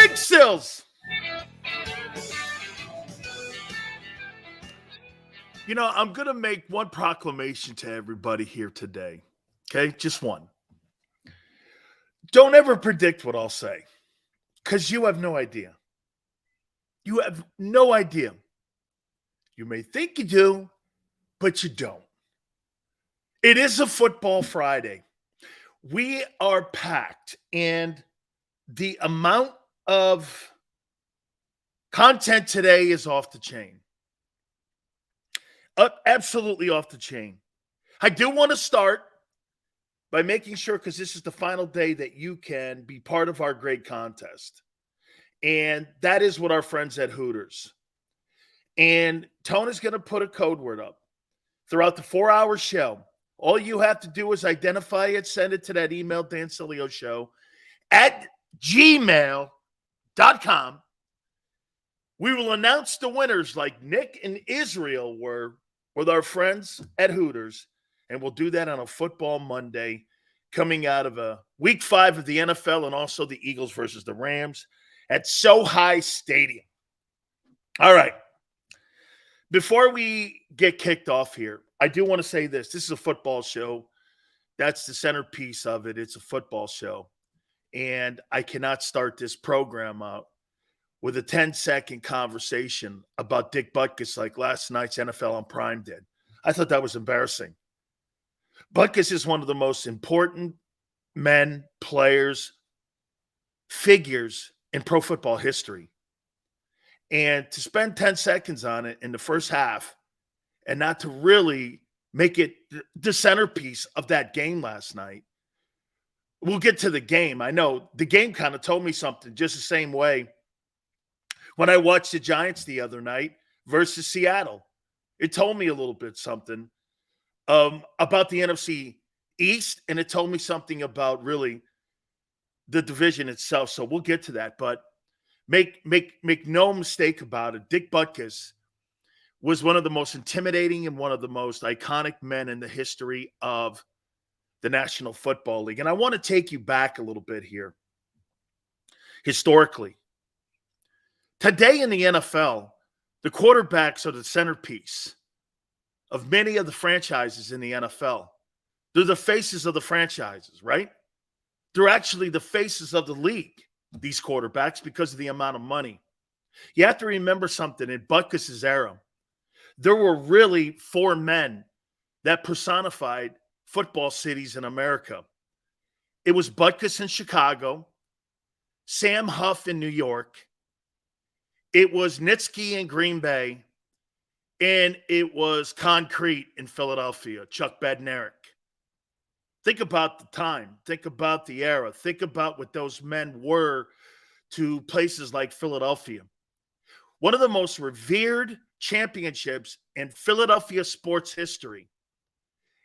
Big Sills. You know, I'm going to make one proclamation to everybody here today. Okay? Just one. Don't ever predict what I'll say because you have no idea. You have no idea. You may think you do, but you don't. It is a football Friday. We are packed, and the amount of content today is off the chain. Absolutely off the chain. I do want to start by making sure, because this is the final day that you can be part of our great contest. And that is with our friends at Hooters. And Tony's going to put a code word up throughout the 4-hour show. All you have to do is identify it, send it to that email, Dan Sileo Show at gmail.com. We will announce the winners like Nick and Israel were with our friends at Hooters. And we'll do that on a football Monday coming out of a week 5 of the NFL and also the Eagles versus the Rams at SoHi Stadium. All right. Before we get kicked off here, I do want to say this. This is a football show. That's the centerpiece of it. It's a football show. And I cannot start this program out with a 10-second conversation about Dick Butkus like last night's NFL on Prime did. I thought that was embarrassing. Butkus is one of the most important men, players, figures in pro football history. And to spend 10 seconds on it in the first half and not to really make it the centerpiece of that game last night. We'll get to the game. I know the game kind of told me something just the same way when I watched the Giants the other night versus Seattle. It told me a little bit something about the NFC East, and it told me something about really the division itself. So we'll get to that. But make no mistake about it, Dick Butkus was one of the most intimidating and one of the most iconic men in the history of the National Football League. And I want to take you back a little bit here. Historically, today in the NFL, the quarterbacks are the centerpiece of many of the franchises in the NFL. They're the faces of the franchises, right? They're actually the faces of the league, these quarterbacks, because of the amount of money. You have to remember something. In Butkus' era, there were really 4 men that personified football cities in America. It was Butkus in Chicago, Sam Huff in New York, it was Nitsky in Green Bay, and it was Concrete in Philadelphia, Chuck Bednarik. Think about the time. Think about the era. Think about what those men were to places like Philadelphia. One of the most revered championships in Philadelphia sports history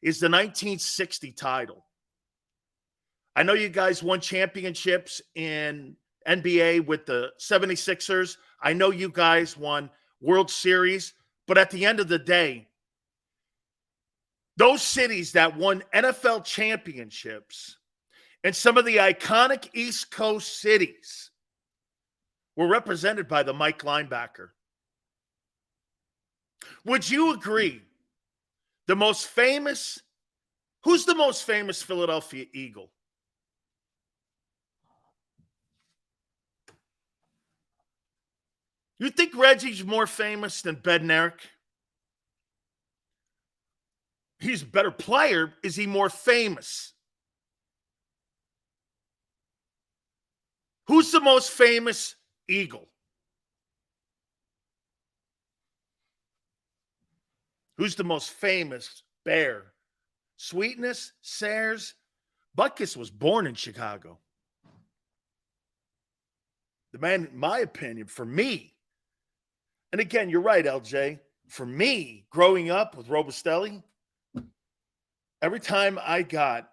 is the 1960 title. I know you guys won championships in NBA with the 76ers. I know you guys won World Series. But at the end of the day, those cities that won NFL championships and some of the iconic East Coast cities were represented by the Mike linebacker. Would you agree? Who's the most famous Philadelphia Eagle? You think Reggie's more famous than Bednarik? He's a better player. Is he more famous? Who's the most famous Eagle? Who's the most famous Bear? Sweetness? Sayers? Butkus was born in Chicago. The man, in my opinion, for me, and again, you're right, LJ, for me, growing up with Robustelli, every time I got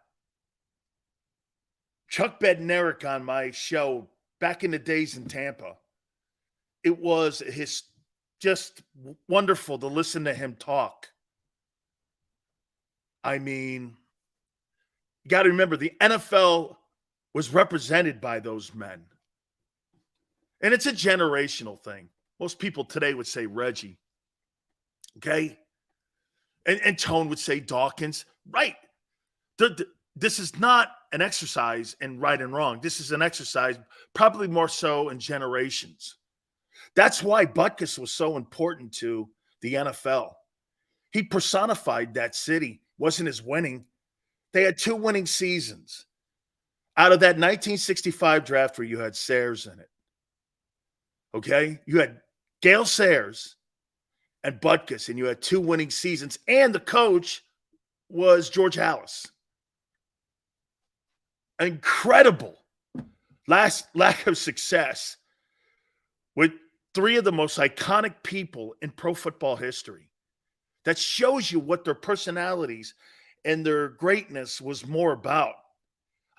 Chuck Bednarik on my show back in the days in Tampa, it was just wonderful to listen to him talk. I mean, you got to remember the NFL was represented by those men. And it's a generational thing. Most people today would say Reggie. Okay? And Tone would say Dawkins. Right. This is not an exercise in right and wrong. This is an exercise probably more so in generations. That's why Butkus was so important to the NFL. He personified that city. Wasn't his winning. They had 2 winning seasons. Out of that 1965 draft where you had Sayers in it. Okay? You had Gale Sayers and Butkus, and you had 2 winning seasons, and the coach was George Halas. Incredible lack of success with 3 of the most iconic people in pro football history. That shows you what their personalities and their greatness was more about.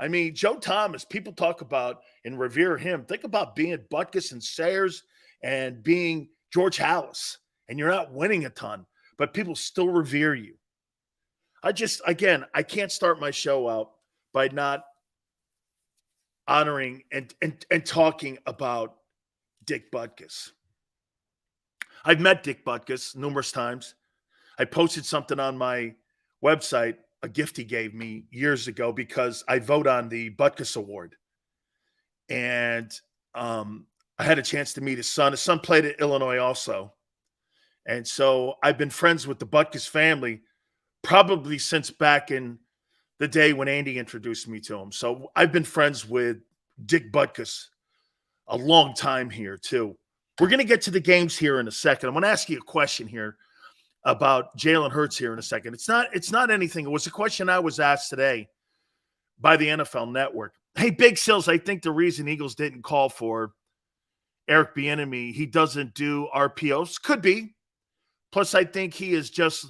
I mean, Joe Thomas, people talk about and revere him. Think about being Butkus and Sayers and being George Halas, and you're not winning a ton, but people still revere you. I can't start my show out by not honoring and talking about Dick Butkus. I've met Dick Butkus numerous times. I posted something on my website, a gift he gave me years ago, because I vote on the Butkus Award. And I had a chance to meet his son. His son played at Illinois also. And so I've been friends with the Butkus family probably since back in the day when Andy introduced me to him. So I've been friends with Dick Butkus a long time here too. We're going to get to the games here in a second. I'm going to ask you a question here about Jalen Hurts here in a second. It's not anything. It was a question I was asked today by the NFL Network. Hey, Big Sills, I think the reason Eagles didn't call for Eric Bieniemy, he doesn't do RPOs. Could be. Plus, I think he has just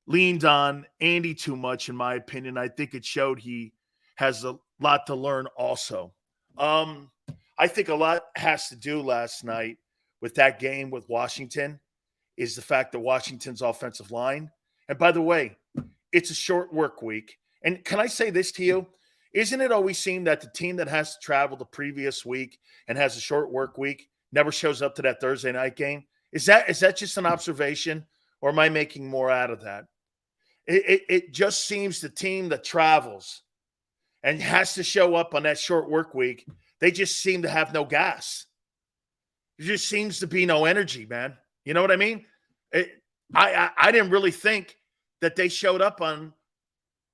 leaned on Andy too much, in my opinion. I think it showed he has a lot to learn also. I think a lot has to do last night with that game with Washington is the fact that Washington's offensive line. And by the way, it's a short work week. And can I say this to you? Isn't it always seem that the team that has to travel the previous week and has a short work week never shows up to that Thursday night game? Is that just an observation, or am I making more out of that? It just seems the team that travels and has to show up on that short work week, they just seem to have no gas. There just seems to be no energy, man. You know what I mean? I didn't really think that they showed up on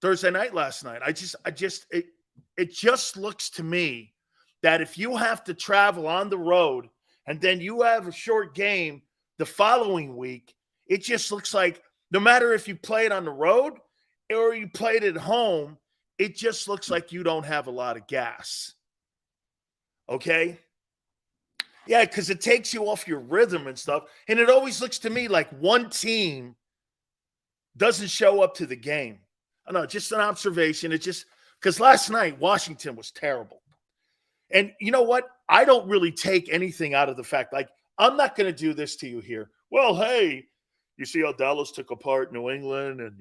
Thursday night last night. It just looks to me that if you have to travel on the road and then you have a short game the following week, it just looks like no matter if you play it on the road or you played at home, it just looks like you don't have a lot of gas. Okay? Yeah, because it takes you off your rhythm and stuff. And it always looks to me like one team doesn't show up to the game. I know, just an observation. It's just because last night Washington was terrible. And you know what? I don't really take anything out of the fact, like, I'm not going to do this to you here. Well, hey, you see how Dallas took apart New England and,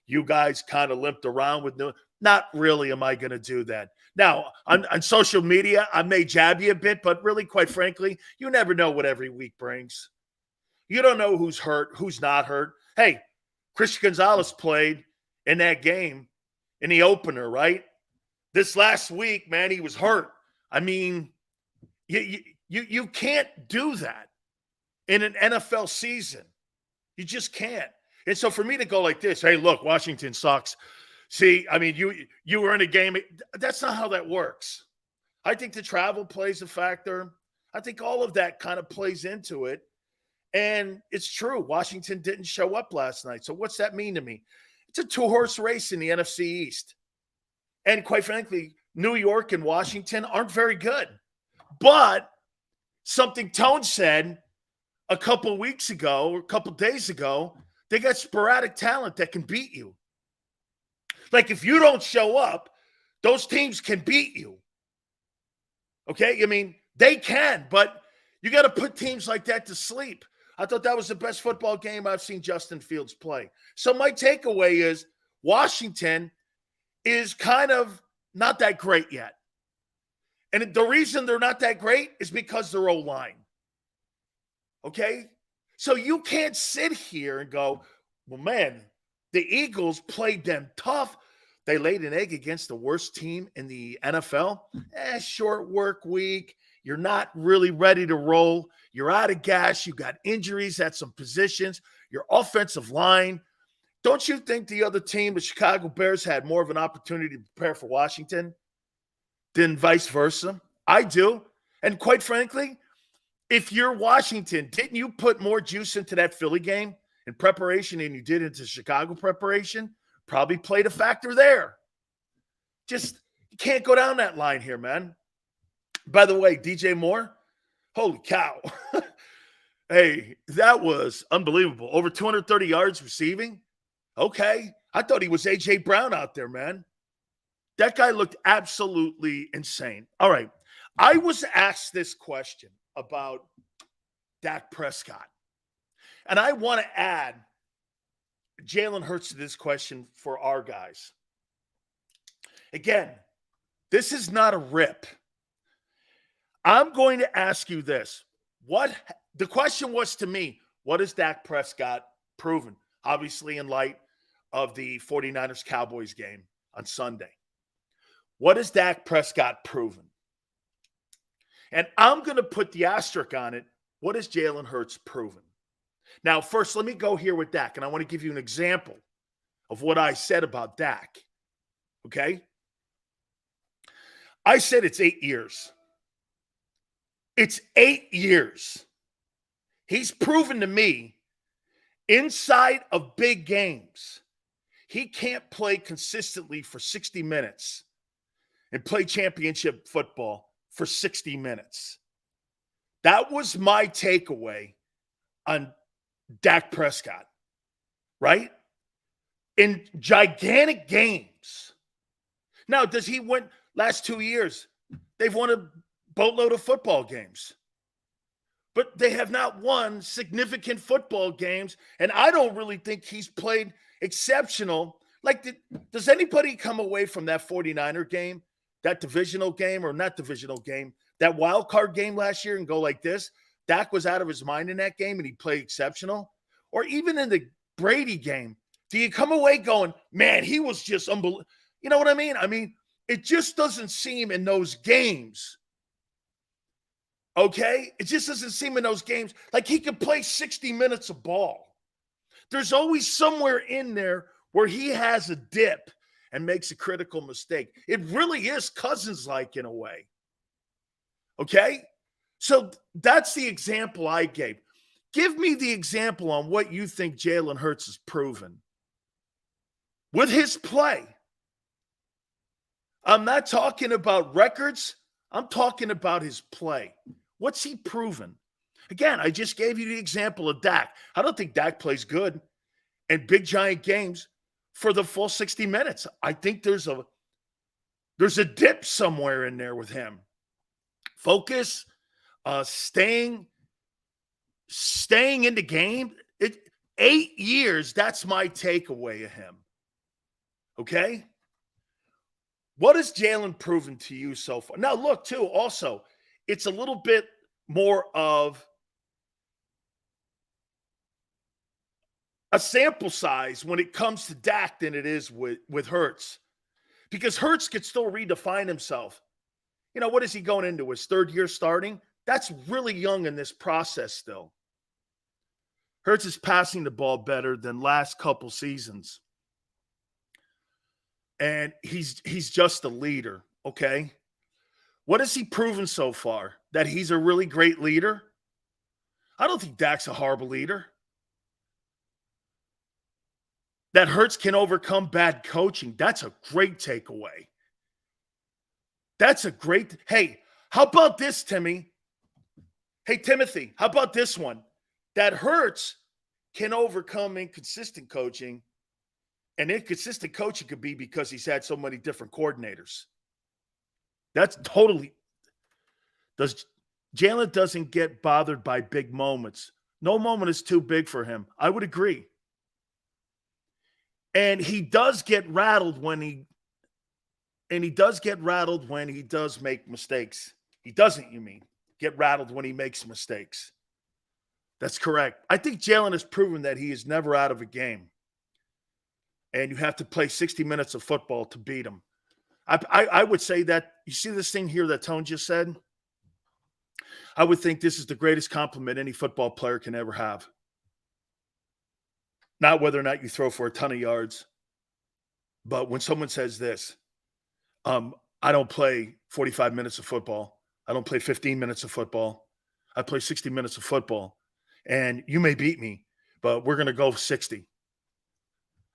you guys kind of limped around with New. Not really am I going to do that. Now, on social media, I may jab you a bit, but really, quite frankly, you never know what every week brings. You don't know who's hurt, who's not hurt. Hey, Christian Gonzalez played in that game in the opener, right? This last week, man, he was hurt. I mean, you can't do that in an NFL season. You just can't. And so for me to go like this, hey, look, Washington sucks. See, I mean, you were in a game. That's not how that works. I think the travel plays a factor. I think all of that kind of plays into it. And it's true. Washington didn't show up last night. So what's that mean to me? It's a 2-horse race in the NFC East. And quite frankly, New York and Washington aren't very good. But something Tone said a couple weeks ago or a couple days ago, they got sporadic talent that can beat you. Like if you don't show up, those teams can beat you. Okay? I mean, they can, but you got to put teams like that to sleep. I thought that was the best football game I've seen Justin Fields play. So my takeaway is Washington is kind of not that great yet. And the reason they're not that great is because they're O-line. Okay? So you can't sit here and go, well, man, the Eagles played them tough. They laid an egg against the worst team in the NFL. Short work week. You're not really ready to roll. You're out of gas. You got injuries at some positions. Your offensive line. Don't you think the other team, the Chicago Bears, had more of an opportunity to prepare for Washington than vice versa? I do. And quite frankly, if you're Washington, didn't you put more juice into that Philly game in preparation than you did into Chicago preparation? Probably played a factor there. Just, you can't go down that line here, man. By the way, DJ Moore, holy cow. Hey, that was unbelievable. Over 230 yards receiving. Okay. I thought he was A.J. Brown out there, man. That guy looked absolutely insane. All right. I was asked this question about Dak Prescott. And I want to add Jalen Hurts to this question for our guys. Again, this is not a rip. I'm going to ask you this. The question was to me, what has Dak Prescott proven? Obviously, in light of the 49ers Cowboys game on Sunday. What has Dak Prescott proven? And I'm going to put the asterisk on it. What has Jalen Hurts proven? Now, first, let me go here with Dak, and I want to give you an example of what I said about Dak. Okay? I said it's 8 years. It's 8 years. He's proven to me, inside of big games, he can't play consistently for 60 minutes and play championship football for 60 minutes. That was my takeaway on Dak Prescott, right? In gigantic games. Now, does he win last 2 years? They've won a boatload of football games. But they have not won significant football games, and I don't really think he's played exceptional. Like, does anybody come away from that 49er game, that divisional game, or not divisional game, that wild card game last year and go like this? Dak was out of his mind in that game and he played exceptional? Or even in the Brady game, do you come away going, man, he was just unbelievable? You know what I mean? I mean, it just doesn't seem in those games. Okay? It just doesn't seem in those games like he could play 60 minutes of ball. There's always somewhere in there where he has a dip and makes a critical mistake. It really is Cousins-like in a way. Okay? So that's the example I gave. Give me the example on what you think Jalen Hurts has proven with his play. I'm not talking about records. I'm talking about his play. What's he proven? Again, I just gave you the example of Dak. I don't think Dak plays good in big, giant games for the full 60 minutes. I think there's a dip somewhere in there with him. Focus, staying in the game. 8 years, that's my takeaway of him. Okay? What has Jalen proven to you so far? Now, look, too, also, it's a little bit more of a sample size when it comes to Dak than it is with Hurts. Because Hurts could still redefine himself. You know, what is he going into? His third year starting? That's really young in this process still. Hurts is passing the ball better than last couple seasons. And he's just a leader, okay? What has he proven so far? That he's a really great leader? I don't think Dak's a horrible leader. That Hurts can overcome bad coaching. That's a great takeaway. That's a great – hey, how about this, Timmy? Hey, Timothy, how about this one? That Hurts can overcome inconsistent coaching, and inconsistent coaching could be because he's had so many different coordinators. That's totally – Jalen doesn't get bothered by big moments. No moment is too big for him. I would agree. And he does get rattled when he And he does get rattled when he does make mistakes. He doesn't, you mean, get rattled when he makes mistakes. That's correct. I think Jalen has proven that he is never out of a game. And you have to play 60 minutes of football to beat him. I would say that, you see this thing here that Tone just said? I would think this is the greatest compliment any football player can ever have. Not whether or not you throw for a ton of yards, but when someone says this, I don't play 45 minutes of football. I don't play 15 minutes of football. I play 60 minutes of football. And you may beat me, but we're going to go 60.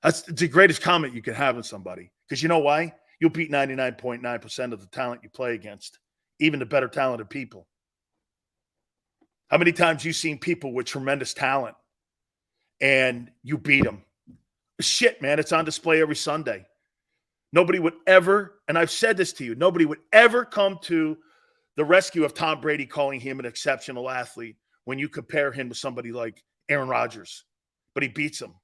That's the greatest comment you can have on somebody. Because you know why? You'll beat 99.9% of the talent you play against, even the better talented people. How many times you've seen people with tremendous talent and you beat them? Shit, man, it's on display every Sunday. Nobody would ever, and I've said this to you, nobody would ever come to the rescue of Tom Brady calling him an exceptional athlete when you compare him to somebody like Aaron Rodgers. But he beats him.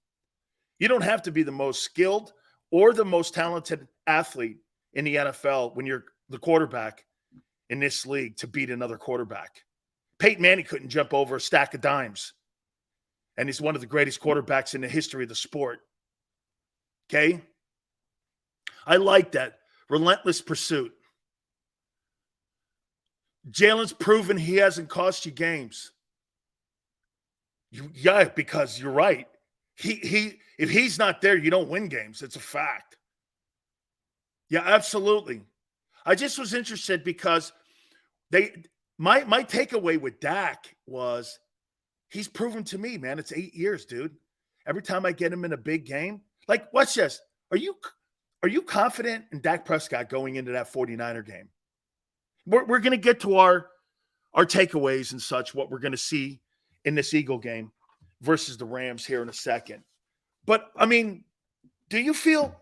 You don't have to be the most skilled or the most talented athlete in the NFL when you're the quarterback in this league to beat another quarterback. Peyton Manning couldn't jump over a stack of dimes. And he's one of the greatest quarterbacks in the history of the sport. Okay? I like that. Relentless pursuit. Jalen's proven he hasn't cost you games. Yeah, because you're right. If he's not there, you don't win games. It's a fact. Yeah, absolutely. I just was interested because my takeaway with Dak was he's proven to me, man, it's 8 years, dude. Every time I get him in a big game, like, watch this. Are you confident in Dak Prescott going into that 49er game? We're going to get to our takeaways and such, what we're going to see in this Eagle game versus the Rams here in a second. But, I mean, do you feel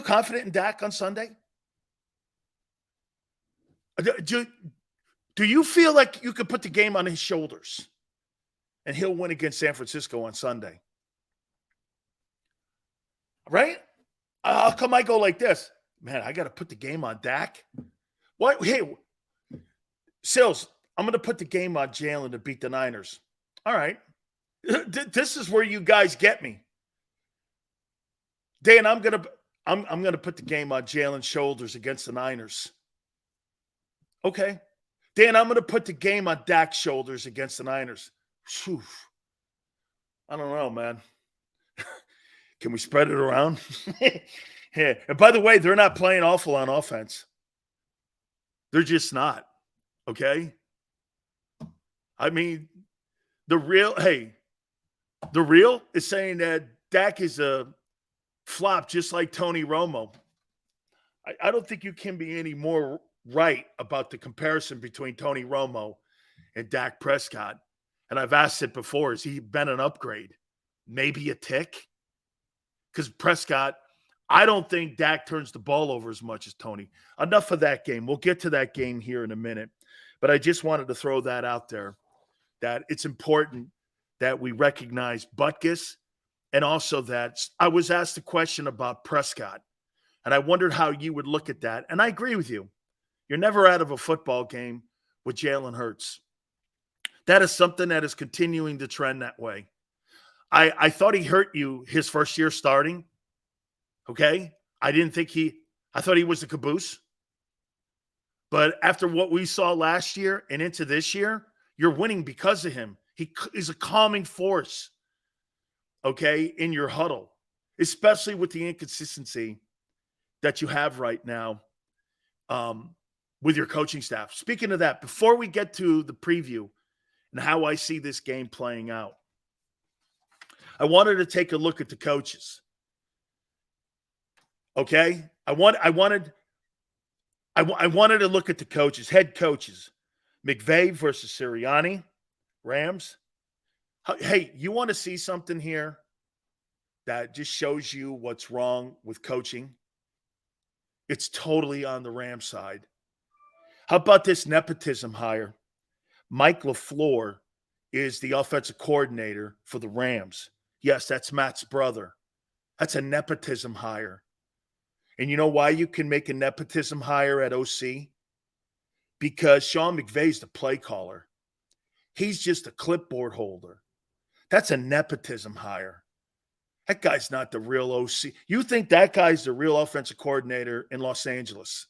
confident in Dak on Sunday? Do you feel like you could put the game on his shoulders and he'll win against San Francisco on Sunday? Right? How come I go like this? Man, I got to put the game on Dak. What? Hey, Sills, I'm going to put the game on Jalen to beat the Niners. All right. This is where you guys get me. Dan, I'm going to put the game on Jalen's shoulders against the Niners. Okay. Dan, I'm going to put the game on Dak's shoulders against the Niners. Whew. I don't know, man. Can we spread it around? Yeah. And by the way, they're not playing awful on offense. They're just not. Okay? I mean, the real is saying that Dak is a flop just like Tony Romo. I don't think you can be any more right about the comparison between Tony Romo and Dak Prescott. And I've asked it before, has he been an upgrade? Maybe a tick? Because Prescott, I don't think Dak turns the ball over as much as Tony. Enough of that game. We'll get to that game here in a minute. But I just wanted to throw that out there, that it's important that we recognize Butkus, and also that I was asked a question about Prescott, and I wondered how you would look at that. And I agree with you. You're never out of a football game with Jalen Hurts. That is something that is continuing to trend that way. I thought he hurt you his first year starting. Okay? I thought he was the caboose. But after what we saw last year and into this year, you're winning because of him. He is a calming force, okay, in your huddle, especially with the inconsistency that you have right now with your coaching staff. Speaking of that, before we get to the preview and how I see this game playing out, I wanted to take a look at the coaches. Okay? I wanted to look at the coaches, head coaches. McVay versus Sirianni, Rams. Hey, you want to see something here that just shows you what's wrong with coaching? It's totally on the Rams side. How about this nepotism hire? Mike LaFleur is the offensive coordinator for the Rams. Yes, that's Matt's brother. That's a nepotism hire. And you know why you can make a nepotism hire at OC? Because Sean McVay's the play caller. He's just a clipboard holder. That's a nepotism hire. That guy's not the real OC. You think that guy's the real offensive coordinator in Los Angeles.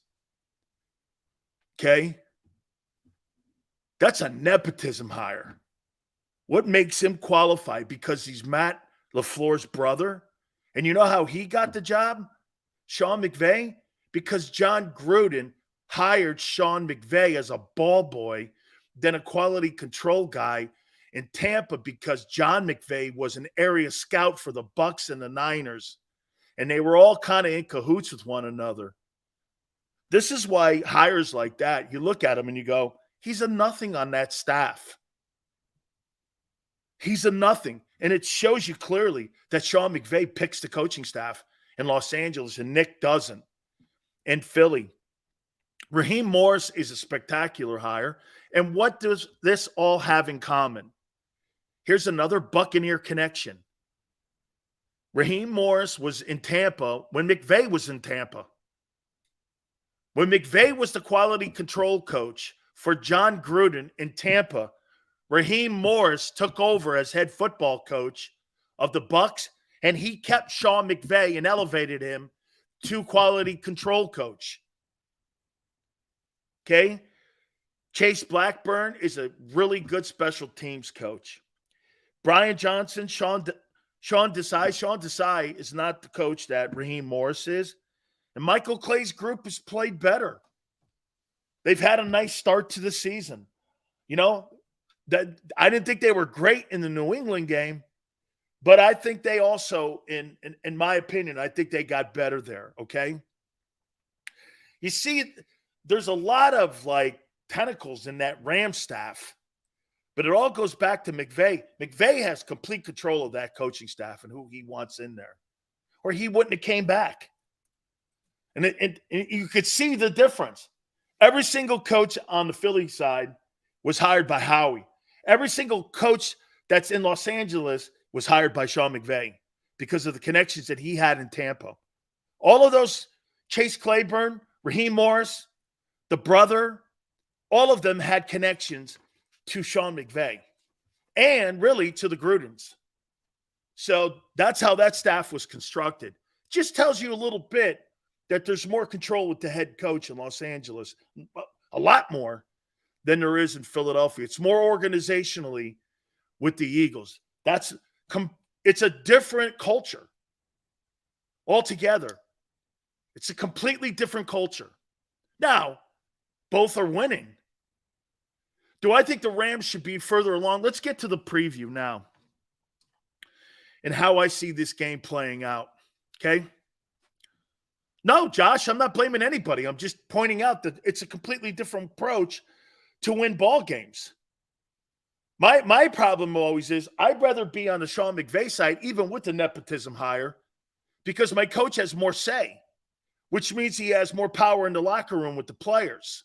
Okay? That's a nepotism hire. What makes him qualified? Because he's Matt LaFleur's brother. And you know how he got the job? Sean McVay? Because John Gruden hired Sean McVay as a ball boy, then a quality control guy in Tampa because John McVay was an area scout for the Bucs and the Niners. And they were all kind of in cahoots with one another. This is why hires like that, you look at him and you go, he's a nothing on that staff. He's a nothing. And it shows you clearly that Sean McVay picks the coaching staff in Los Angeles and Nick doesn't. In Philly, Raheem Morris is a spectacular hire. And what does this all have in common? Here's another Buccaneer connection. Raheem Morris was in Tampa when McVay was in Tampa. When McVay was the quality control coach for John Gruden in Tampa, Raheem Morris took over as head football coach of the Bucs, and he kept Sean McVay and elevated him to quality control coach. Okay? Chase Blackburn is a really good special teams coach. Brian Johnson, Sean Desai. Sean Desai is not the coach that Raheem Morris is. And Michael Clay's group has played better. They've had a nice start to the season. You know, that I didn't think they were great in the New England game, but I think they also, in my opinion, I think they got better there, okay? You see, there's a lot of, like, tentacles in that Rams staff, but it all goes back to McVay. McVay has complete control of that coaching staff and who he wants in there, or he wouldn't have came back. And you could see the difference. Every single coach on the Philly side was hired by Howie. Every single coach that's in Los Angeles was hired by Sean McVay because of the connections that he had in Tampa. All of those, Chase Claiborne, Raheem Morris, the brother, all of them had connections to Sean McVay and really to the Grudens. So that's how that staff was constructed. Just tells you a little bit that there's more control with the head coach in Los Angeles, a lot more than there is in Philadelphia. It's more organizationally with the Eagles. It's a different culture altogether. It's a completely different culture. Now, both are winning. Do I think the Rams should be further along? Let's get to the preview now and how I see this game playing out, okay? No, Josh, I'm not blaming anybody. I'm just pointing out that it's a completely different approach to win ball games. My problem always is I'd rather be on the Sean McVay side, even with the nepotism hire, because my coach has more say, which means he has more power in the locker room with the players.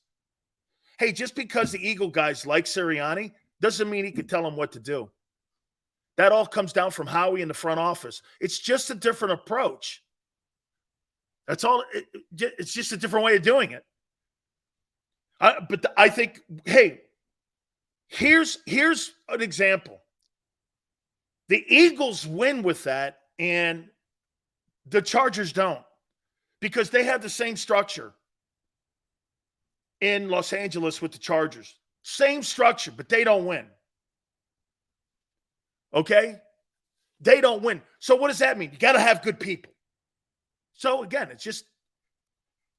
Hey, just because the Eagle guys like Sirianni doesn't mean he can tell them what to do. That all comes down from Howie in the front office. It's just a different approach. That's all. It's just a different way of doing it. But I think, hey, here's an example. The Eagles win with that, and the Chargers don't, because they have the same structure in Los Angeles with the Chargers. Same structure, but they don't win. Okay? They don't win. So what does that mean? You got to have good people. So, again, it's just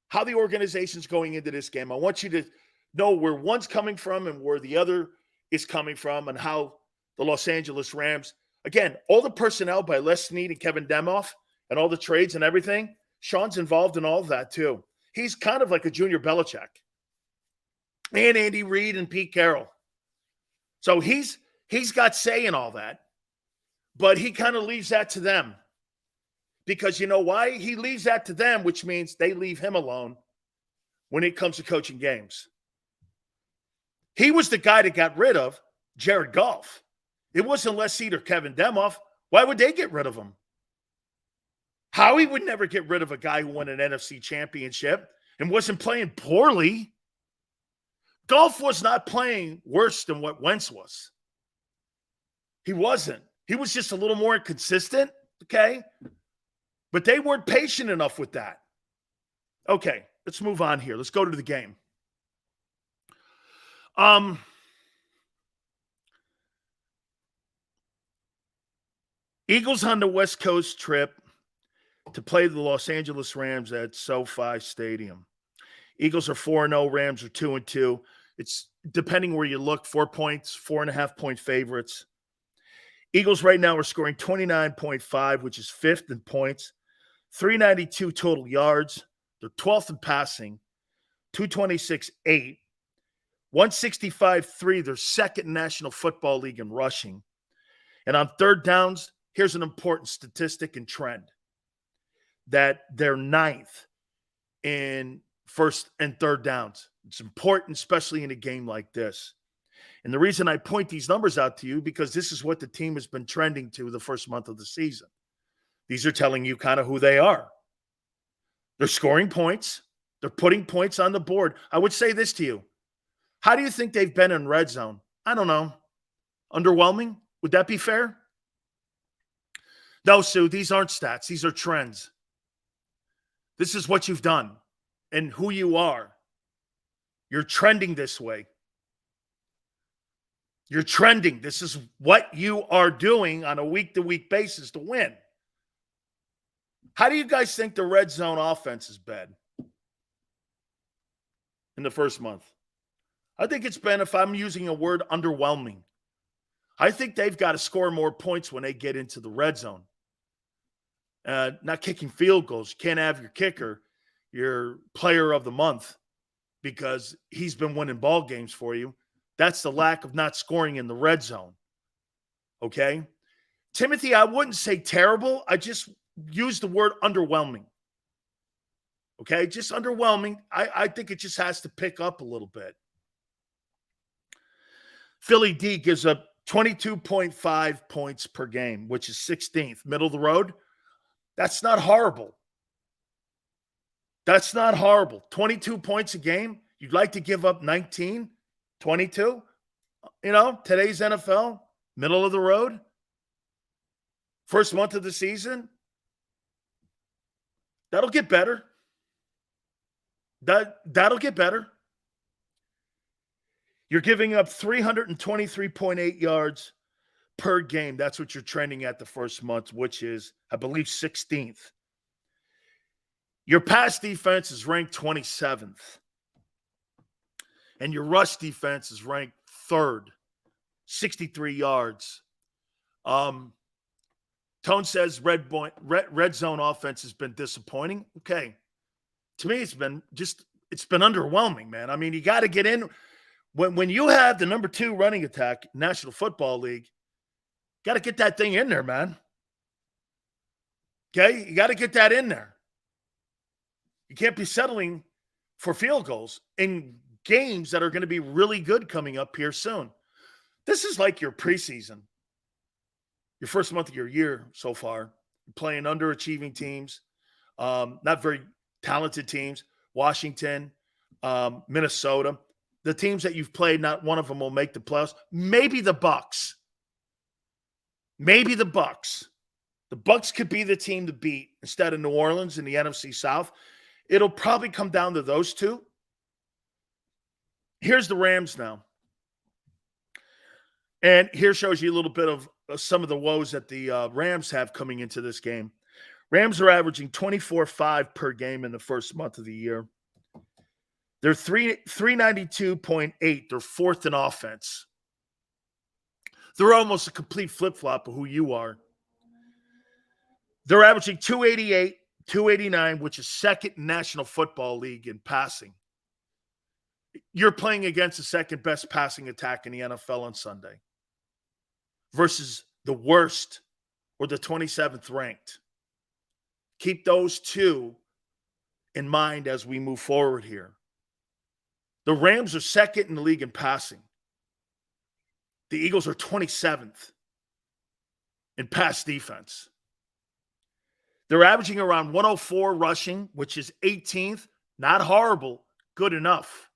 how the organization's going into this game. I want you to know where one's coming from and where the other is coming from, and how the Los Angeles Rams, again, all the personnel by Les Snead and Kevin Demoff and all the trades and everything, Sean's involved in all of that too. He's kind of like a Junior Belichick. And Andy Reid and Pete Carroll. So he's got say in all that, but he kind of leaves that to them. Because you know why? He leaves that to them, which means they leave him alone when it comes to coaching games. He was the guy that got rid of Jared Goff. It wasn't Les Snead or Kevin Demoff. Why would they get rid of him? Howie would never get rid of a guy who won an NFC championship and wasn't playing poorly. Goff was not playing worse than what Wentz was. He wasn't. He was just a little more inconsistent, okay? But they weren't patient enough with that. Okay, let's move on here. Let's go to the game. Eagles on the West Coast trip to play the Los Angeles Rams at SoFi Stadium. Eagles are 4-0, Rams are 2-2. It's depending where you look, 4 points, 4.5-point favorites. Eagles right now are scoring 29.5, which is fifth in points, 392 total yards. They're 12th in passing, 226.8, 165.3. They're second in National Football League in rushing. And on third downs, here's an important statistic and trend that they're ninth in first and third downs. It's important, especially in a game like this. And the reason I point these numbers out to you, because this is what the team has been trending to the first month of the season. These are telling you kind of who they are. They're scoring points. They're putting points on the board. I would say this to you. How do you think they've been in red zone? I don't know. Underwhelming? Would that be fair? No, Sue, these aren't stats. These are trends. This is what you've done and who you are. You're trending this way. You're trending. This is what you are doing on a week-to-week basis to win. How do you guys think the red zone offense has been in the first month? I think it's been, if I'm using a word, underwhelming. I think they've got to score more points when they get into the red zone. Not kicking field goals. You can't have your kicker, your player of the month, because he's been winning ball games for you. That's the lack of not scoring in the red zone. Okay? Timothy, I wouldn't say terrible. I just use the word underwhelming. Okay? Just underwhelming. I think it just has to pick up a little bit. Philly D gives up 22.5 points per game, which is 16th. Middle of the road. That's not horrible. That's not horrible. 22 points a game. You'd like to give up 19, 22? You know, today's NFL, middle of the road. First month of the season. That'll get better. That'll get better. You're giving up 323.8 yards per game. That's what you're trending at the first month, which is, I believe, 16th. Your pass defense is ranked 27th. And your rush defense is ranked 3rd, 63 yards. Tone says red zone offense has been disappointing. Okay. To me, it's been underwhelming, man. I mean, you got to get in. When you have the number 2 running attack, National Football League, got to get that thing in there, man. Okay? You got to get that in there. You can't be settling for field goals in games that are going to be really good coming up here soon. This is like your preseason, your first month of your year so far. You're playing underachieving teams, not very talented teams, Washington, Minnesota. The teams that you've played, not one of them will make the playoffs. Maybe the Bucs. Maybe the Bucs. The Bucs could be the team to beat instead of New Orleans in the NFC South. It'll probably come down to those two. Here's the Rams now. And here shows you a little bit of some of the woes that the Rams have coming into this game. Rams are averaging 24.5 per game in the first month of the year. They're 392.8. They're 4th in offense. They're almost a complete flip-flop of who you are. They're averaging 288, 289, which is 2nd in National Football League in passing. You're playing against the 2nd-best passing attack in the NFL on Sunday versus the worst or the 27th ranked. Keep those two in mind as we move forward here. The Rams are 2nd in the league in passing. The Eagles are 27th in pass defense. They're averaging around 104 rushing, which is 18th. Not horrible, good enough.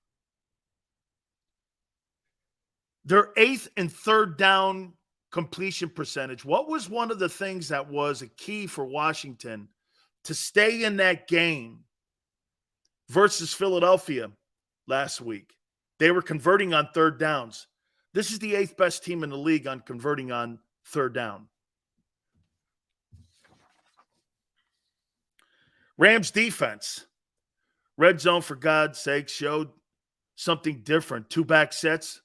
They're 8th in third down completion percentage. What was one of the things that was a key for Washington to stay in that game versus Philadelphia last week? They were converting on third downs. This is the 8th best team in the league on converting on third down. Rams defense. Red zone, for God's sake, showed something different. 2 back sets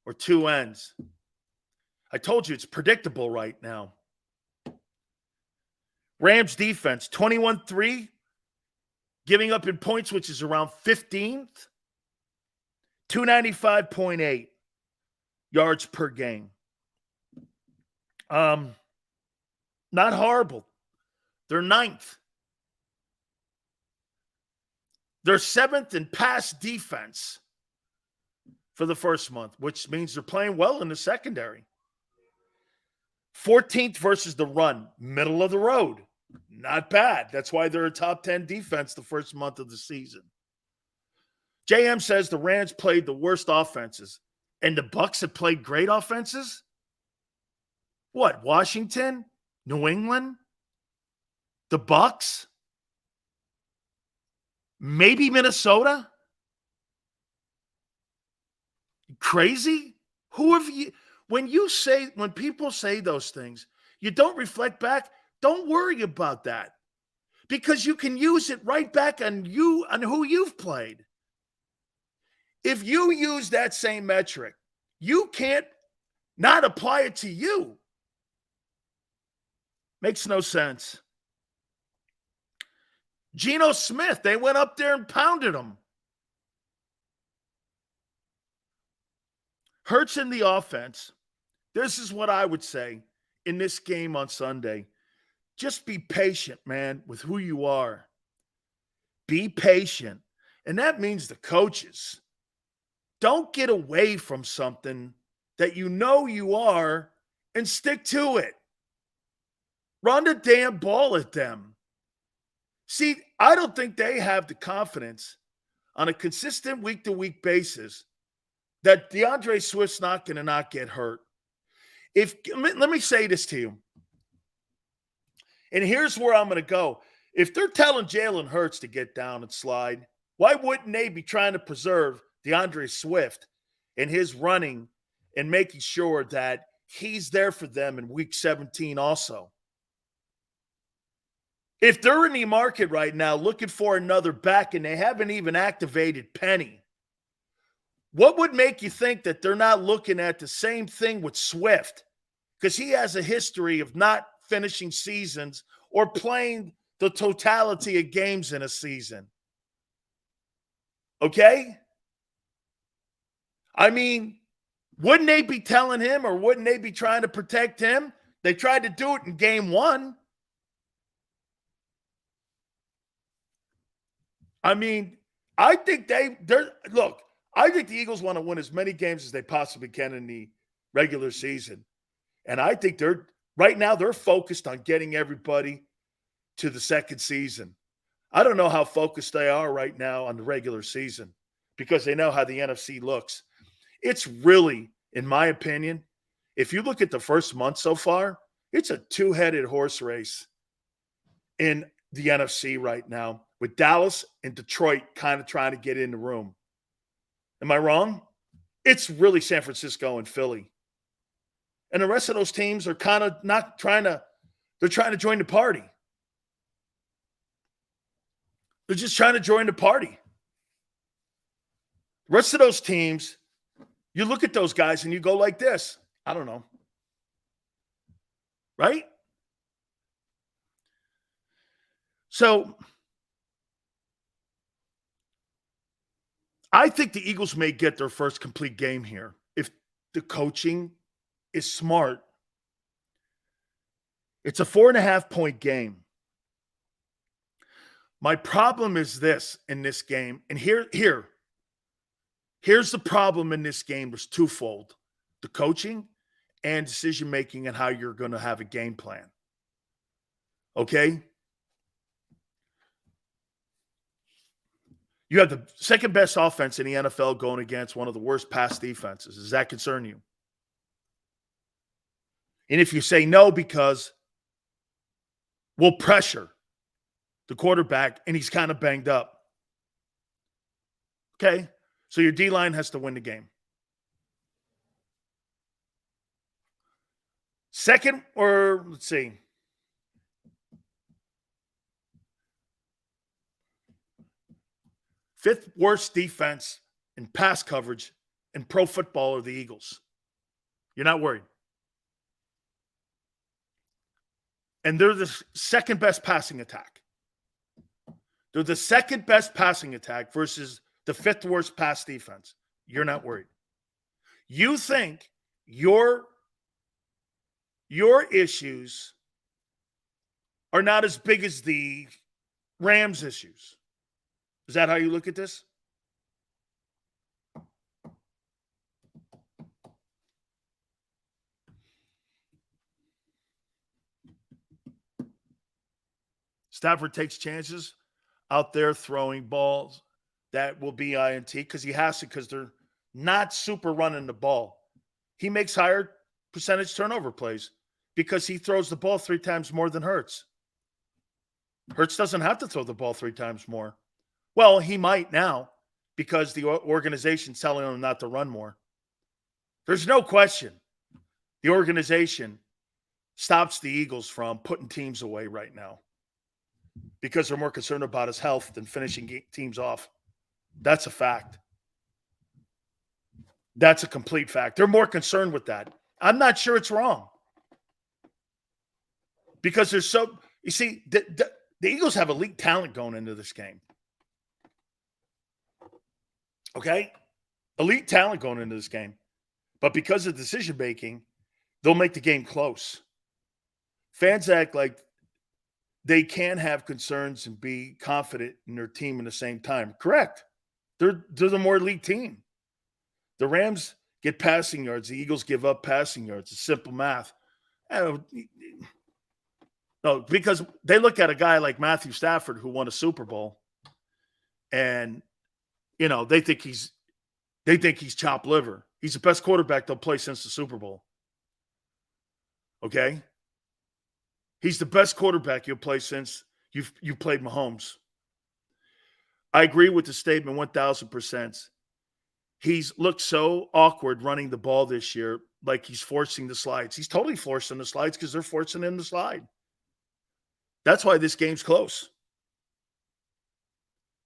or 2 ends. I told you it's predictable right now. Rams defense, 21-3, giving up in points, which is around 15th. 295.8 yards per game. Not horrible. They're 9th. They're 7th in pass defense for the first month, which means they're playing well in the secondary. 14th versus the run, middle of the road. Not bad. That's why they're a top 10 defense the first month of the season. JM says the Rams played the worst offenses, and the Bucs have played great offenses? What, Washington? New England? The Bucs? Maybe Minnesota? Crazy? Who have you? When people say those things, you don't reflect back. Don't worry about that, because you can use it right back on who you've played. If you use that same metric, you can't not apply it to you. Makes no sense. Geno Smith, they went up there and pounded him. Hurts in the offense. This is what I would say in this game on Sunday. Just be patient, man, with who you are. Be patient. And that means the coaches. Don't get away from something that you know you are and stick to it. Run the damn ball at them. See, I don't think they have the confidence on a consistent week-to-week basis that DeAndre Swift's not going to not get hurt. Let me say this to you, and here's where I'm going to go. If they're telling Jalen Hurts to get down and slide, why wouldn't they be trying to preserve DeAndre Swift and his running and making sure that he's there for them in week 17 also? If they're in the market right now looking for another back and they haven't even activated Penny, what would make you think that they're not looking at the same thing with Swift? Because he has a history of not finishing seasons or playing the totality of games in a season. Okay? I mean, wouldn't they be telling him, or wouldn't they be trying to protect him? They tried to do it in game 1. I mean, I think look, I think the Eagles want to win as many games as they possibly can in the regular season. And I think right now they're focused on getting everybody to the second season. I don't know how focused they are right now on the regular season because they know how the NFC looks. It's really, in my opinion, if you look at the first month so far, it's a 2-headed horse race in the NFC right now, with Dallas and Detroit kind of trying to get in the room. Am I wrong? It's really San Francisco and Philly. And the rest of those teams are kind of not trying to – they're trying to join the party. They're just trying to join the party. The rest of those teams, you look at those guys and you go like this. I don't know. Right? So I think the Eagles may get their first complete game here if the coaching is smart. It's a 4.5-point game. My problem is this in this game, and here's the problem in this game. There's twofold: the coaching and decision-making and how you're going to have a game plan. Okay? You have the second best offense in the NFL going against one of the worst pass defenses. Does that concern you? And if you say no, because we'll pressure the quarterback and he's kind of banged up. Okay, so your D-line has to win the game. Second, or let's see. Fifth worst defense in pass coverage in pro football are the Eagles. You're not worried. And they're the second best passing attack. They're the second best passing attack versus the fifth worst pass defense. You're not worried. You think your issues are not as big as the Rams' issues. Is that how you look at this? Stafford takes chances out there throwing balls that will be INT because he has to, because they're not super running the ball. He makes higher percentage turnover plays because he throws the ball 3 times more than Hurts. Hurts doesn't have to throw the ball 3 times more. Well, he might now because the organization's telling him not to run more. There's no question the organization stops the Eagles from putting teams away right now because they're more concerned about his health than finishing teams off. That's a fact. That's a complete fact. They're more concerned with that. I'm not sure it's wrong because there's so – you see, the Eagles have elite talent going into this game. Okay? Elite talent going into this game. But because of decision-making, they'll make the game close. Fans act like they can have concerns and be confident in their team at the same time. Correct. They're the more elite team. The Rams get passing yards. The Eagles give up passing yards. It's simple math. No, because they look at a guy like Matthew Stafford who won a Super Bowl, and they think he's chopped liver. He's the best quarterback they'll play since the Super Bowl. Okay? He's the best quarterback you'll play since you played Mahomes. I agree with the statement 1,000%. He's looked so awkward running the ball this year, like he's forcing the slides. He's totally forcing the slides because they're forcing him to slide. That's why this game's close.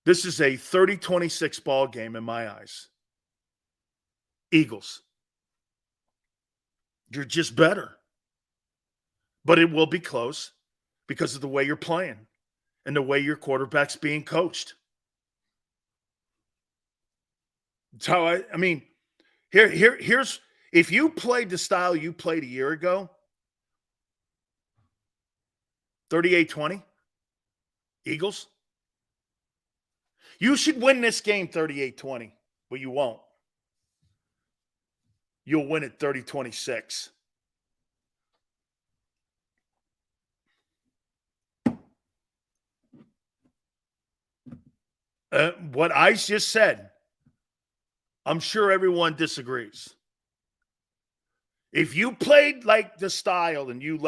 This is a 30-26 ball game in my eyes. Eagles. You're just better. But it will be close because of the way you're playing and the way your quarterback's being coached. So, I mean, here's if you played the style you played a year ago, 38-20, Eagles, you should win this game 38-20, but you won't. You'll win it 30-26. What I just said, I'm sure everyone disagrees. If you played like the style and you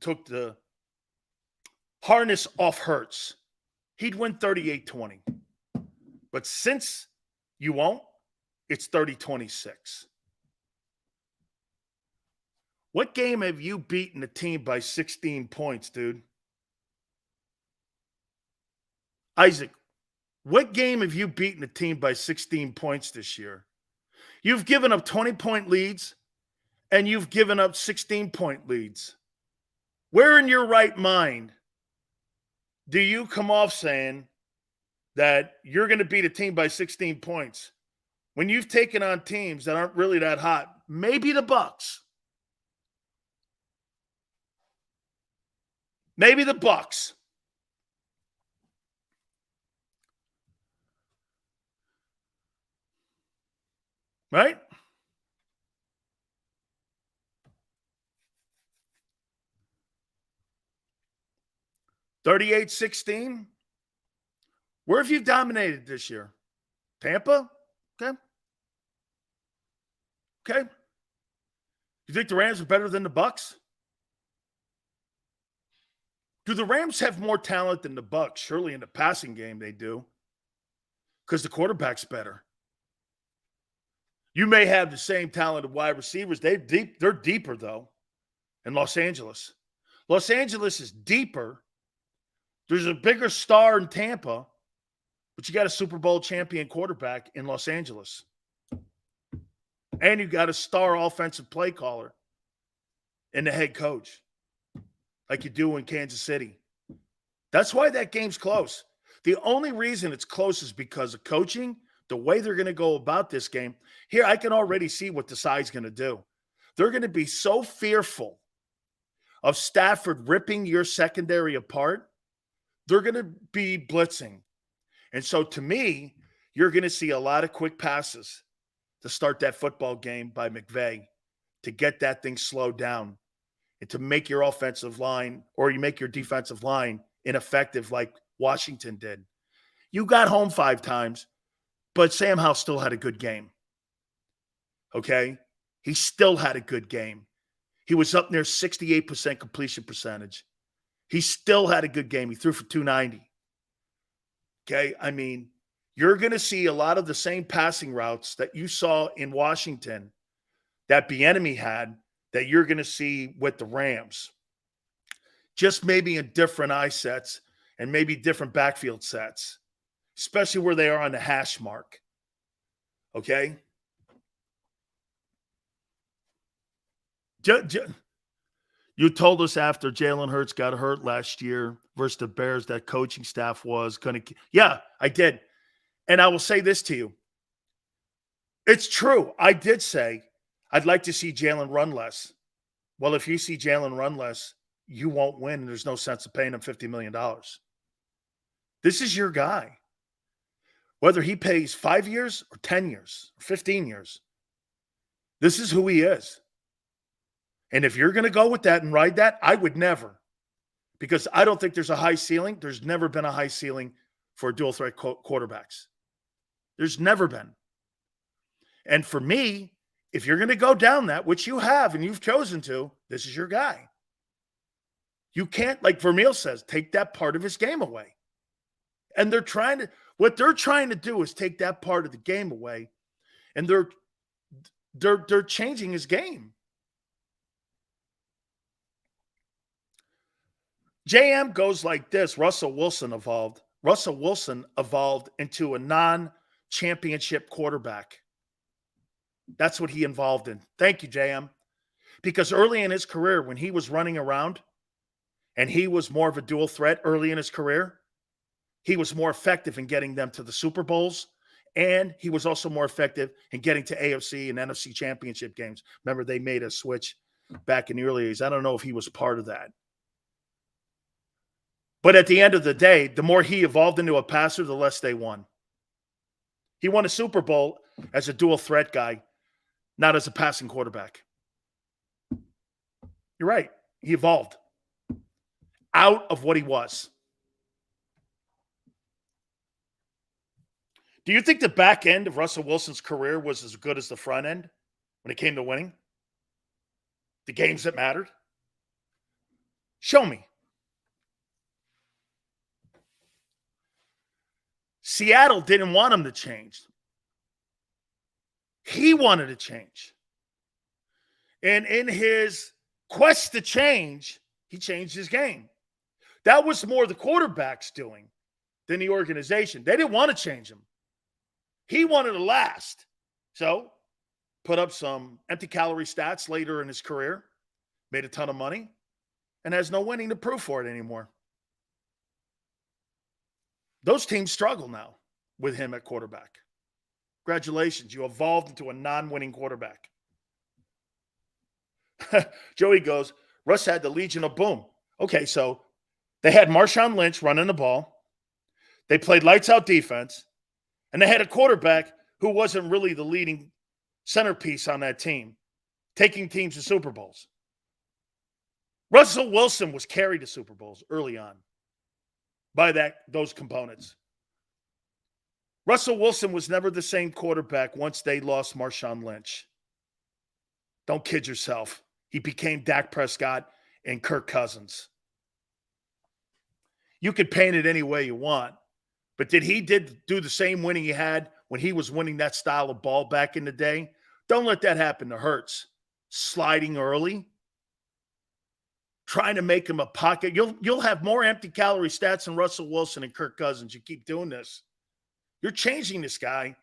took the harness off Hurts, he'd win 38-20. But since you won't, it's 30-26. What game have you beaten a team by 16 points, dude? Isaac, what game have you beaten a team by 16 points this year? You've given up 20-point leads, and you've given up 16-point leads. Where in your right mind do you come off saying that you're going to beat a team by 16 points when you've taken on teams that aren't really that hot? Maybe the Bucks. Maybe the Bucks. Right? $38-16. Where have you dominated this year? Tampa? Okay. Okay. You think the Rams are better than the Bucs? Do the Rams have more talent than the Bucs? Surely in the passing game they do, because the quarterback's better. You may have the same talented wide receivers. They're deeper, though, in Los Angeles. Los Angeles is deeper. There's a bigger star in Tampa, but you got a Super Bowl champion quarterback in Los Angeles. And you got a star offensive play caller in the head coach, like you do in Kansas City. That's why that game's close. The only reason it's close is because of coaching, the way they're going to go about this game. Here, I can already see what Desai's going to do. They're going to be so fearful of Stafford ripping your secondary apart, they're going to be blitzing. And so, to me, you're going to see a lot of quick passes to start that football game by McVay to get that thing slowed down and to make your offensive line or you make your defensive line ineffective like Washington did. You got home 5 times, but Sam Howell still had a good game. Okay? He still had a good game. He was up near 68% completion percentage. He still had a good game. He threw for 290. Okay? I mean, you're going to see a lot of the same passing routes that you saw in Washington that Bieniemy had that you're going to see with the Rams. Just maybe in different eye sets and maybe different backfield sets, especially where they are on the hash mark. Okay? You told us after Jalen Hurts got hurt last year versus the Bears that coaching staff was going to – yeah, I did. And I will say this to you. It's true. I did say I'd like to see Jalen run less. Well, if you see Jalen run less, you won't win, and there's no sense of paying him $50 million. This is your guy. Whether he pays 5 years or 10 years or 15 years, this is who he is. And if you're going to go with that and ride that, I would never. Because I don't think there's a high ceiling. There's never been a high ceiling for dual threat quarterbacks. There's never been. And for me, if you're going to go down that, which you have and you've chosen to, this is your guy. You can't, like Vermeil says, take that part of his game away. And what they're trying to do is take that part of the game away, and they're changing his game. JM goes like this. Russell Wilson evolved. Russell Wilson evolved into a non-championship quarterback. That's what he evolved in. Thank you, JM. Because early in his career, when he was running around and he was more of a dual threat early in his career, he was more effective in getting them to the Super Bowls, and he was also more effective in getting to AFC and NFC championship games. Remember, they made a switch back in the early days. I don't know if he was part of that. But at the end of the day, the more he evolved into a passer, the less they won. He won a Super Bowl as a dual threat guy, not as a passing quarterback. You're right. He evolved out of what he was. Do you think the back end of Russell Wilson's career was as good as the front end when it came to winning? The games that mattered? Show me. Seattle didn't want him to change. He wanted to change. And in his quest to change, he changed his game. That was more the quarterbacks doing than the organization. They didn't want to change him. He wanted to last. So, put up some empty calorie stats later in his career, made a ton of money, and has no winning to prove for it anymore. Those teams struggle now with him at quarterback. Congratulations, you evolved into a non-winning quarterback. Joey goes, Russ had the Legion of Boom. Okay, so they had Marshawn Lynch running the ball. They played lights-out defense. And they had a quarterback who wasn't really the leading centerpiece on that team, taking teams to Super Bowls. Russell Wilson was carried to Super Bowls early on by those components. Russell Wilson was never the same quarterback once they lost Marshawn Lynch. Don't kid yourself. He became Dak Prescott and Kirk Cousins. You could paint it any way you want, but did he do the same winning he had when he was winning that style of ball back in the day? Don't let that happen to Hurts. Sliding early, trying to make him a pocket. You'll have more empty calorie stats than Russell Wilson and Kirk Cousins. You keep doing this. You're changing this guy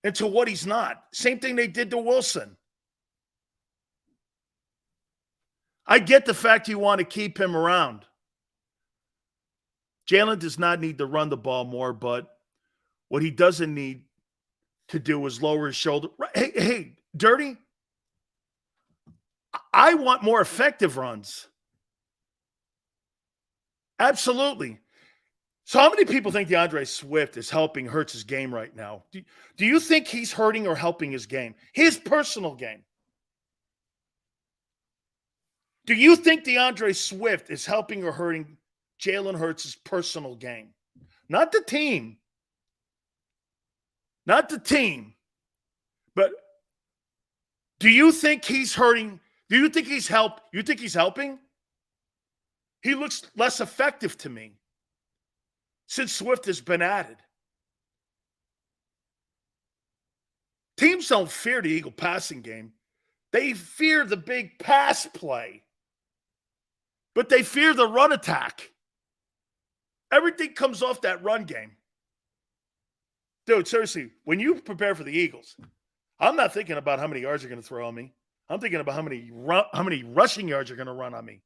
into what he's not. Same thing they did to Wilson. I get the fact you want to keep him around. Jalen does not need to run the ball more, but what he doesn't need to do is lower his shoulder. Hey, Dirty, I want more effective runs. Absolutely. So how many people think DeAndre Swift is helping Hurts' game right now? Do you think he's hurting or helping his game? His personal game. Do you think DeAndre Swift is helping or hurting Jalen Hurts' personal game? Not the team. Not the team. But do you think he's hurting? Do you think he's You think he's helping? He looks less effective to me since Swift has been added. Teams don't fear the Eagle passing game. They fear the big pass play. But they fear the run attack. Everything comes off that run game. Dude, seriously, when you prepare for the Eagles, I'm not thinking about how many yards you're going to throw on me. I'm thinking about how many rushing yards you're going to run on me.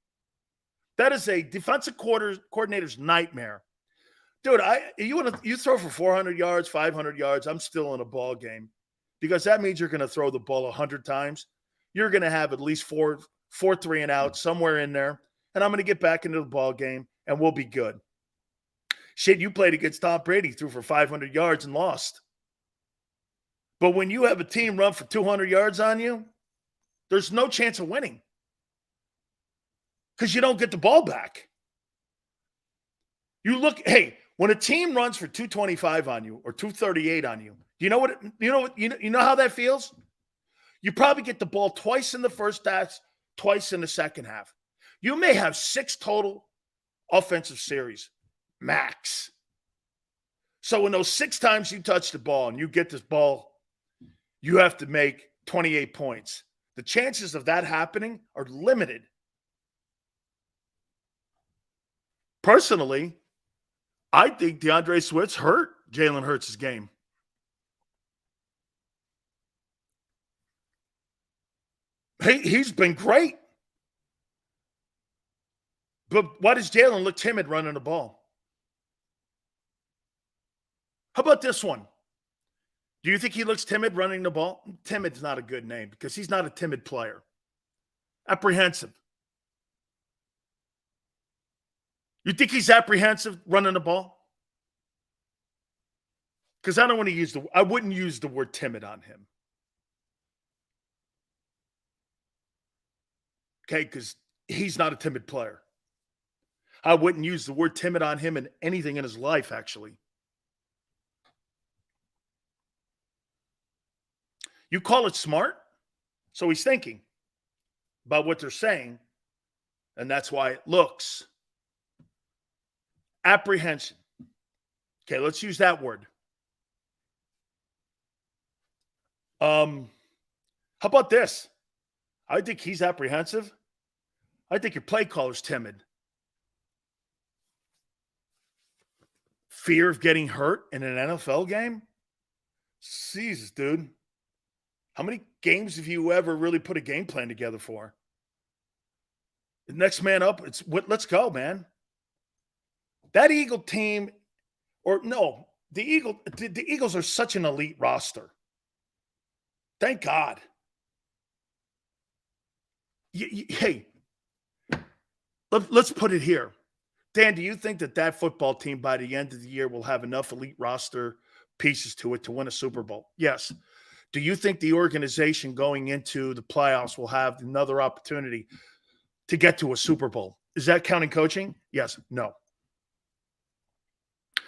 That is a defensive coordinator's nightmare. Dude, you throw for 400 yards, 500 yards, I'm still in a ball game because that means you're going to throw the ball 100 times. You're going to have at least four 3 and out somewhere in there, and I'm going to get back into the ball game, and we'll be good. Shit, you played against Tom Brady, threw for 500 yards and lost. But when you have a team run for 200 yards on you, there's no chance of winning because you don't get the ball back. When a team runs for 225 on you or 238 on you, you know how that feels? You probably get the ball twice in the first half, twice in the second half. You may have 6 total offensive series, max. So in those 6 times you touch the ball and you get this ball, you have to make 28 points. The chances of that happening are limited. Personally, I think DeAndre Swift's hurt Jalen Hurts' game. He's been great. But why does Jalen look timid running the ball? How about this one? Do you think he looks timid running the ball? Timid's not a good name because he's not a timid player. Apprehensive. You think he's apprehensive running the ball? Because I wouldn't use the word timid on him. Okay, because he's not a timid player. I wouldn't use the word timid on him in anything in his life, actually. You call it smart, so he's thinking about what they're saying, and that's why it looks. Apprehension. Okay, let's use that word. How about this? I think he's apprehensive. I think your play caller's timid. Fear of getting hurt in an NFL game? Jesus, dude. How many games have you ever really put a game plan together for? The next man up, let's go, man. That Eagle team, the Eagles are such an elite roster. Thank God. Hey, let's put it here. Dan, do you think that football team by the end of the year will have enough elite roster pieces to it to win a Super Bowl? Yes. Do you think the organization going into the playoffs will have another opportunity to get to a Super Bowl? Is that counting coaching? Yes. No.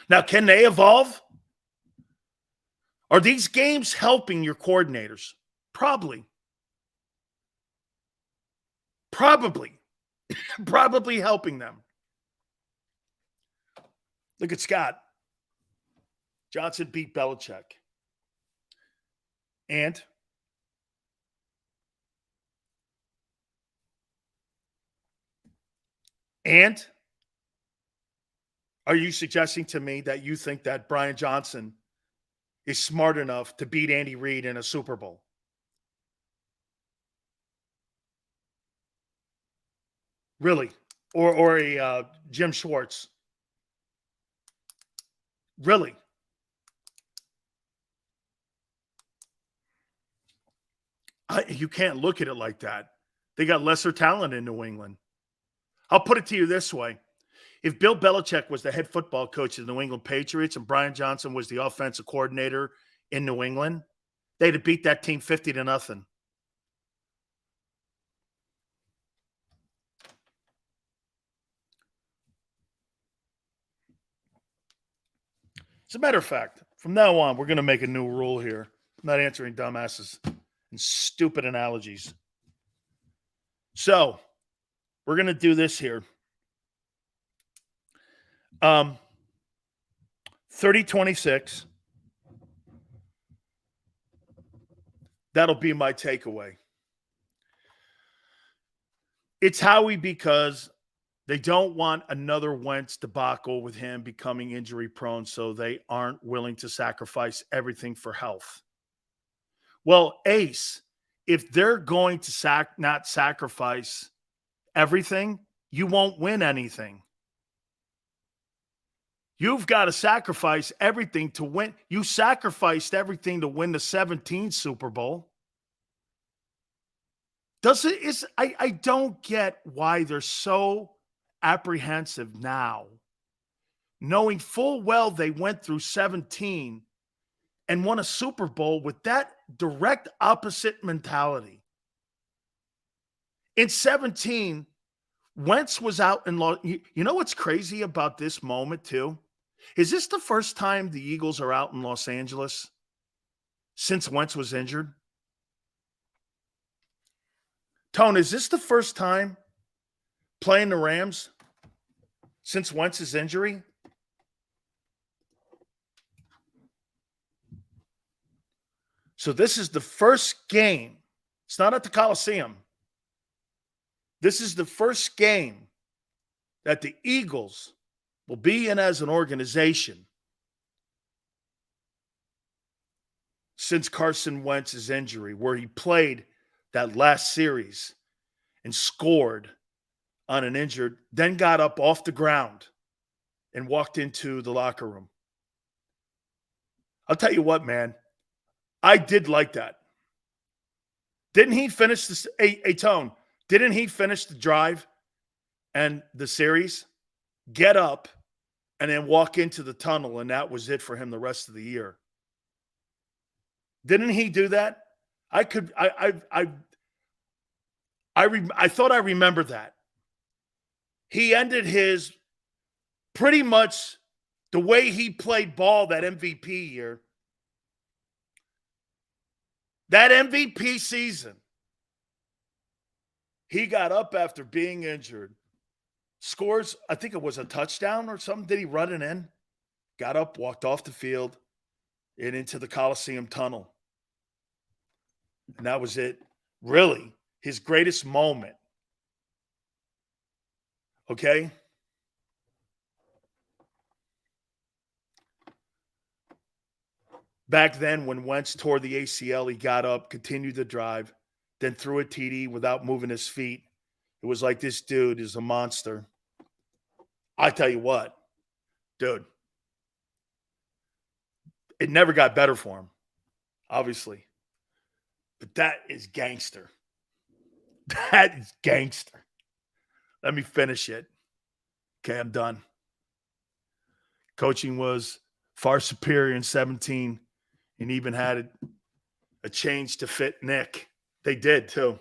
Now, can they evolve? Are these games helping your coordinators? Probably. Probably helping them. Look at Scott. Johnson beat Belichick. And are you suggesting to me that you think that Brian Johnson is smart enough to beat Andy Reid in a Super Bowl? Really? Or a Jim Schwartz? Really? You can't look at it like that. They got lesser talent in New England. I'll put it to you this way. If Bill Belichick was the head football coach of the New England Patriots and Brian Johnson was the offensive coordinator in New England, they'd have beat that team 50-0. As a matter of fact, from now on, we're going to make a new rule here. I'm not answering dumbasses and stupid analogies. So, we're going to do this here. 30-26. That'll be my takeaway. It's Howie because they don't want another Wentz debacle with him becoming injury prone, so they aren't willing to sacrifice everything for health. Well, Ace, if they're going to not sacrifice everything, you won't win anything. You've got to sacrifice everything to win. You sacrificed everything to win the 17th Super Bowl. I don't get why they're so apprehensive now, knowing full well they went through 17 and won a Super Bowl with that direct opposite mentality. In 17, Wentz was out in you know what's crazy about this moment too? Is this the first time the Eagles are out in Los Angeles since Wentz was injured? Tone, is this the first time playing the Rams since Wentz's injury? So this is the first game. It's not at the Coliseum. This is the first game that the Eagles will be in as an organization since Carson Wentz's injury, where he played that last series and scored on an injured, then got up off the ground and walked into the locker room. I'll tell you what, man, I did like that. Didn't he finish this? Tone, didn't he finish the drive and the series, get up, and then walk into the tunnel, and that was it for him the rest of the year? Didn't he do that? I thought I remembered that. He ended his pretty much the way he played ball that MVP year. That MVP season, he got up after being injured, scores, I think it was a touchdown or something. Did he run it in? Got up, walked off the field, and into the Coliseum tunnel. And that was it. Really, his greatest moment. Okay? Back then, when Wentz tore the ACL, he got up, continued the drive, then threw a TD without moving his feet. It was like, this dude is a monster. I tell you what, dude, it never got better for him, obviously. But that is gangster. That is gangster. Let me finish it. Okay, I'm done. Coaching was far superior in 17 and even had a change to fit Nick. They did too.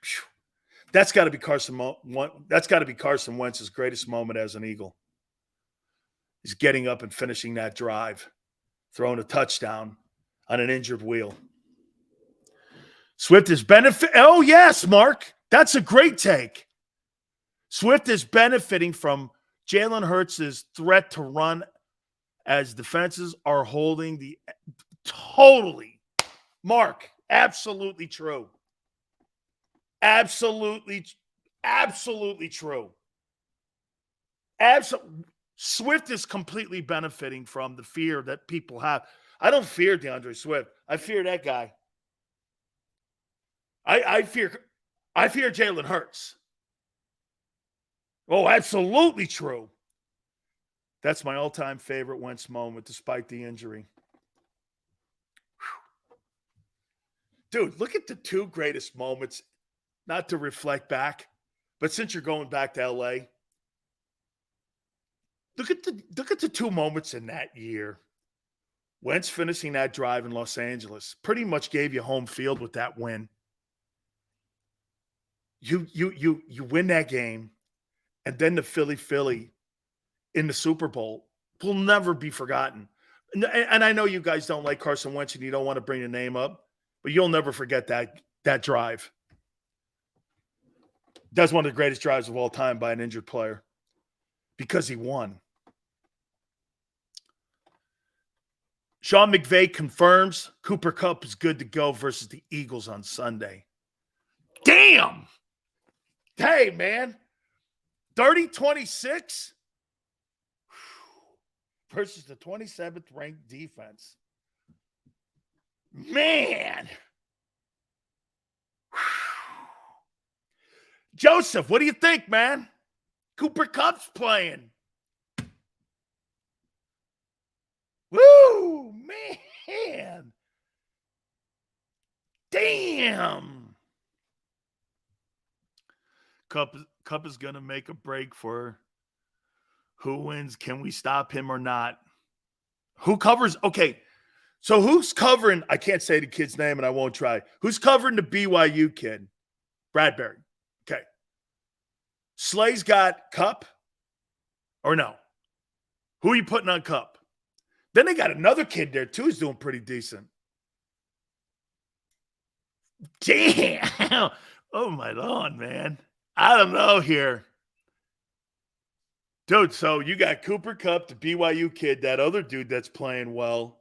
Whew. That's got to be Carson Wentz's greatest moment as an Eagle. He's getting up and finishing that drive throwing a touchdown on an injured wheel. Swift is oh, yes, Mark. That's a great take. Swift is benefiting from Jalen Hurts' threat to run as defenses are holding the totally. Mark, absolutely true. Absolutely true. Swift is completely benefiting from the fear that people have. I don't fear DeAndre Swift. I fear that guy. I fear Jalen Hurts. Oh, absolutely true. That's my all-time favorite Wentz moment, despite the injury. Whew. Dude, look at the two greatest moments, not to reflect back, but since you're going back to LA, look at the two moments in that year. Wentz finishing that drive in Los Angeles pretty much gave you home field with that win. You win that game, and then the Philly in the Super Bowl will never be forgotten. And I know you guys don't like Carson Wentz and you don't want to bring the name up, but you'll never forget that drive. That's one of the greatest drives of all time by an injured player because he won. Sean McVay confirms Cooper Kupp is good to go versus the Eagles on Sunday. Damn! Hey, man. 30-26 versus the 27th ranked defense. Man. Joseph, what do you think, man? Cooper Kupp's playing. Woo, man. Damn. Kupp is going to make a break for who wins. Can we stop him or not? Who covers? Okay, so who's covering? I can't say the kid's name and I won't try. Who's covering the BYU kid? Bradbury. Okay. Slay's got Kupp or no? Who are you putting on Kupp? Then they got another kid there too who's doing pretty decent. Damn. Oh, my Lord, man. I don't know here. Dude, so you got Cooper Kupp, the BYU kid, that other dude that's playing well.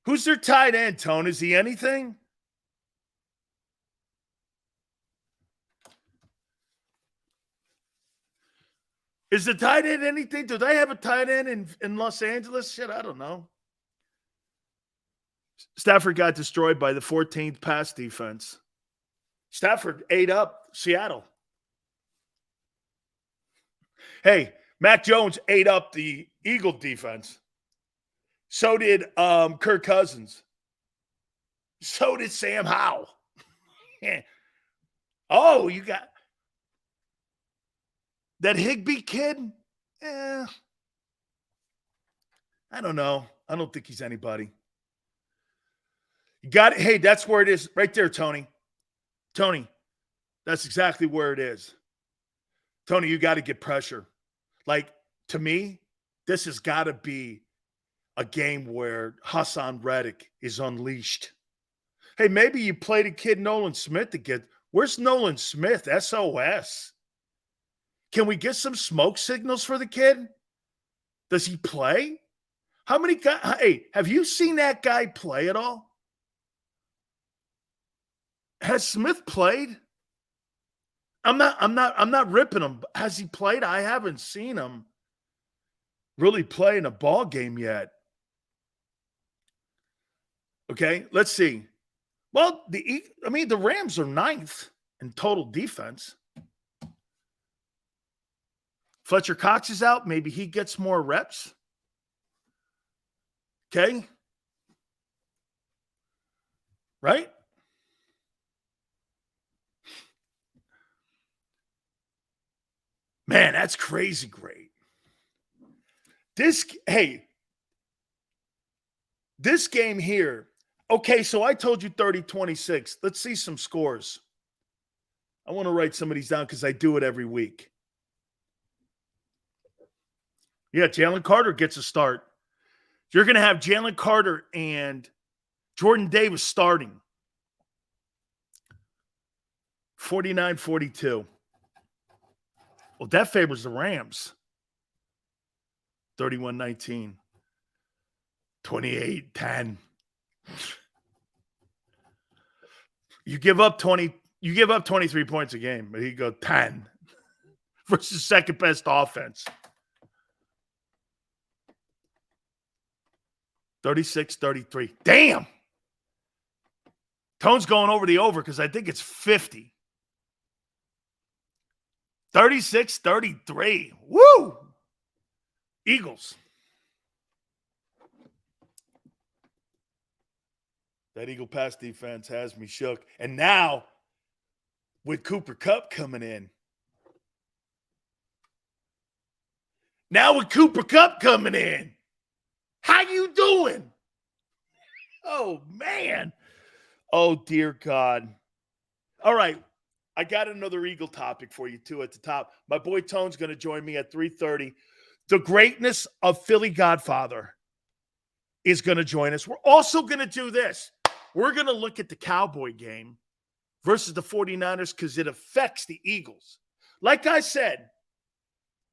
Who's their tight end, Tone? Is he anything? Is the tight end anything? Do they have a tight end in Los Angeles? Shit, I don't know. Stafford got destroyed by the 14th pass defense. Stafford ate up Seattle. Hey, Mac Jones ate up the Eagle defense. So did Kirk Cousins. So did Sam Howell. Oh, you got that Higbee kid? I don't know. I don't think he's anybody. You got it. Hey, that's where it is. Right there, Tony. Tony, that's exactly where it is. Tony, you got to get pressure. Like, to me, this has got to be a game where Hassan Reddick is unleashed. Hey, maybe you played a kid, Nolan Smith, to get. Where's Nolan Smith? SOS. Can we get some smoke signals for the kid? Does he play? How many guys? Hey, have you seen that guy play at all? Has Smith played? I'm not ripping him. Has he played? I haven't seen him really play in a ball game yet. Okay, let's see. Well, the Rams are 9th in total defense. Fletcher Cox is out. Maybe he gets more reps. Okay. Right? Man, that's crazy great. This game here. Okay, so I told you 30-26. Let's see some scores. I want to write some of these down because I do it every week. Yeah, Jalen Carter gets a start. You're going to have Jalen Carter and Jordan Davis starting. 49-42. Well, that favors the Rams. 31-19. 28-10. You give up 23 points a game, but he go 10 versus second best offense. 36-33. Damn. Tone's going over the over because I think it's 50. 36-33. Woo! Eagles. That Eagle pass defense has me shook. And now, with Cooper Kupp coming in. How you doing? Oh, man. Oh, dear God. All right. I got another Eagle topic for you, too, at the top. My boy Tone's going to join me at 3:30. The greatness of Philly Godfather is going to join us. We're also going to do this. We're going to look at the Cowboy game versus the 49ers because it affects the Eagles. Like I said,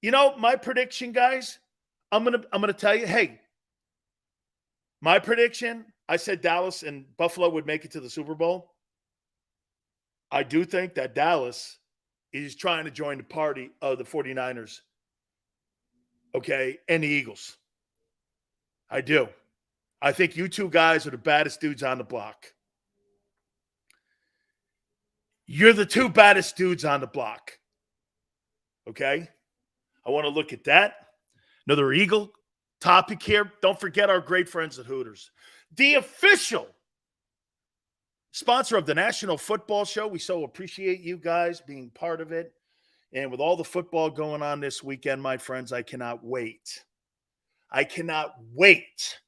my prediction, guys, I'm gonna tell you, hey, my prediction, I said Dallas and Buffalo would make it to the Super Bowl. I do think that Dallas is trying to join the party of the 49ers, okay, and the Eagles. I do. I think you two guys are the baddest dudes on the block. You're the two baddest dudes on the block. Okay? I want to look at that. Another Eagle topic here. Don't forget our great friends at Hooters. The official sponsor of the National Football Show. We so appreciate you guys being part of it. And with all the football going on this weekend, my friends, I cannot wait. I cannot wait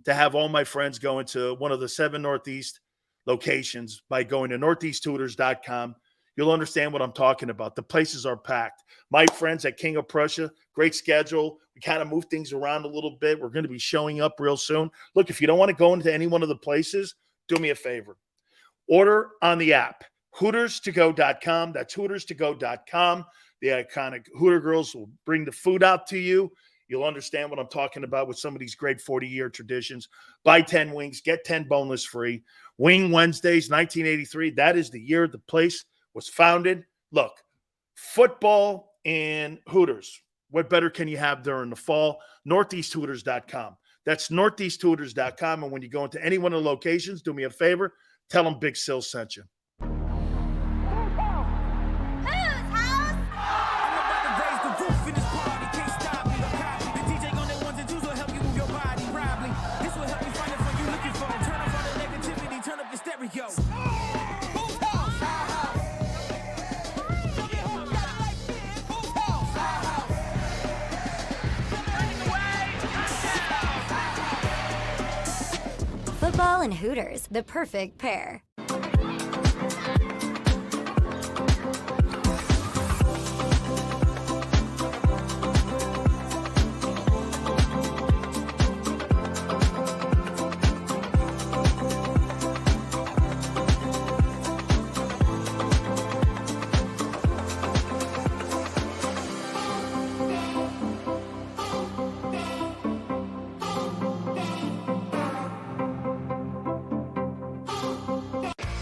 to have all my friends go into one of the 7 Northeast locations by going to northeasthooters.com. You'll understand what I'm talking about. The places are packed. My friends at King of Prussia, great schedule. We kind of move things around a little bit. We're going to be showing up real soon. Look, if you don't want to go into any one of the places, do me a favor. Order on the app, hooterstogo.com. That's hooterstogo.com. The iconic Hooter girls will bring the food out to you. You'll understand what I'm talking about with some of these great 40-year traditions. Buy 10 wings, get 10 boneless free. Wing Wednesdays, 1983. That is the year the place was founded. Look, football and Hooters. What better can you have during the fall? Northeasthooters.com. That's northeasthooters.com. And when you go into any one of the locations, do me a favor, tell them Big Sil sent you. Football and Hooters, the perfect pair.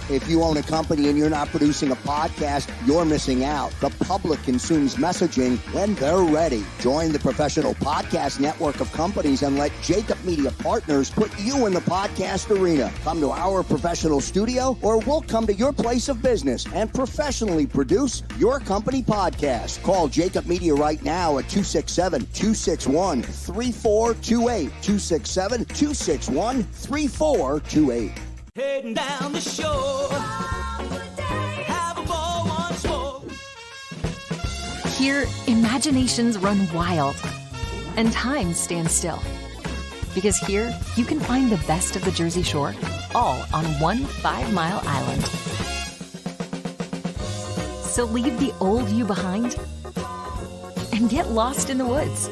If you own a company and you're not producing a podcast, you're missing out. The public consumes messaging when they're ready. Join the professional podcast network of companies and let JAKIB Media Partners put you in the podcast arena. Come to our professional studio or we'll come to your place of business and professionally produce your company podcast. Call JAKIB Media right now at 267-261-3428. 267-261-3428. Heading down the shore, have a ball once more. Here, imaginations run wild and time stands still. Because here, you can find the best of the Jersey Shore, all on one 5-mile island. So leave the old you behind and get lost in the woods.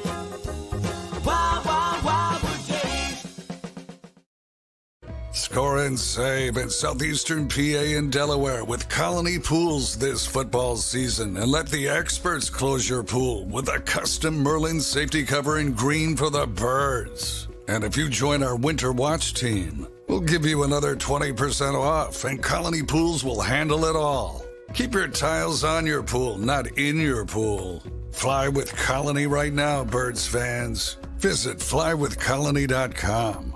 Score and save in southeastern PA and Delaware with Colony Pools this football season, and let the experts close your pool with a custom Merlin safety cover in green for the birds. And if you join our Winter Watch team, we'll give you another 20% off, and Colony Pools will handle it all. Keep your tiles on your pool, not in your pool. Fly with Colony right now, Birds fans. Visit flywithcolony.com.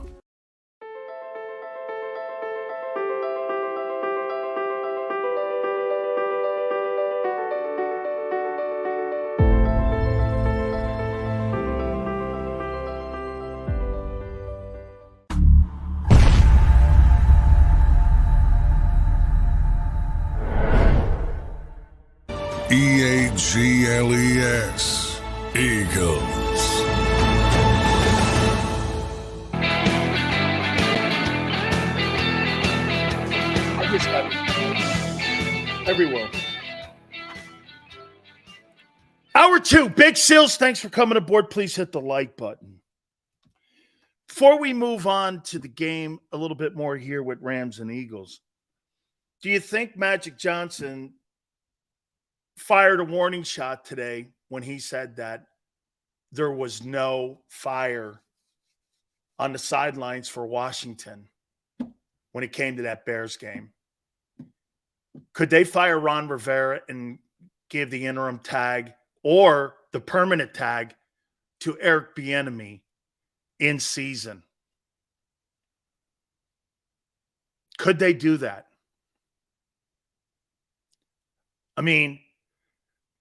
EAGLES, Eagles. I just got it. Everywhere. Hour 2, Big Sills, thanks for coming aboard. Please hit the like button. Before we move on to the game a little bit more here with Rams and Eagles, do you think Magic Johnson fired a warning shot today when he said that there was no fire on the sidelines for Washington when it came to that Bears game? Could they fire Ron Rivera and give the interim tag or the permanent tag to Eric Bieniemy in season? Could they do that? I mean,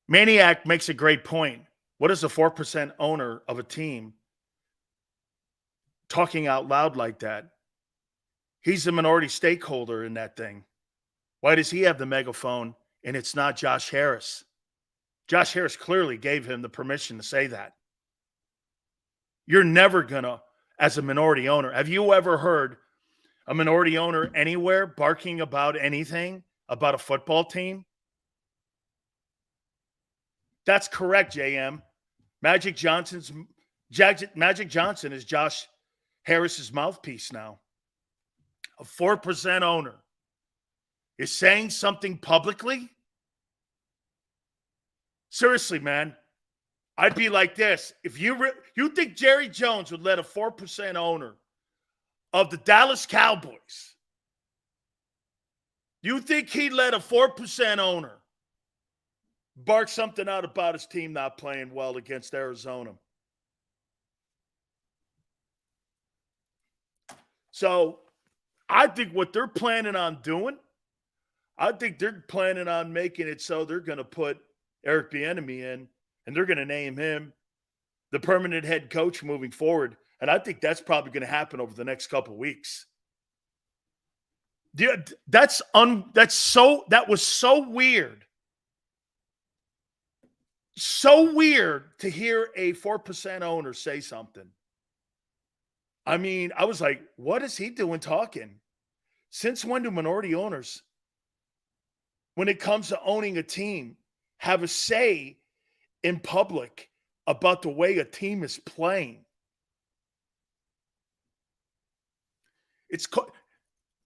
Maniac makes a great point. What is a 4% owner of a team talking out loud like that? He's a minority stakeholder in that thing. Why does he have the megaphone and it's not Josh Harris? Josh Harris clearly gave him the permission to say that. You're never going to, as a minority owner, have you ever heard a minority owner anywhere barking about anything about a football team? That's correct, JM. Magic Johnson is Josh Harris's mouthpiece now. A 4% owner is saying something publicly? Seriously, man. I'd be like this. If you think Jerry Jones would let a 4% owner of the Dallas Cowboys, you think he'd let a 4% owner bark something out about his team not playing well against Arizona? So I think what they're planning on doing, I think they're planning on making it so they're going to put Eric Bieniemy in, and they're going to name him the permanent head coach moving forward. And I think that's probably going to happen over the next couple of weeks. That was so weird. So weird to hear a 4% owner say something. I mean, I was like, what is he doing talking? Since when do minority owners, when it comes to owning a team, have a say in public about the way a team is playing?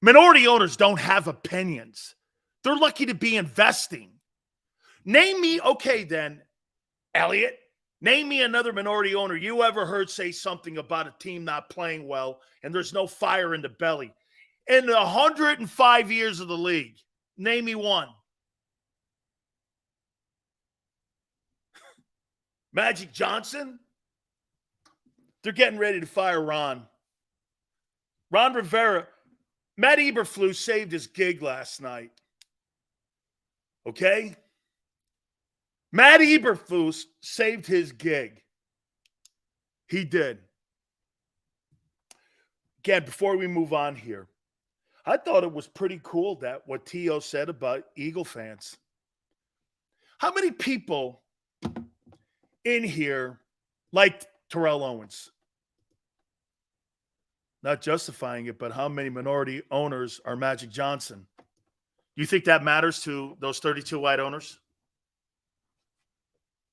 Minority owners don't have opinions. They're lucky to be investing. Name me, okay then, Elliot, name me another minority owner you ever heard say something about a team not playing well and there's no fire in the belly. In the 105 years of the league, name me one. Magic Johnson? They're getting ready to fire Ron. Ron Rivera. Matt Eberflus saved his gig last night. Okay? Matt Eberflus saved his gig. He did. Again, before we move on here, I thought it was pretty cool that what T.O. said about Eagle fans. How many people in here like Terrell Owens? Not justifying it, but how many minority owners are Magic Johnson? You think that matters to those 32 white owners?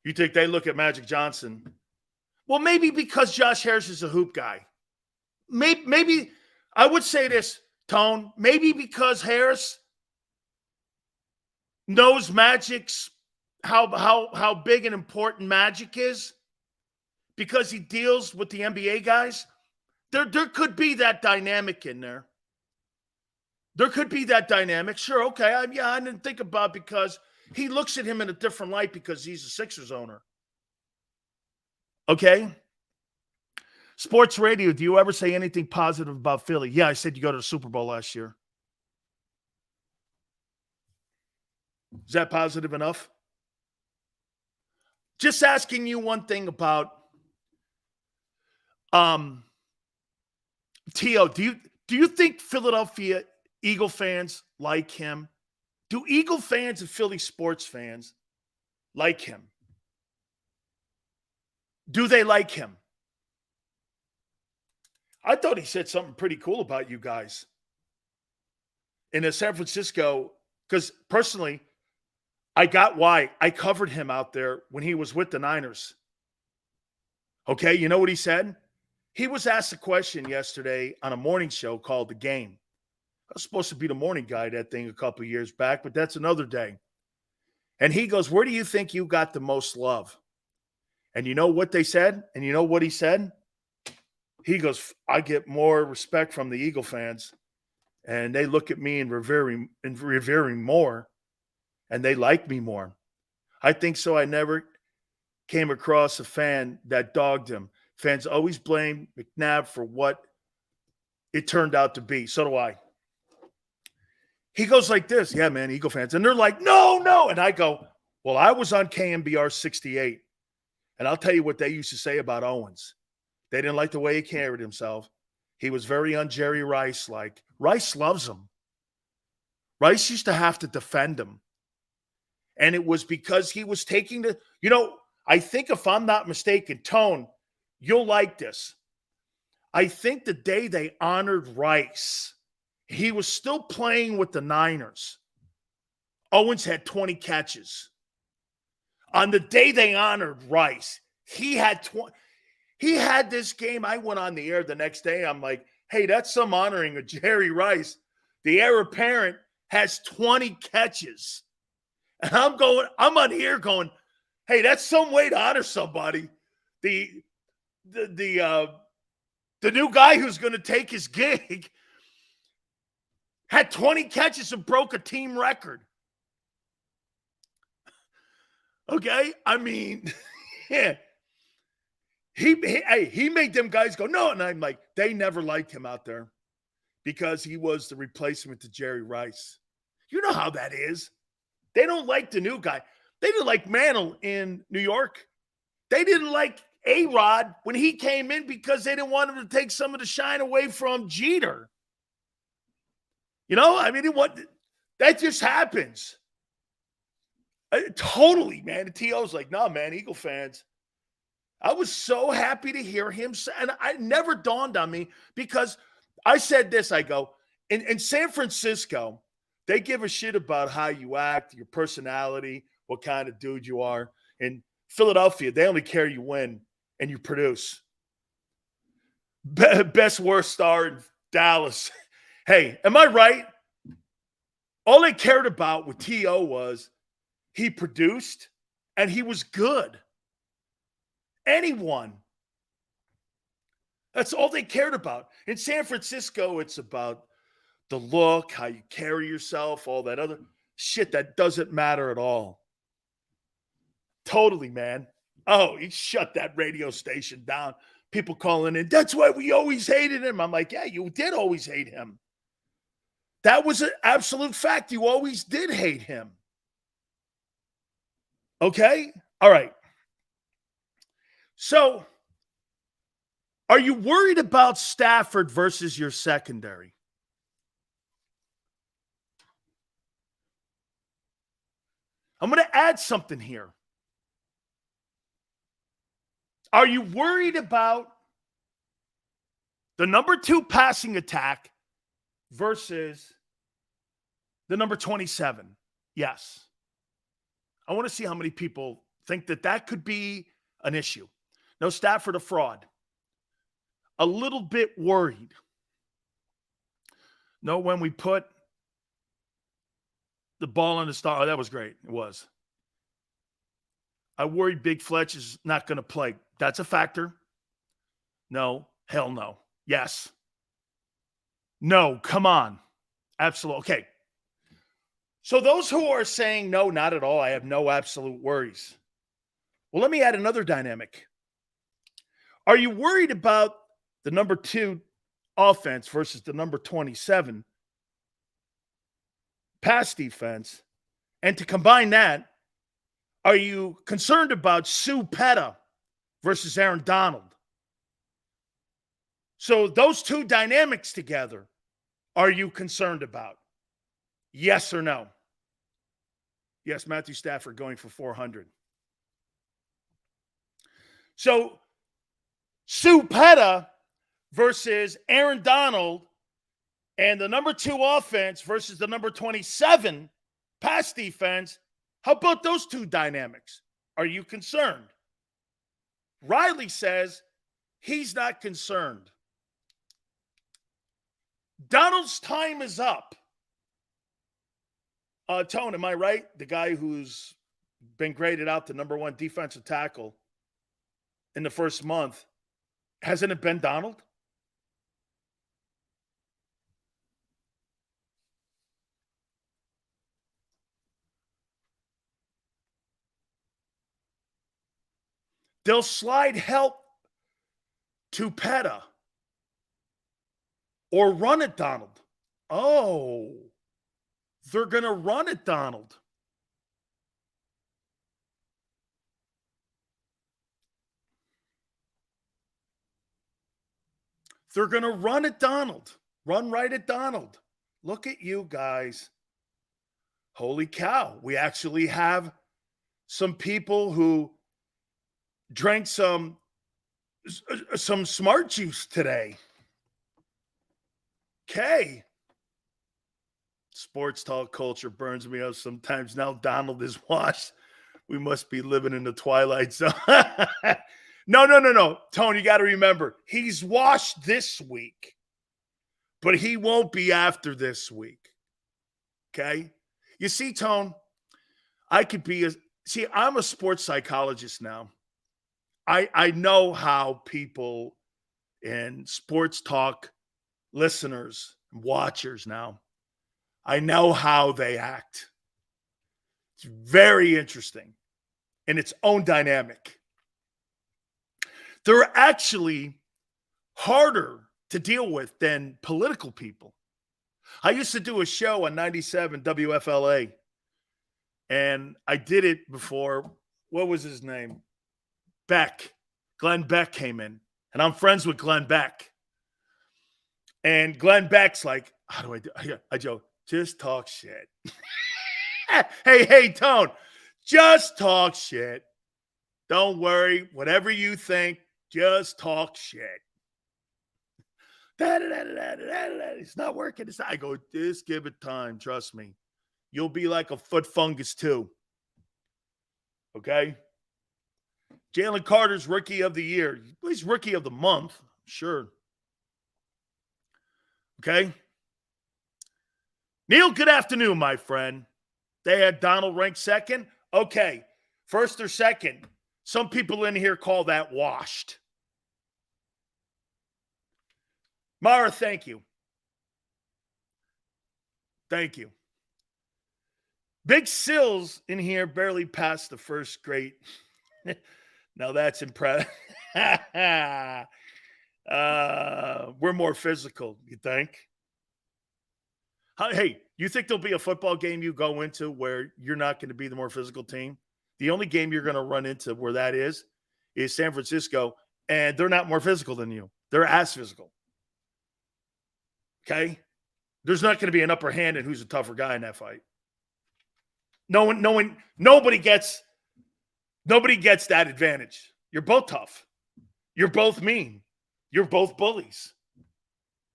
You think they look at Magic Johnson? Well, maybe because Josh Harris is a hoop guy. Maybe I would say this. Tone, maybe because Harris knows Magic's how big and important Magic is, because he deals with the NBA guys. There could be that dynamic in there. There could be that dynamic. Sure, okay. I didn't think about, because he looks at him in a different light because he's a Sixers owner. Okay? Sports radio, do you ever say anything positive about Philly? Yeah, I said you go to the Super Bowl last year. Is that positive enough? Just asking you one thing about T.O., do you think Philadelphia Eagle fans like him? Do Eagle fans and Philly sports fans like him? Do they like him? I thought he said something pretty cool about you guys in San Francisco, because personally, I got why. I covered him out there when he was with the Niners. Okay, you know what he said? He was asked a question yesterday on a morning show called The Game. I was supposed to be the morning guy, that thing, a couple of years back, but that's another day. And he goes, where do you think you got the most love? And you know what they said? And you know what he said? He goes, I get more respect from the Eagle fans, and they look at me and revering more, and they like me more. I think so. I never came across a fan that dogged him. Fans always blame McNabb for what it turned out to be. So do I. He goes like this, yeah, man, Eagle fans. And they're like, no. And I go, well, I was on KMBR 68, and I'll tell you what they used to say about Owens. They didn't like the way he carried himself. He was very un-Jerry Rice-like. Rice loves him. Rice used to have to defend him. And it was because he was taking the, I think, if I'm not mistaken, Tone, you'll like this. I think the day they honored Rice, he was still playing with the Niners. Owens had 20 catches. On the day they honored Rice, he had 20. He had this game. I went on the air the next day. I'm like, hey, that's some honoring of Jerry Rice. The heir apparent has 20 catches. And I'm on here going, hey, that's some way to honor somebody. The new guy who's going to take his gig had 20 catches and broke a team record. Okay? I mean, yeah. He made them guys go, no. And I'm like, they never liked him out there because he was the replacement to Jerry Rice. You know how that is. They don't like the new guy. They didn't like Mantle in New York. They didn't like A-Rod when he came in because they didn't want him to take some of the shine away from Jeter. I mean, that just happens. Totally, man. The T.O.'s like, no, man, Eagle fans. I was so happy to hear him say, and it never dawned on me, because I said this, I go, in San Francisco, they give a shit about how you act, your personality, what kind of dude you are. In Philadelphia, they only care you win and you produce. Best worst star in Dallas. Hey, am I right? All they cared about with T.O. was he produced and he was good. Anyone. That's all they cared about. In San Francisco, it's about the look, how you carry yourself, all that other shit that doesn't matter at all. Totally, man. Oh, he shut that radio station down. People calling in, that's why we always hated him. I'm like, yeah, you did always hate him. That was an absolute fact. You always did hate him. Okay? All right. So, are you worried about Stafford versus your secondary? I'm going to add something here. Are you worried about the number 2 passing attack versus the number 27? Yes. I want to see how many people think that could be an issue. No, Stafford a fraud. A little bit worried. No, when we put the ball in the star. Oh, that was great. It was. I worry Big Fletch is not going to play. That's a factor. No. Hell no. Yes. No. Come on. Absolutely. Okay. So those who are saying, no, not at all, I have no absolute worries. Well, let me add another dynamic. Are you worried about the number 2 offense versus the number 27 pass defense? And to combine that, are you concerned about Sue Petta versus Aaron Donald? So those two dynamics together, are you concerned about? Yes or no? Yes, Matthew Stafford going for 400. So Sue Petta versus Aaron Donald and the number 2 offense versus the number 27 pass defense. How about those two dynamics? Are you concerned? Riley says he's not concerned. Donald's time is up. Tone, am I right? The guy who's been graded out the number 1 defensive tackle in the first month, hasn't it been Donald? They'll slide help to Petta or run at Donald. Oh, they're going to run at Donald. They're going to run at Donald. Run right at Donald. Look at you guys. Holy cow. We actually have some people who drank some smart juice today. Okay. Sports talk culture burns me up sometimes. Now Donald is washed. We must be living in the twilight zone. No. Tony, you got to remember, he's washed this week, but he won't be after this week. Okay? You see, Tone, I'm a sports psychologist now. I know how people and sports talk listeners, watchers now, I know how they act. It's very interesting in its own dynamic. They're actually harder to deal with than political people. I used to do a show on 97 WFLA, and I did it before, what was his name? Beck. Glenn Beck came in, and I'm friends with Glenn Beck. And Glenn Beck's like, how do I do? I joke, just talk shit. Hey, Tone, just talk shit. Don't worry. Whatever you think, just talk shit. It's not working. I go, just give it time. Trust me. You'll be like a foot fungus too. Okay? Jalen Carter's rookie of the year. He's rookie of the month. Sure. Okay? Neil, good afternoon, my friend. They had Donald ranked second. Okay. First or second. Some people in here call that washed. Mara, thank you. Thank you. Big Sills in here barely passed the first grade. Now that's impressive. We're more physical, you think? Hey, you think there'll be a football game you go into where you're not going to be the more physical team? The only game you're going to run into where that is San Francisco, and they're not more physical than you. They're as physical. Okay? There's not going to be an upper hand in who's a tougher guy in that fight. Nobody gets that advantage. You're both tough. You're both mean. You're both bullies.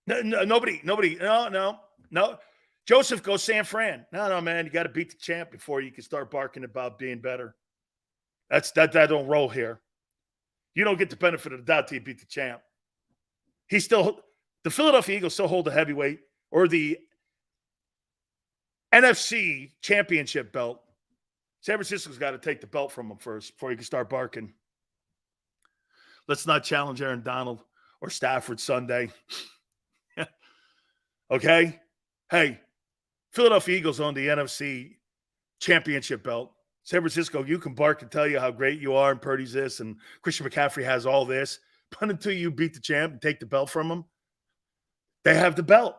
Nobody. No. Joseph goes San Fran. No, man. You got to beat the champ before you can start barking about being better. That don't roll here. You don't get the benefit of the doubt till you beat the champ. The Philadelphia Eagles still hold the heavyweight. or the NFC championship belt, San Francisco's got to take the belt from them first before you can start barking. Let's not challenge Aaron Donald or Stafford Sunday. Okay? Hey, Philadelphia Eagles own the NFC championship belt. San Francisco, you can bark and tell you how great you are and Purdy's this and Christian McCaffrey has all this. But until you beat the champ and take the belt from them, they have the belt.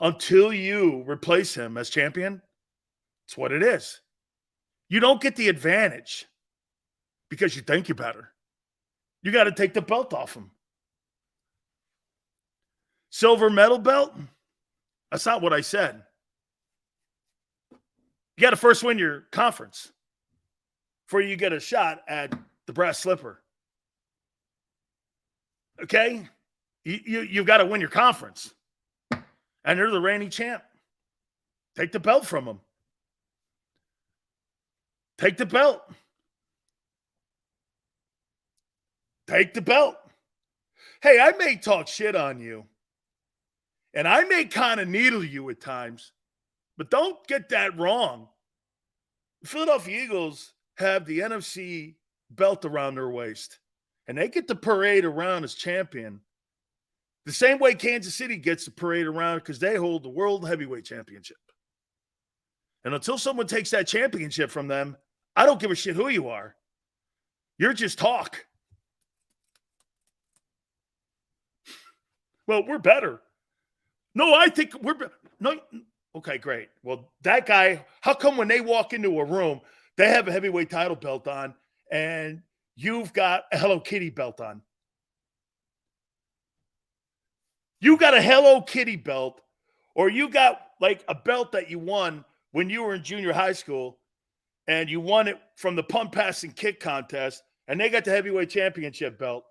Until you replace him as champion, it's what it is. You don't get the advantage because you think you're better. You got to take the belt off him. Silver medal belt? That's not what I said. You got to first win your conference before you get a shot at the brass slipper. Okay? You've got to win your conference. And they're the reigning champ. Take the belt from them. Take the belt. Take the belt. Hey, I may talk shit on you. And I may kind of needle you at times. But don't get that wrong. The Philadelphia Eagles have the NFC belt around their waist. And they get to parade around as champion. The same way Kansas City gets to parade around because they hold the World Heavyweight Championship. And until someone takes that championship from them, I don't give a shit who you are. You're just talk. Well, we're better. No, I think we're no. Okay, great. Well, that guy, how come when they walk into a room, they have a heavyweight title belt on and you've got a Hello Kitty belt on? You got a Hello Kitty belt, or you got like a belt that you won when you were in junior high school and you won it from the punt, pass, and kick contest, and they got the heavyweight championship belt.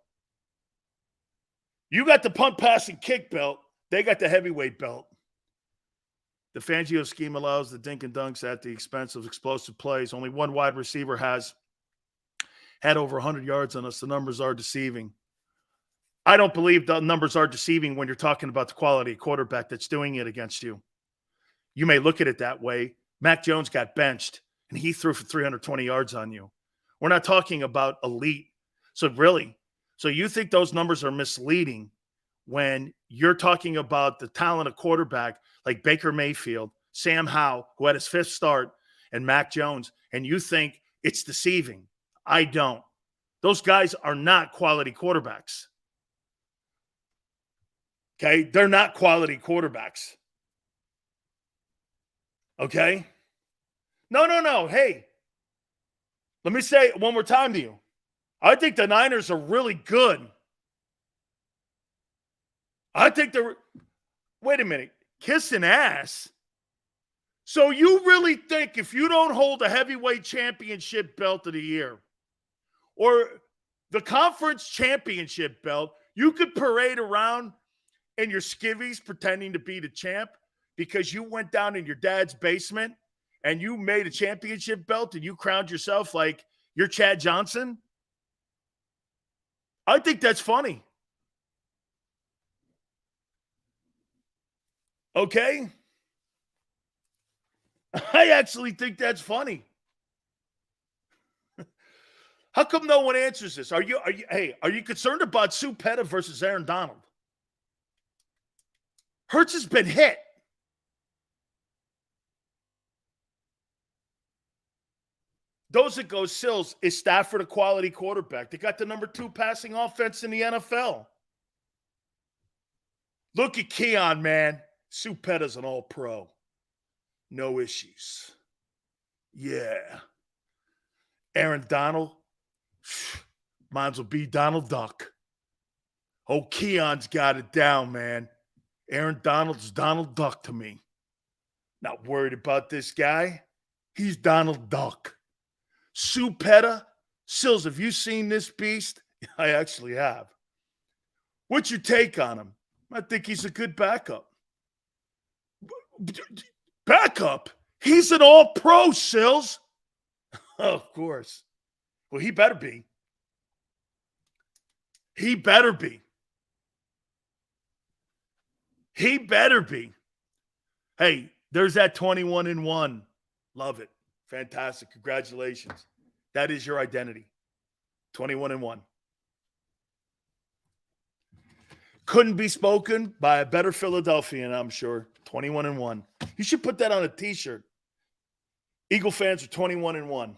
You got the punt, pass, and kick belt. They got the heavyweight belt. The Fangio scheme allows the dink and dunks at the expense of explosive plays. Only one wide receiver has had over 100 yards on us. The numbers are deceiving. I don't believe the numbers are deceiving when you're talking about the quality of quarterback that's doing it against you. You may look at it that way. Mac Jones got benched, and he threw for 320 yards on you. We're not talking about elite. So you think those numbers are misleading when you're talking about the talent of quarterback like Baker Mayfield, Sam Howell, who had his fifth start, and Mac Jones, and you think it's deceiving. I don't. Those guys are not quality quarterbacks. Okay? They're not quality quarterbacks. Okay? No. Hey, let me say it one more time to you. I think the Niners are really good. I think they're – wait a minute. Kissing ass? So you really think if you don't hold a heavyweight championship belt of the year or the conference championship belt, you could parade around in your skivvies pretending to be the champ because you went down in your dad's basement and you made a championship belt and you crowned yourself like you're Chad Johnson? I think that's funny. Okay? I actually think that's funny. How come no one answers this? Are you concerned about Sue Petta versus Aaron Donald? Hurts has been hit. Those that go Sills, is Stafford a quality quarterback? They got the number 2 passing offense in the NFL. Look at Keon, man. Sue Petta's an all-pro. No issues. Yeah. Aaron Donald, might as well be Donald Duck. Oh, Keon's got it down, man. Aaron Donald's Donald Duck to me. Not worried about this guy. He's Donald Duck. Sue Petta, Sills, have you seen this beast? I actually have. What's your take on him? I think he's a good backup. Backup? He's an all-pro, Sills. Of course. Well, he better be. He better be. He better be. Hey, there's that 21-1. Love it. Fantastic. Congratulations. That is your identity. 21-1. Couldn't be spoken by a better Philadelphian, I'm sure. 21-1. You should put that on a t-shirt. Eagle fans are 21-1.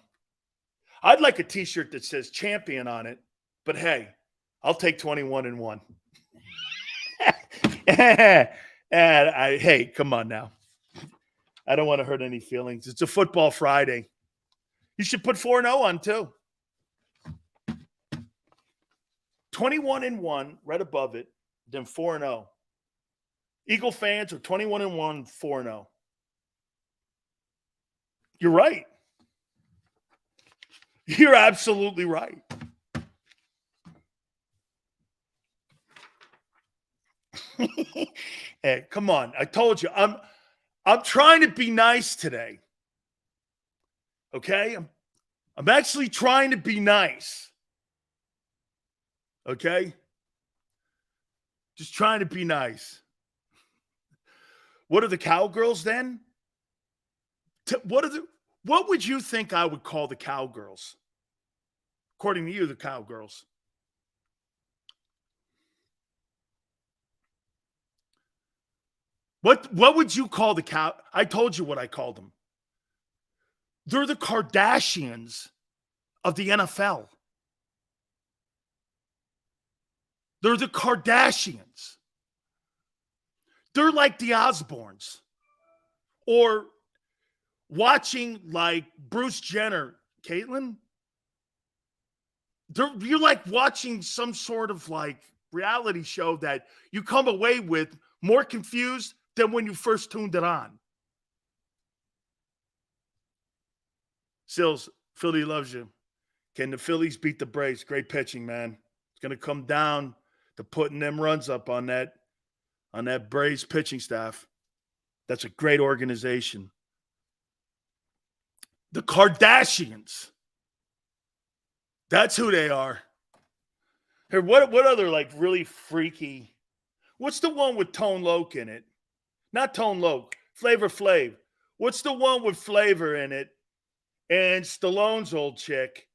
I'd like a t-shirt that says champion on it, but hey, I'll take 21-1. Hey, come on now. I don't want to hurt any feelings. It's a football Friday. You should put 4-0 on too. 21-1, right above it, then 4-0. Eagle fans are 21-1, 4-0. You're right. You're absolutely right. Hey, come on. I told you. I'm trying to be nice today. Okay? I'm actually trying to be nice. Okay? Just trying to be nice. What are the Cowgirls then? What would you think I would call the Cowgirls? According to you, the Cowgirls. What would you call the cow? I told you what I called them. They're the Kardashians of the NFL. They're the Kardashians. They're like the Osbournes. Or watching like Bruce Jenner, Caitlyn. You're like watching some sort of like reality show that you come away with more confused than when you first tuned it on. Sills, Philly loves you. Can the Phillies beat the Braves? Great pitching, man. It's going to come down to putting them runs up on that Braves pitching staff. That's a great organization. The Kardashians. That's who they are. Here, what other like really freaky? What's the one with Tone Loc in it? Not Tone Loc, Flavor Flav. What's the one with Flavor in it? And Stallone's old chick.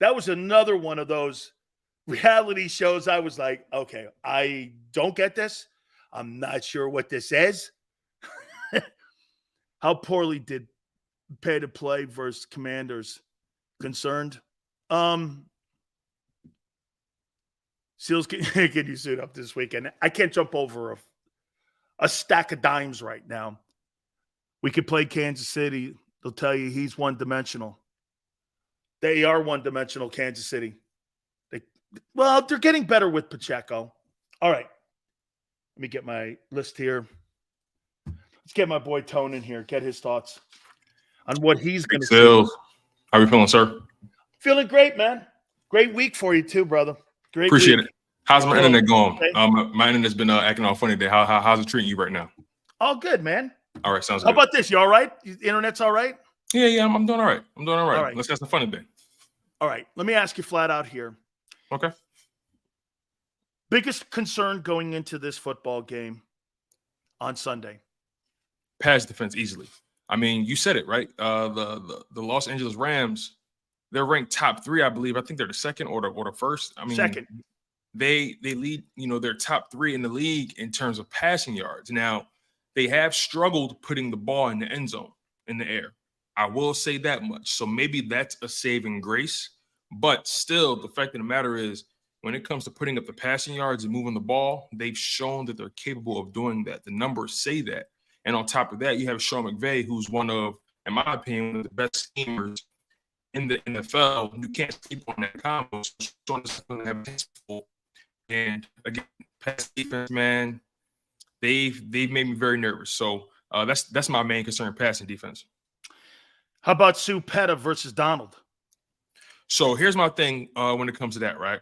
That was another one of those reality shows. I was like, okay, I don't get this. I'm not sure what this is. How poorly did Pay to Play versus Commanders concerned? Seals, can you suit up this weekend? I can't jump over a stack of dimes right now. We could play Kansas City. They'll tell you he's one-dimensional. They are one-dimensional, Kansas City. They're getting better with Pacheco. All right. Let me get my list here. Let's get my boy Tone in here, get his thoughts on what he's going to do. How are you feeling, sir? Feeling great, man. Great week for you too, brother. Great Appreciate week. it. How's my internet going? Okay. My internet's been acting all funny today. How's it treating you right now? All good, man. All right, sounds good. How about this? You all right? Internet's all right? Yeah, I'm doing all right. I'm doing all right. All right. Let's have some fun today. All right. Let me ask you flat out here. Okay. Biggest concern going into this football game on Sunday? Pass defense easily. I mean, you said it, right? The Los Angeles Rams, they're ranked top 3, I believe. I think they're the second or the first. I mean, second. They lead, they're top 3 in the league in terms of passing yards. Now, they have struggled putting the ball in the end zone, in the air. I will say that much. So maybe that's a saving grace. But still, the fact of the matter is, when it comes to putting up the passing yards and moving the ball, they've shown that they're capable of doing that. The numbers say that. And on top of that, you have Sean McVay, who's one of, in my opinion, one of the best schemers in the NFL. You can't sleep on that combo. And again, pass defense, man, they've made me very nervous. So that's my main concern, passing defense. How about Sue Petta versus Donald? So here's my thing when it comes to that, right?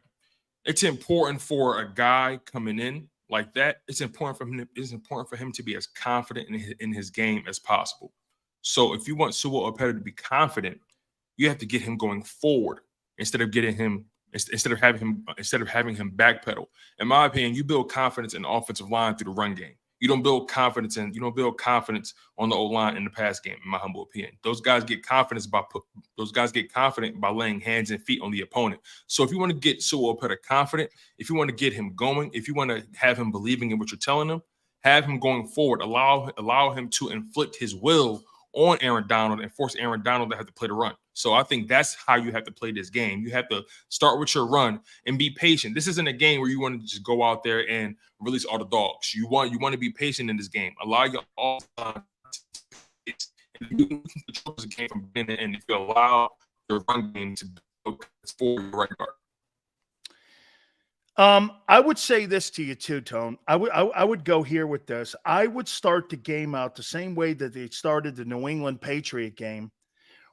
It's important for a guy coming in like that. It's important for him to be as confident in his game as possible. So if you want Sua Opeta to be confident, you have to get him going forward instead of having him backpedal. In my opinion, you build confidence in the offensive line through the run game. You don't build confidence on the O-line in the pass game, in my humble opinion. Those guys get confident by laying hands and feet on the opponent. So if you want to get Sewell confident, if you want to get him going, if you want to have him believing in what you're telling him, have him going forward. Allow him to inflict his will on Aaron Donald and force Aaron Donald to have to play the run. So I think that's how you have to play this game. You have to start with your run and be patient. This isn't a game where you want to just go out there and release all the dogs. You want to be patient in this game. Allow your offense to control the game from beginning to end. If you allow your run game to go forward your right guard. I would say this to you too, Tone. I would go here with this. I would start the game out the same way that they started the New England Patriot game,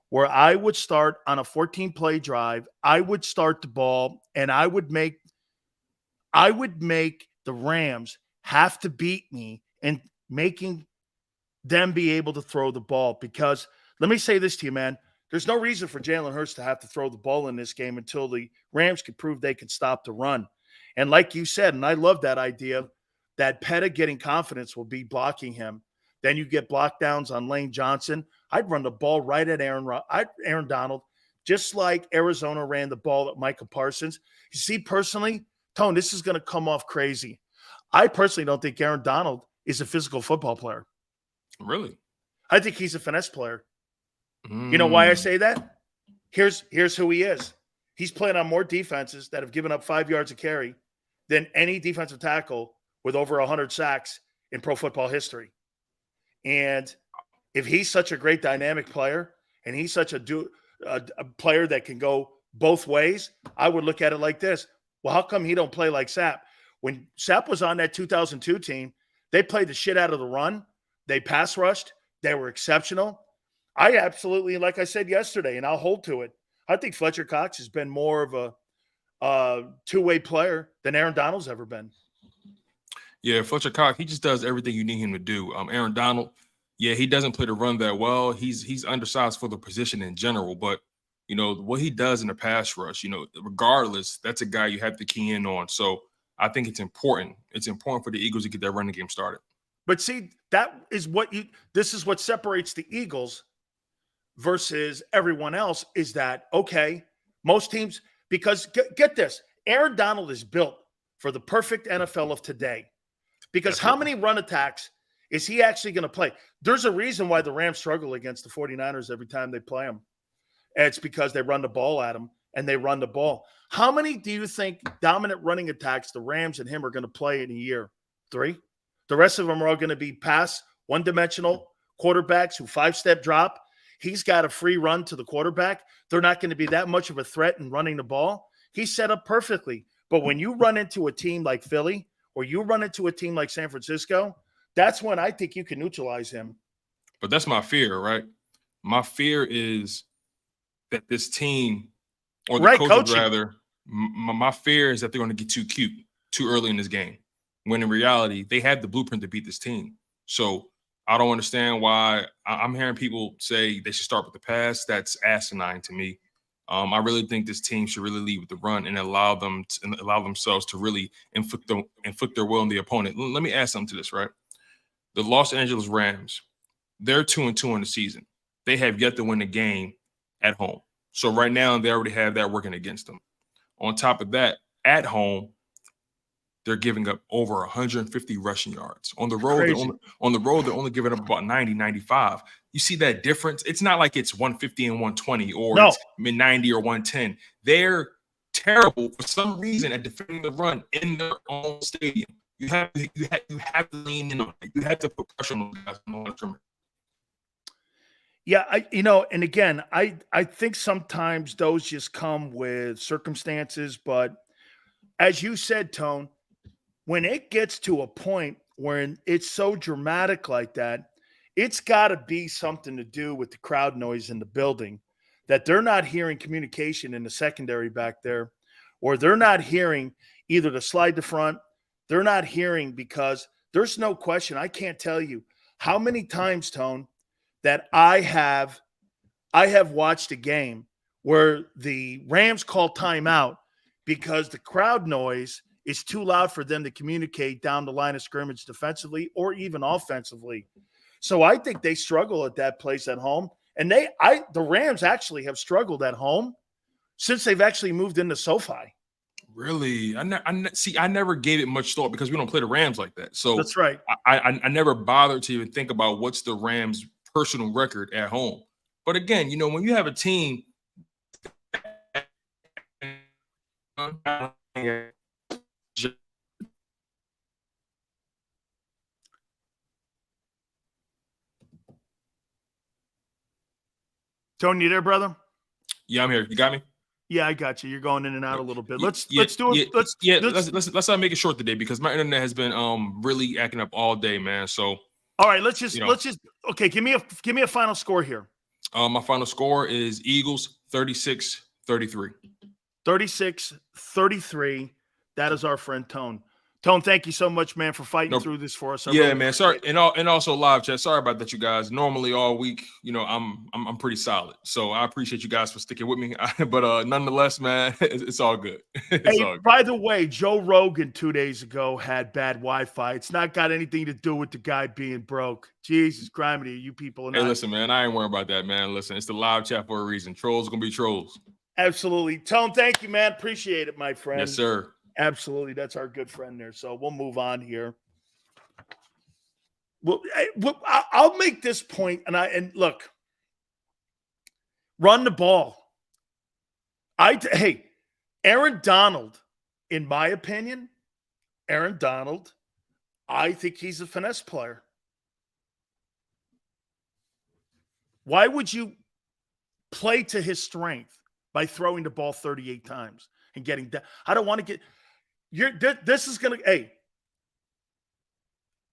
where I would start on a 14-play drive. I would start the ball, and I would make the Rams have to beat me and making them be able to throw the ball. Because let me say this to you, man. There's no reason for Jalen Hurts to have to throw the ball in this game until the Rams could prove they could stop the run. And like you said, and I love that idea, that Petta getting confidence will be blocking him. Then you get block downs on Lane Johnson. I'd run the ball right at Aaron Donald, just like Arizona ran the ball at Micah Parsons. You see, personally, Tone, this is going to come off crazy. I personally don't think Aaron Donald is a physical football player. Really? I think he's a finesse player. You know why I say that? Here's who he is. He's playing on more defenses that have given up 5 yards a carry than any defensive tackle with over 100 sacks in pro football history. And if he's such a great dynamic player and he's such a player that can go both ways, I would look at it like this. Well, how come he don't play like Sapp? When Sapp was on that 2002 team, they played the shit out of the run. They pass rushed. They were exceptional. I absolutely, like I said yesterday, and I'll hold to it, I think Fletcher Cox has been more of a two-way player than Aaron Donald's ever been. Yeah, Fletcher Cox, he just does everything you need him to do. Aaron Donald, yeah, he doesn't play the run that well. He's undersized for the position in general, but you know what he does in the pass rush, you know, regardless, that's a guy you have to key in on. So I think it's important. It's important for the Eagles to get that running game started. But see, this is what separates the Eagles versus everyone else is that, okay, most teams, because get this, Aaron Donald is built for the perfect NFL of today. Because how many run attacks is he actually going to play? There's a reason why the Rams struggle against the 49ers every time they play them. And it's because they run the ball at them and they run the ball. How many do you think dominant running attacks the Rams and him are going to play in a year? 3? The rest of them are all going to be pass, one-dimensional quarterbacks who 5-step drop. He's got a free run to the quarterback. They're not going to be that much of a threat in running the ball. He's set up perfectly. But when you run into a team like Philly or you run into a team like San Francisco, that's when I think you can neutralize him. But that's my fear, right? My fear is that this team, or the coaches rather, my fear is that they're going to get too cute too early in this game, when in reality, they have the blueprint to beat this team. So I don't understand why I'm hearing people say they should start with the pass. That's asinine to me. I really think this team should really lead with the run and allow themselves to really inflict their will on the opponent. Let me add something to this, right? The Los Angeles Rams, they're 2-2 in the season. They have yet to win a game at home. So right now, they already have that working against them. On top of that, at home, they're giving up over 150 rushing yards. On the road, they're only giving up about 90, 95. You see that difference? It's not like it's 150 and 120 or it's mid-90 or 110. They're terrible for some reason at defending the run in their own stadium. You have to lean in on it. You have to put pressure on those guys. Yeah, and again, I think sometimes those just come with circumstances. But as you said, Tone, when it gets to a point where it's so dramatic like that, it's got to be something to do with the crowd noise in the building, that they're not hearing communication in the secondary back there, or they're not hearing either the slide to front. They're not hearing, because there's no question. I can't tell you how many times, Tone, that I have watched a game where the Rams call timeout because the crowd noise is too loud for them to communicate down the line of scrimmage defensively or even offensively. So I think they struggle at that place at home. And the Rams actually have struggled at home since they've actually moved into SoFi. Really? I never gave it much thought because we don't play the Rams like that. So that's right. I never bothered to even think about what's the Rams' personal record at home. But again, when you have a team Tony, you there, brother? Yeah, I'm here. You got me? Yeah, I got you. You're going in and out a little bit. Let's do it. Let's not make it short today because my internet has been really acting up all day, man. So all right, let's just okay. Give me a final score here. My final score is Eagles 36-33. 36-33. That is our friend Tone. Tone, thank you so much, man, for fighting through this for us. Man. Sorry, and also live chat. Sorry about that, you guys. Normally all week, I'm pretty solid. So I appreciate you guys for sticking with me. But nonetheless, man, it's all good. By the way, Joe Rogan 2 days ago had bad Wi-Fi. It's not got anything to do with the guy being broke. Jesus, criminy, you people. Hey, listen, man, I ain't worried about that, man. Listen, it's the live chat for a reason. Trolls gonna be trolls. Absolutely, Tone. Thank you, man. Appreciate it, my friend. Yes, sir. Absolutely. That's our good friend there. So we'll move on here. Well, I'll make this point, and look, run the ball. Aaron Donald, in my opinion, I think he's a finesse player. Why would you play to his strength by throwing the ball 38 times and getting down? I don't want to get this is going to,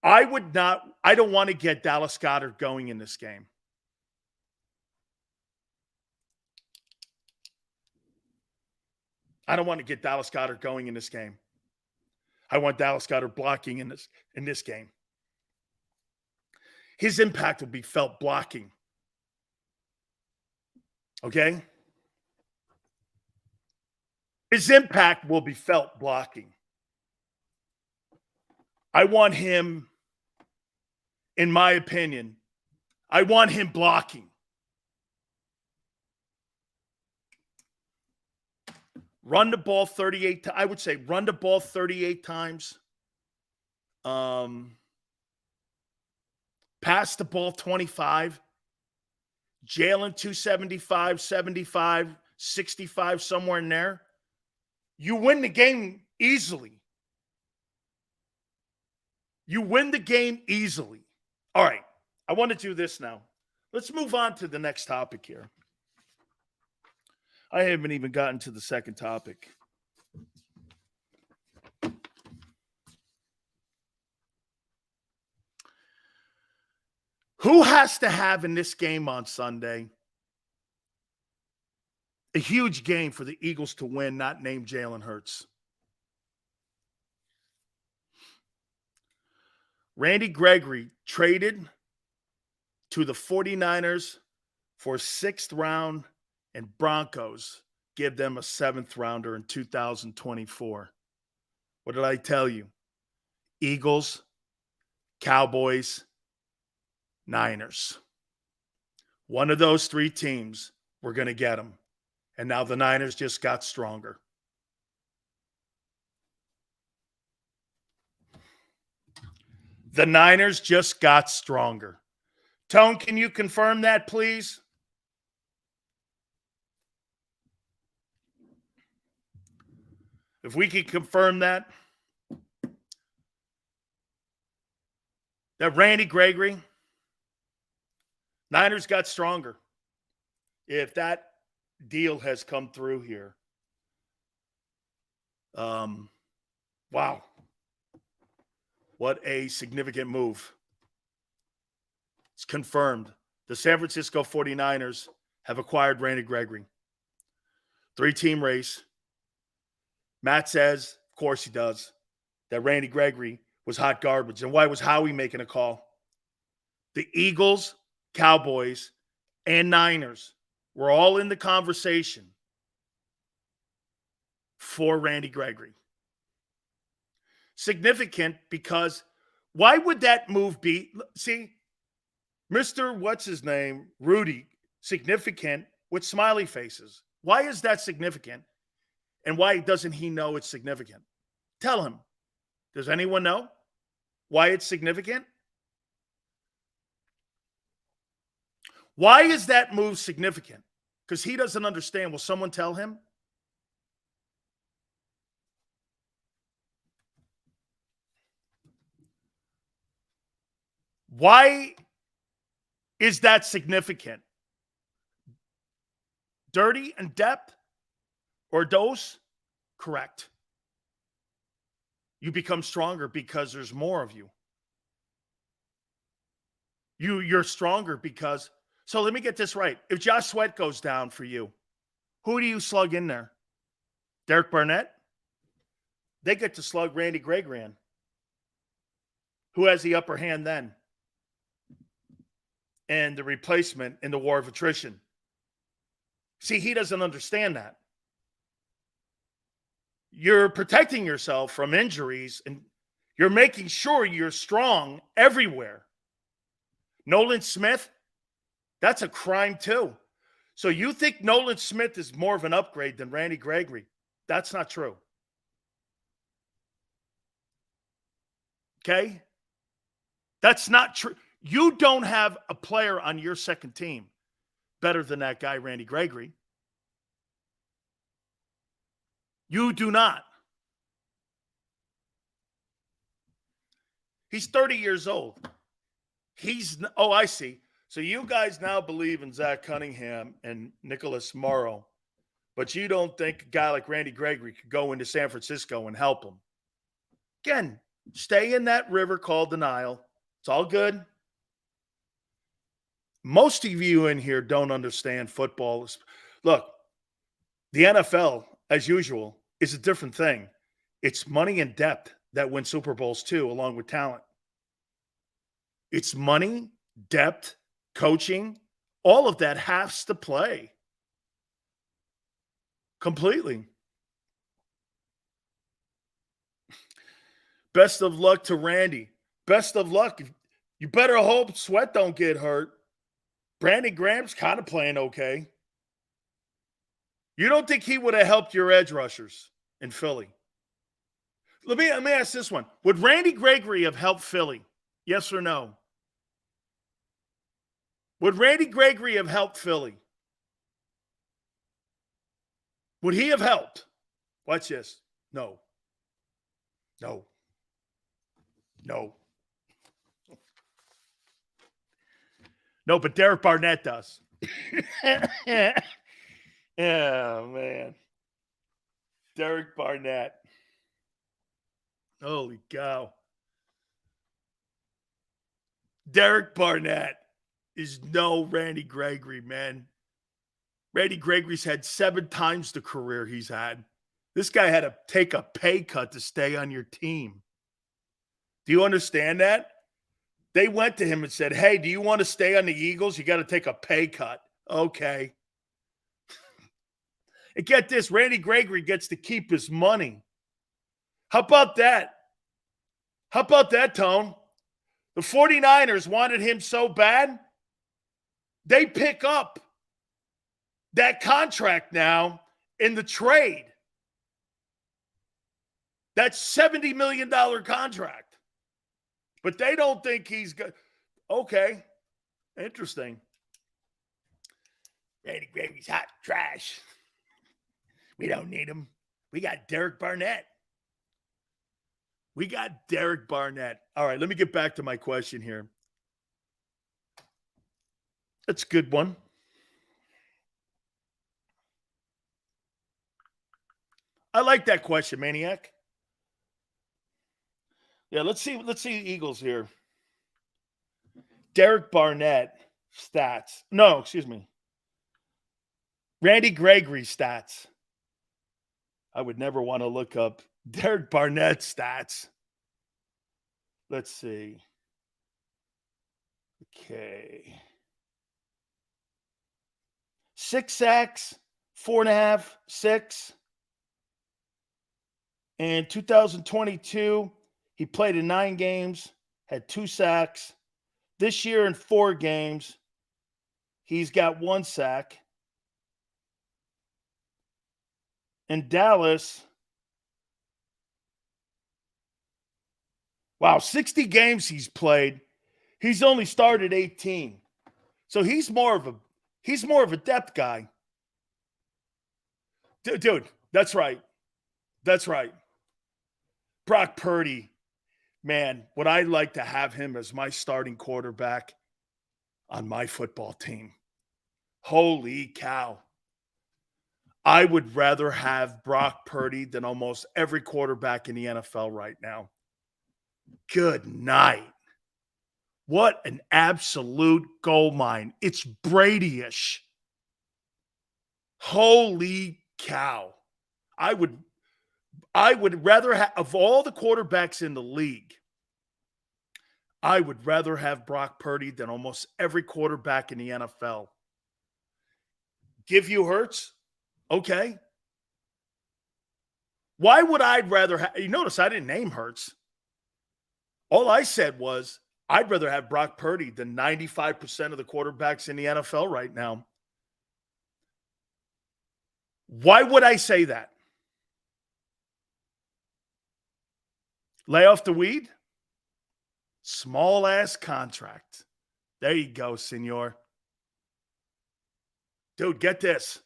I don't want to get Dallas Goedert going in this game. I don't want to get Dallas Goedert going in this game. I want Dallas Goedert blocking in this game. His impact will be felt blocking. Okay? His impact will be felt blocking. I want him, in my opinion, I want him blocking. Run the ball 38 I would say run the ball 38 times. Pass the ball 25. Jalen 275, 75, 65, somewhere in there. You win the game easily. You win the game easily. All right. I want to do this now. Let's move on to the next topic here. I haven't even gotten to the second topic. Who has to have in this game on Sunday a huge game for the Eagles to win, not named Jalen Hurts? Randy Gregory traded to the 49ers for 6th round and Broncos give them a 7th rounder in 2024. What did I tell you? Eagles, Cowboys, Niners. One of those three teams, we're going to get them. And now the Niners just got stronger. The Niners just got stronger. Tone, can you confirm that, please? If we could confirm that Randy Gregory, Niners got stronger. If that deal has come through here. Wow. What a significant move. It's confirmed. The San Francisco 49ers have acquired Randy Gregory. 3-team race. Matt says, of course he does, that Randy Gregory was hot garbage. And why was Howie making a call? The Eagles, Cowboys, and Niners were all in the conversation for Randy Gregory. significant because why would that move be? See, Mr. What's his name? Rudy, significant with smiley faces. Why is that significant? And why doesn't he know it's significant? Tell him. Does anyone know why it's significant? Why is that move significant? Because he doesn't understand. Will someone tell him? Why is that significant? Dirty and depth or dose? Correct. You become stronger because there's more of you. You're stronger because, so let me get this right. If Josh Sweat goes down for you, who do you slug in there? Derek Barnett? They get to slug Randy Gregory in. Who has the upper hand then? And the replacement in the war of attrition. See, he doesn't understand that. You're protecting yourself from injuries and you're making sure you're strong everywhere. Nolan Smith, that's a crime too. So you think Nolan Smith is more of an upgrade than Randy Gregory? That's not true. Okay? That's not true. You don't have a player on your second team better than that guy, Randy Gregory. You do not. He's 30 years old. Oh, I see. So you guys now believe in Zach Cunningham and Nicholas Morrow, but you don't think a guy like Randy Gregory could go into San Francisco and help him. Again, stay in that river called the Nile. It's all good. Most of you in here don't understand football. Look, the NFL, as usual, is a different thing. It's money and depth that win Super Bowls too, along with talent. It's money, depth, coaching, all of that has to play completely. Best of luck to Randy. Best of luck. You better hope Sweat don't get hurt. Brandon Graham's kind of playing okay. You don't think he would have helped your edge rushers in Philly? Let me ask this one. Would Randy Gregory have helped Philly? Yes or no? Would Randy Gregory have helped Philly? Would he have helped? Watch this. No. No. No. No, but Derek Barnett does. Oh, man. Derek Barnett. Holy cow. Derek Barnett is no Randy Gregory, man. Randy Gregory's had 7 times the career he's had. This guy had to take a pay cut to stay on your team. Do you understand that? They went to him and said, hey, do you want to stay on the Eagles? You got to take a pay cut. Okay. And get this, Randy Gregory gets to keep his money. How about that? How about that, Tone? The 49ers wanted him so bad, they pick up that contract now in the trade. That $70 million contract. But they don't think he's good. Okay. Interesting. Randy Gregory's hot trash. We don't need him. We got Derek Barnett. We got Derek Barnett. All right, let me get back to my question here. That's a good one. I like that question, Maniac. Yeah, let's see Eagles here. Derek Barnett stats. No, excuse me. Randy Gregory stats. I would never want to look up Derek Barnett stats. Let's see. Okay. 6 sacks, 4.5, 6. In 2022, He played in 9 games, had 2 sacks. This year in 4 games, he's got 1 sack. In Dallas, wow, 60 games he's played. He's only started 18. So he's more of a depth guy. Dude, that's right. That's right. Brock Purdy, man, would I like to have him as my starting quarterback on my football team? Holy cow. I would rather have Brock Purdy than almost every quarterback in the NFL right now. Good night. What an absolute gold mine. It's Brady-ish. Holy cow. I would rather have, of all the quarterbacks in the league, I would rather have Brock Purdy than almost every quarterback in the NFL. Give you Hurts? Okay. Why would I rather have, you notice I didn't name Hurts. All I said was, I'd rather have Brock Purdy than 95% of the quarterbacks in the NFL right now. Why would I say that? Lay off the weed? Small ass contract. There you go, senor. Dude, get this.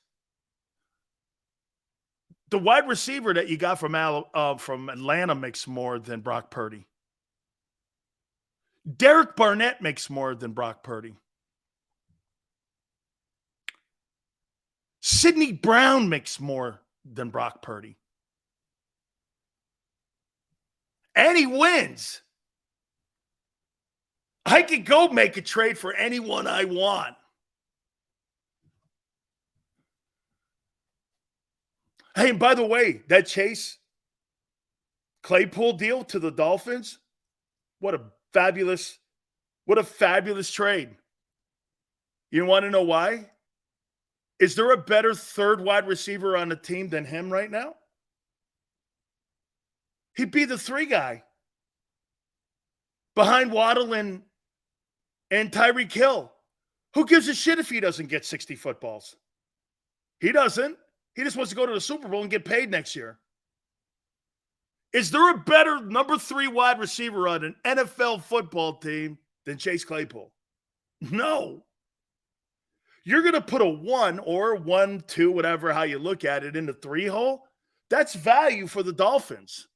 The wide receiver that you got from Atlanta makes more than Brock Purdy. Derek Barnett makes more than Brock Purdy. Sidney Brown makes more than Brock Purdy. And he wins. I could go make a trade for anyone I want. Hey, and by the way, that Chase Claypool deal to the Dolphins, what a fabulous trade. You want to know why? Is there a better third wide receiver on the team than him right now? He'd be the 3 guy behind Waddle and Tyreek Hill. Who gives a shit if he doesn't get 60 footballs? He doesn't. He just wants to go to the Super Bowl and get paid next year. Is there a better number 3 wide receiver on an NFL football team than Chase Claypool? No. You're going to put a 1 or 1, 2, whatever, how you look at it, in the 3 hole. That's value for the Dolphins.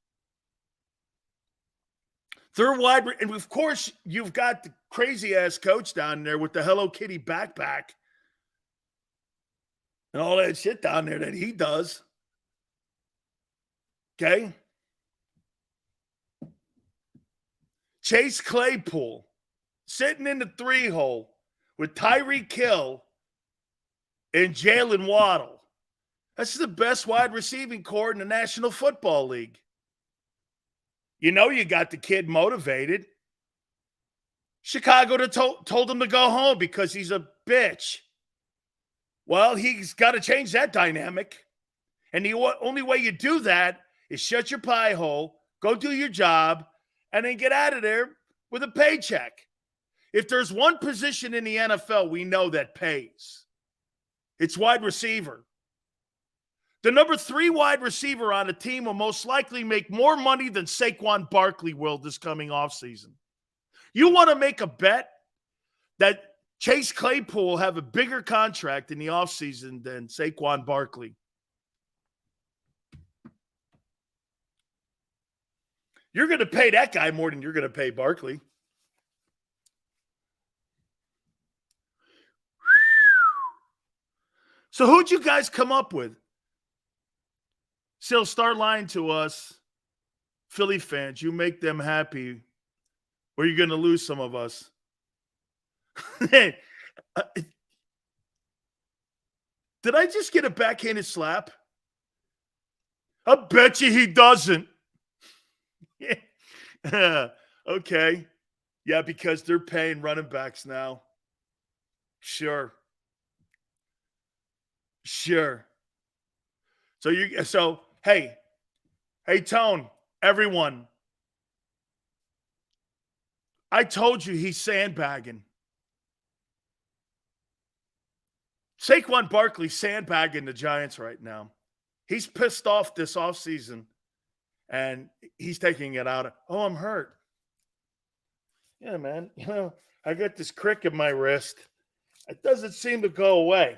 Third wide, and of course, you've got the crazy-ass coach down there with the Hello Kitty backpack and all that shit down there that he does. Okay? Chase Claypool sitting in the 3 hole with Tyreek Hill and Jalen Waddle. That's the best wide receiving core in the National Football League. You know you got the kid motivated. Chicago told him to go home because he's a bitch. Well, he's got to change that dynamic. And the only way you do that is shut your pie hole, go do your job, and then get out of there with a paycheck. If there's one position in the NFL we know that pays, it's wide receiver. The number 3 wide receiver on a team will most likely make more money than Saquon Barkley will this coming offseason. You want to make a bet that Chase Claypool will have a bigger contract in the offseason than Saquon Barkley? You're going to pay that guy more than you're going to pay Barkley. So who'd you guys come up with? Still start lying to us, Philly fans. You make them happy, or you're going to lose some of us. Did I just get a backhanded slap? I bet you he doesn't. Okay. Yeah, because they're paying running backs now. Sure. So hey, Tone, everyone, I told you he's sandbagging. Saquon Barkley sandbagging the Giants right now. He's pissed off this offseason, and he's taking it out. Oh, I'm hurt. Yeah, man. I got this crick in my wrist. It doesn't seem to go away.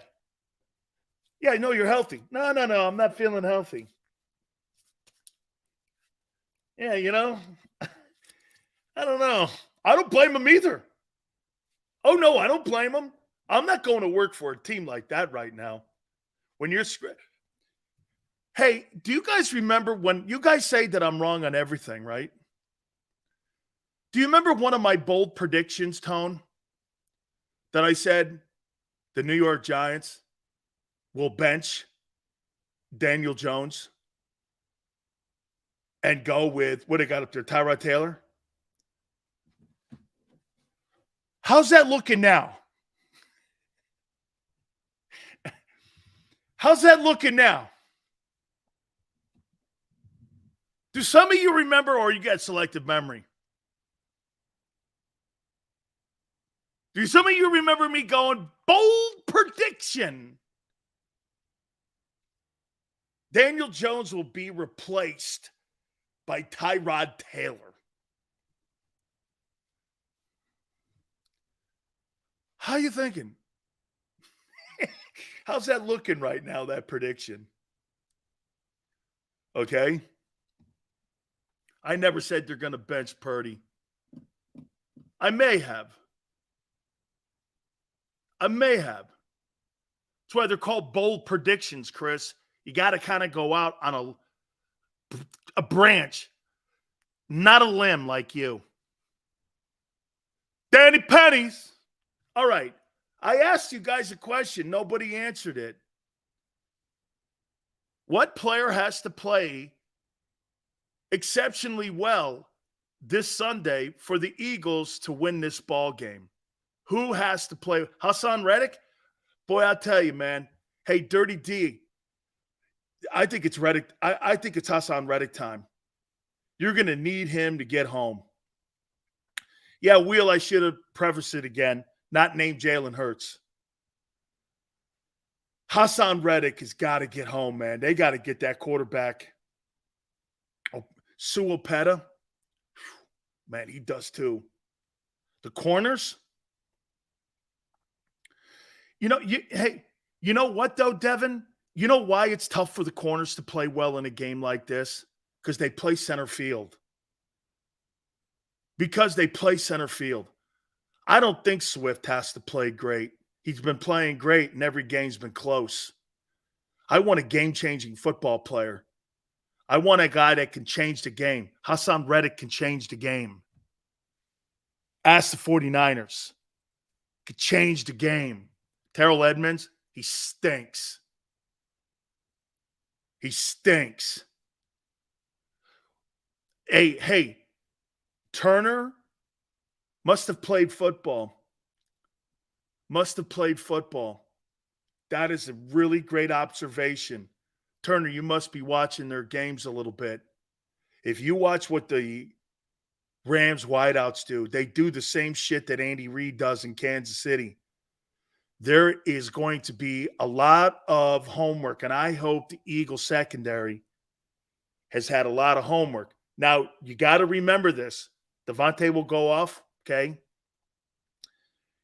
Yeah, I know you're healthy. No, I'm not feeling healthy. Yeah, I don't know. I don't blame him either. Oh, no, I don't blame him. I'm not going to work for a team like that right now. When you're Hey, do you guys remember when you guys say that I'm wrong on everything, right? Do you remember one of my bold predictions, Tone, that I said the New York Giants will bench Daniel Jones and go with, what they got up there, Tyrod Taylor? How's that looking now? How's that looking now? Do some of you remember, or you got selective memory? Do some of you remember me going, bold prediction? Daniel Jones will be replaced by Tyrod Taylor. How you thinking? How's that looking right now, that prediction? Okay. I never said they're going to bench Purdy. I may have. That's why they're called bold predictions, Chris. You got to kind of go out on a branch, not a limb like you. Danny Pennies. All right. I asked you guys a question. Nobody answered it. What player has to play exceptionally well this Sunday for the Eagles to win this ball game? Who has to play? Hassan Reddick? Boy, I'll tell you, man. Hey, Dirty D, I think it's Reddick. I think it's Hassan Reddick time. You're going to need him to get home. Yeah, Wheel, I should have prefaced it again. Not named Jalen Hurts. Hassan Reddick has got to get home, man. They got to get that quarterback. Oh, Suopeta. Man, he does too. The corners. Hey, you know what though, Devin? You know why it's tough for the corners to play well in a game like this? Because they play center field. I don't think Swift has to play great. He's been playing great, and every game's been close. I want a game-changing football player. I want a guy that can change the game. Hassan Reddick can change the game. Ask the 49ers. Could change the game. Terrell Edmonds, he stinks. Hey, Turner must have played football. That is a really great observation. Turner, you must be watching their games a little bit. If you watch what the Rams wideouts do, they do the same shit that Andy Reid does in Kansas City. There is going to be a lot of homework, and I hope the Eagles secondary has had a lot of homework. Now, you got to remember this. Devontae will go off, okay?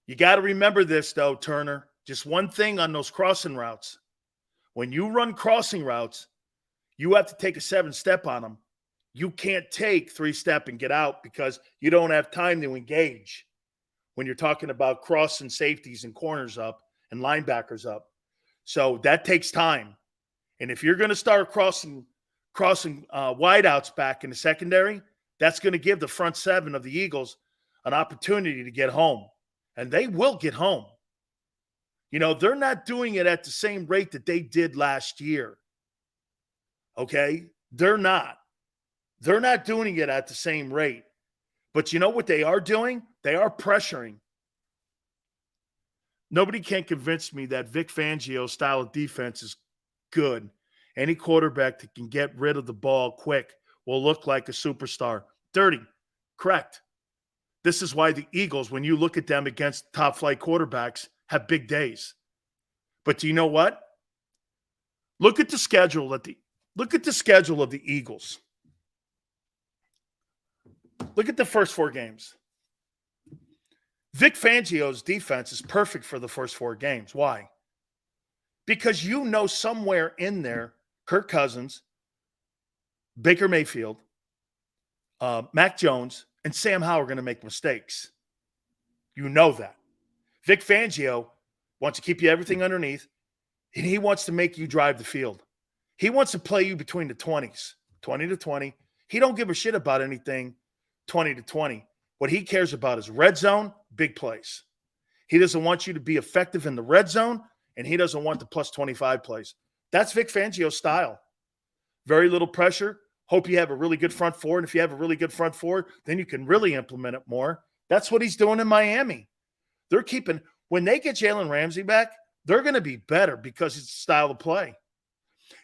You got to remember this, though, Turner. Just one thing on those crossing routes. When you run crossing routes, you have to take a 7-step on them. You can't take 3-step and get out because you don't have time to engage when you're talking about crossing safeties and corners up and linebackers up. So that takes time. And if you're going to start crossing wideouts back in the secondary, that's going to give the front seven of the Eagles an opportunity to get home. And they will get home. You know, they're not doing it at the same rate that they did last year. Okay? They're not. They're not doing it at the same rate. But you know what they are doing? They are pressuring. Nobody can convince me that Vic Fangio's style of defense is good. Any quarterback that can get rid of the ball quick will look like a superstar. Dirty. Correct. This is why the Eagles, when you look at them against top flight quarterbacks, have big days. But do you know what? Look at the schedule of the Eagles. Look at the first 4 games. Vic Fangio's defense is perfect for the first 4 games. Why? Because you know somewhere in there, Kirk Cousins, Baker Mayfield, Mac Jones, and Sam Howell are going to make mistakes. You know that. Vic Fangio wants to keep you everything underneath, and he wants to make you drive the field. He wants to play you between the 20s, 20 to 20. He don't give a shit about anything 20 to 20. What he cares about is red zone, big plays. He doesn't want you to be effective in the red zone, and he doesn't want the plus 25 plays. That's Vic Fangio's style. Very little pressure. Hope you have a really good front four, and if you have a really good front four, then you can really implement it more. That's what he's doing in Miami. They're keeping – when they get Jalen Ramsey back, they're going to be better because it's the style of play.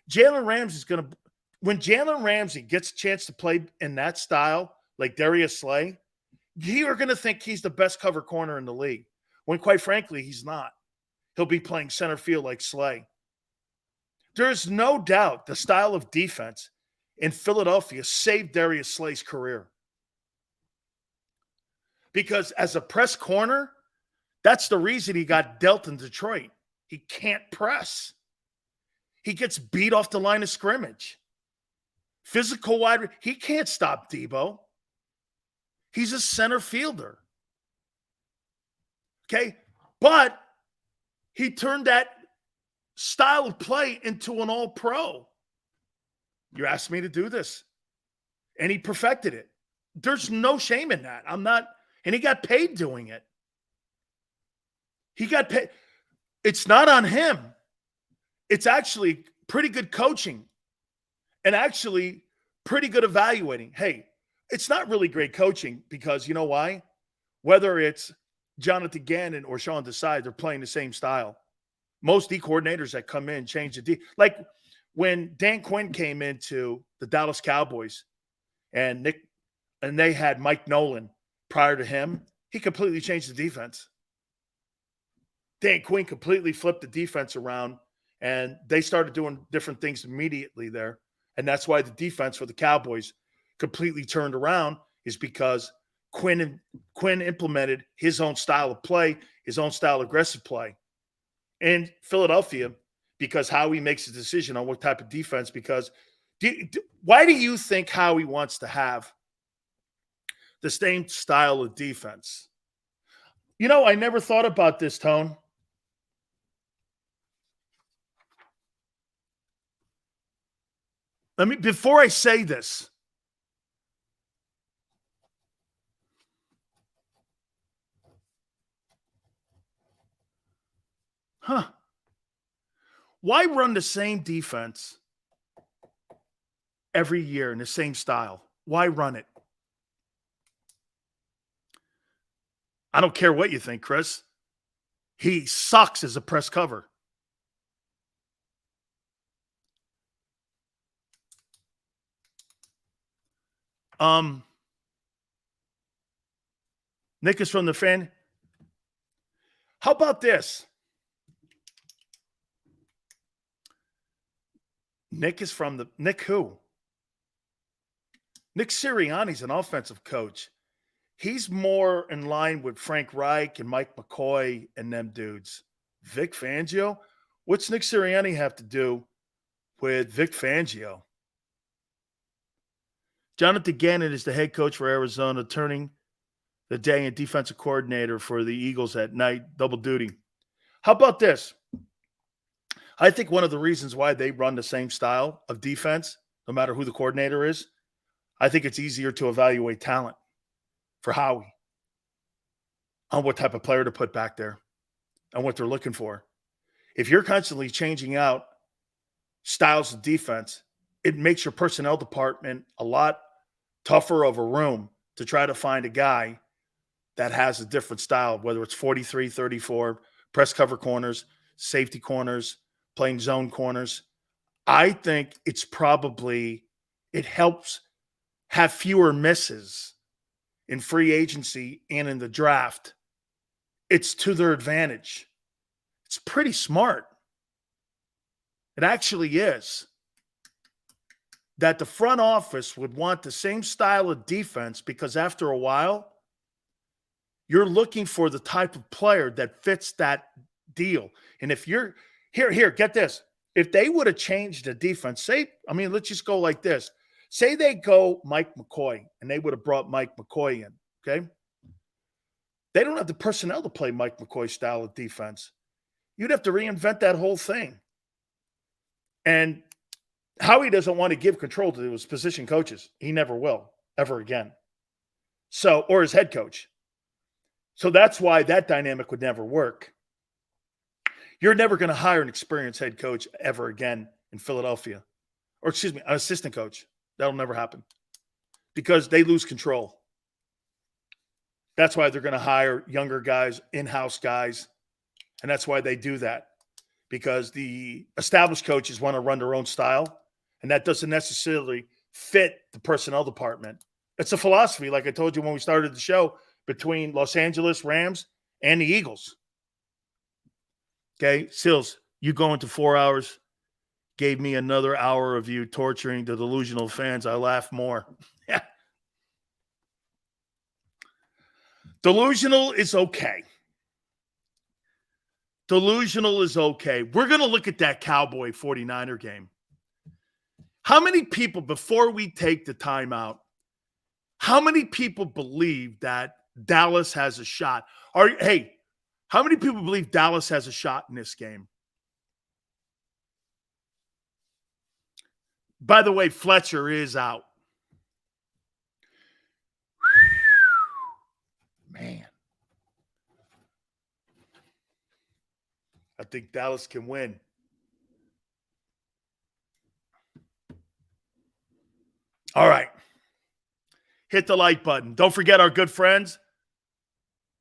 Jalen Ramsey's going to – when Jalen Ramsey gets a chance to play in that style, like Darius Slay, you're going to think he's the best cover corner in the league, when quite frankly, he's not. He'll be playing center field like Slay. There's no doubt the style of defense in Philadelphia saved Darius Slay's career. Because as a press corner, that's the reason he got dealt in Detroit. He can't press. He gets beat off the line of scrimmage. Physical wide, he can't stop Debo. He's a center fielder. Okay? But he turned that style of play into an all-pro. You asked me to do this. And he perfected it. There's no shame in that. I'm not, and he got paid doing it. He got paid. It's not on him. It's actually pretty good coaching and actually pretty good evaluating. Hey, it's not really great coaching because you know why? Whether it's Jonathan Gannon or Sean Desai, they're playing the same style. Most D coordinators that come in change the D. Like when Dan Quinn came into the Dallas Cowboys and they had Mike Nolan prior to him, he completely changed the defense. Dan Quinn completely flipped the defense around, and they started doing different things immediately there. And that's why the defense for the Cowboys completely turned around, is because Quinn implemented his own style of play, his own style of aggressive play. And Philadelphia, because Howie makes a decision on what type of defense, because why do you think Howie wants to have the same style of defense? You know, I never thought about this, Tone. Before I say this, why run the same defense every year in the same style? Why run it? I don't care what you think, Chris. He sucks as a press cover. Nick is from the fan. How about this? Nick is from the Nick who? Nick Sirianni's an offensive coach. He's more in line with Frank Reich and Mike McCoy and them dudes. Vic Fangio? What's Nick Sirianni have to do with Vic Fangio? Jonathan Gannon is the head coach for Arizona, turning the day and defensive coordinator for the Eagles at night, double duty. How about this? I think one of the reasons why they run the same style of defense, no matter who the coordinator is, I think it's easier to evaluate talent for Howie on what type of player to put back there and what they're looking for. If you're constantly changing out styles of defense, it makes your personnel department a lot tougher of a room to try to find a guy that has a different style, whether it's 43, 34, press cover corners, safety corners, playing zone corners. I think it helps have fewer misses in free agency and in the draft, it's to their advantage. It's pretty smart. It actually is. That the front office would want the same style of defense because after a while, you're looking for the type of player that fits that deal. And if you're here, get this. If they would have changed the defense, let's just go like this. Say they go Mike McCoy and they would have brought Mike McCoy in, okay? They don't have the personnel to play Mike McCoy's style of defense. You'd have to reinvent that whole thing. And Howie doesn't want to give control to his position coaches. He never will, ever again. Or his head coach. So that's why that dynamic would never work. You're never going to hire an experienced head coach ever again in Philadelphia. Or, an assistant coach. That'll never happen. Because they lose control. That's why they're going to hire younger guys, in-house guys. And that's why they do that. Because the established coaches want to run their own style. And that doesn't necessarily fit the personnel department. It's a philosophy, like I told you when we started the show, between Los Angeles Rams and the Eagles. Okay, Sills, you go into 4 hours, gave me another hour of you torturing the delusional fans. I laugh more. Yeah. Delusional is okay. Delusional is okay. We're going to look at that Cowboy 49er game. How many people, before we take the timeout, how many people believe that Dallas has a shot? How many people believe Dallas has a shot in this game? By the way, Fletcher is out. Man. I think Dallas can win. All right. Hit the like button. Don't forget our good friends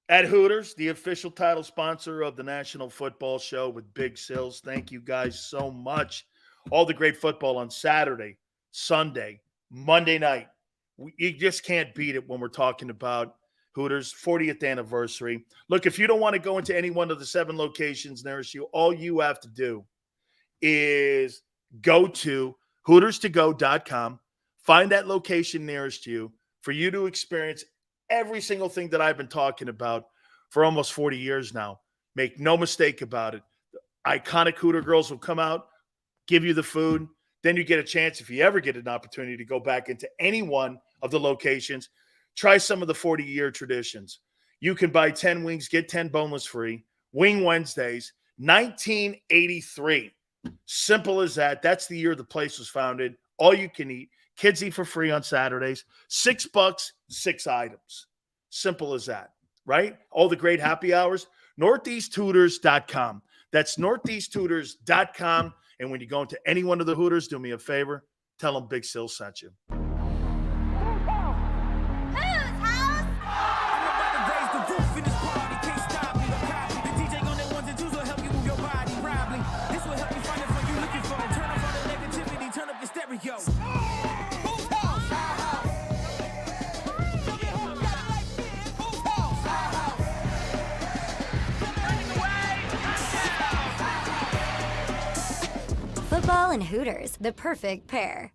at Hooters, the official title sponsor of the National Football Show with Big Sills. Thank you guys so much. All the great football on Saturday, Sunday, Monday night. You just can't beat it when we're talking about Hooters' 40th anniversary. Look, if you don't want to go into any one of the 7 locations nearest you, all you have to do is go to HootersToGo.com, find that location nearest you for you to experience every single thing that I've been talking about for almost 40 years now. Make no mistake about it. The iconic Hooter girls will come out, give you the food. Then you get a chance, if you ever get an opportunity, to go back into any one of the locations. Try some of the 40-year traditions. You can buy 10 wings, get 10 boneless free. Wing Wednesdays, 1983. Simple as that. That's the year the place was founded. All you can eat. Kids eat for free on Saturdays. $6, 6 items. Simple as that, right? All the great happy hours. NortheastHooters.com. That's NortheastHooters.com. And when you go into any one of the Hooters, do me a favor. Tell them Big Sil sent you. Football and Hooters, the perfect pair.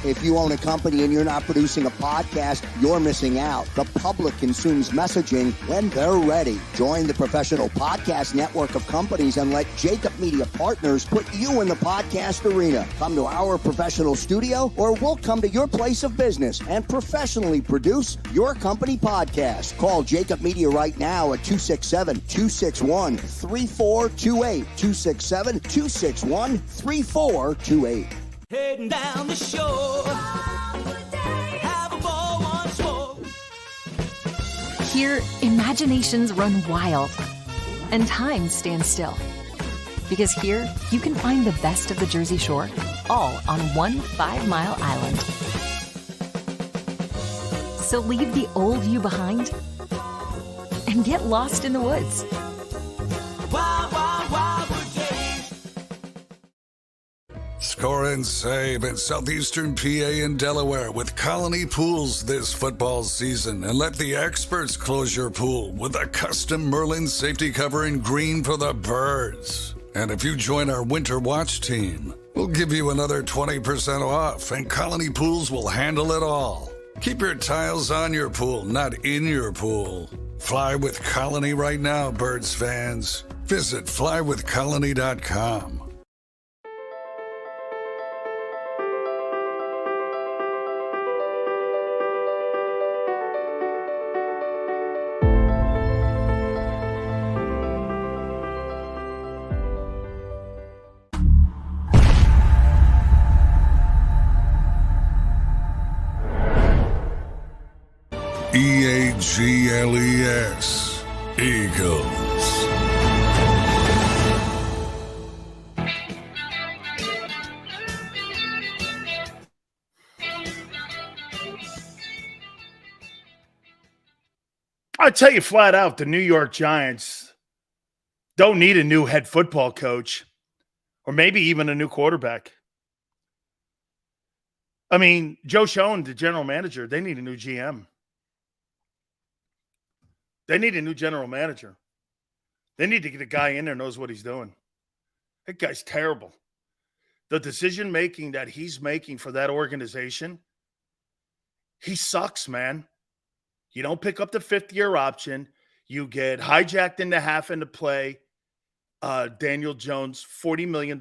If you own a company and you're not producing a podcast, you're missing out. The public consumes messaging when they're ready. Join the professional podcast network of companies and let JAKIB Media Partners put you in the podcast arena. Come to our professional studio or we'll come to your place of business and professionally produce your company podcast. Call JAKIB Media right now at 267-261-3428. 267-261-3428. Heading down the shore, have a ball once more. Here, imaginations run wild and time stands still. Because here, you can find the best of the Jersey Shore, all on one 5-mile island. So leave the old you behind and get lost in the woods. Wild, wild, wild wood days. Score and save at Southeastern PA and Delaware with Colony Pools this football season, and let the experts close your pool with a custom Merlin safety cover in green for the birds. And if you join our Winter Watch team, we'll give you another 20% off, and Colony Pools will handle it all. Keep your tiles on your pool, not in your pool. Fly with Colony right now, Birds fans. Visit flywithcolony.com. EAGLES, Eagles. I tell you flat out, the New York Giants don't need a new head football coach or maybe even a new quarterback. I mean, Joe Schoen, the general manager, they need a new GM. They need a new general manager. They need to get a guy in there who knows what he's doing. That guy's terrible. The decision-making that he's making for that organization, he sucks, man. You don't pick up the fifth-year option. You get hijacked into half into play Daniel Jones $40 million.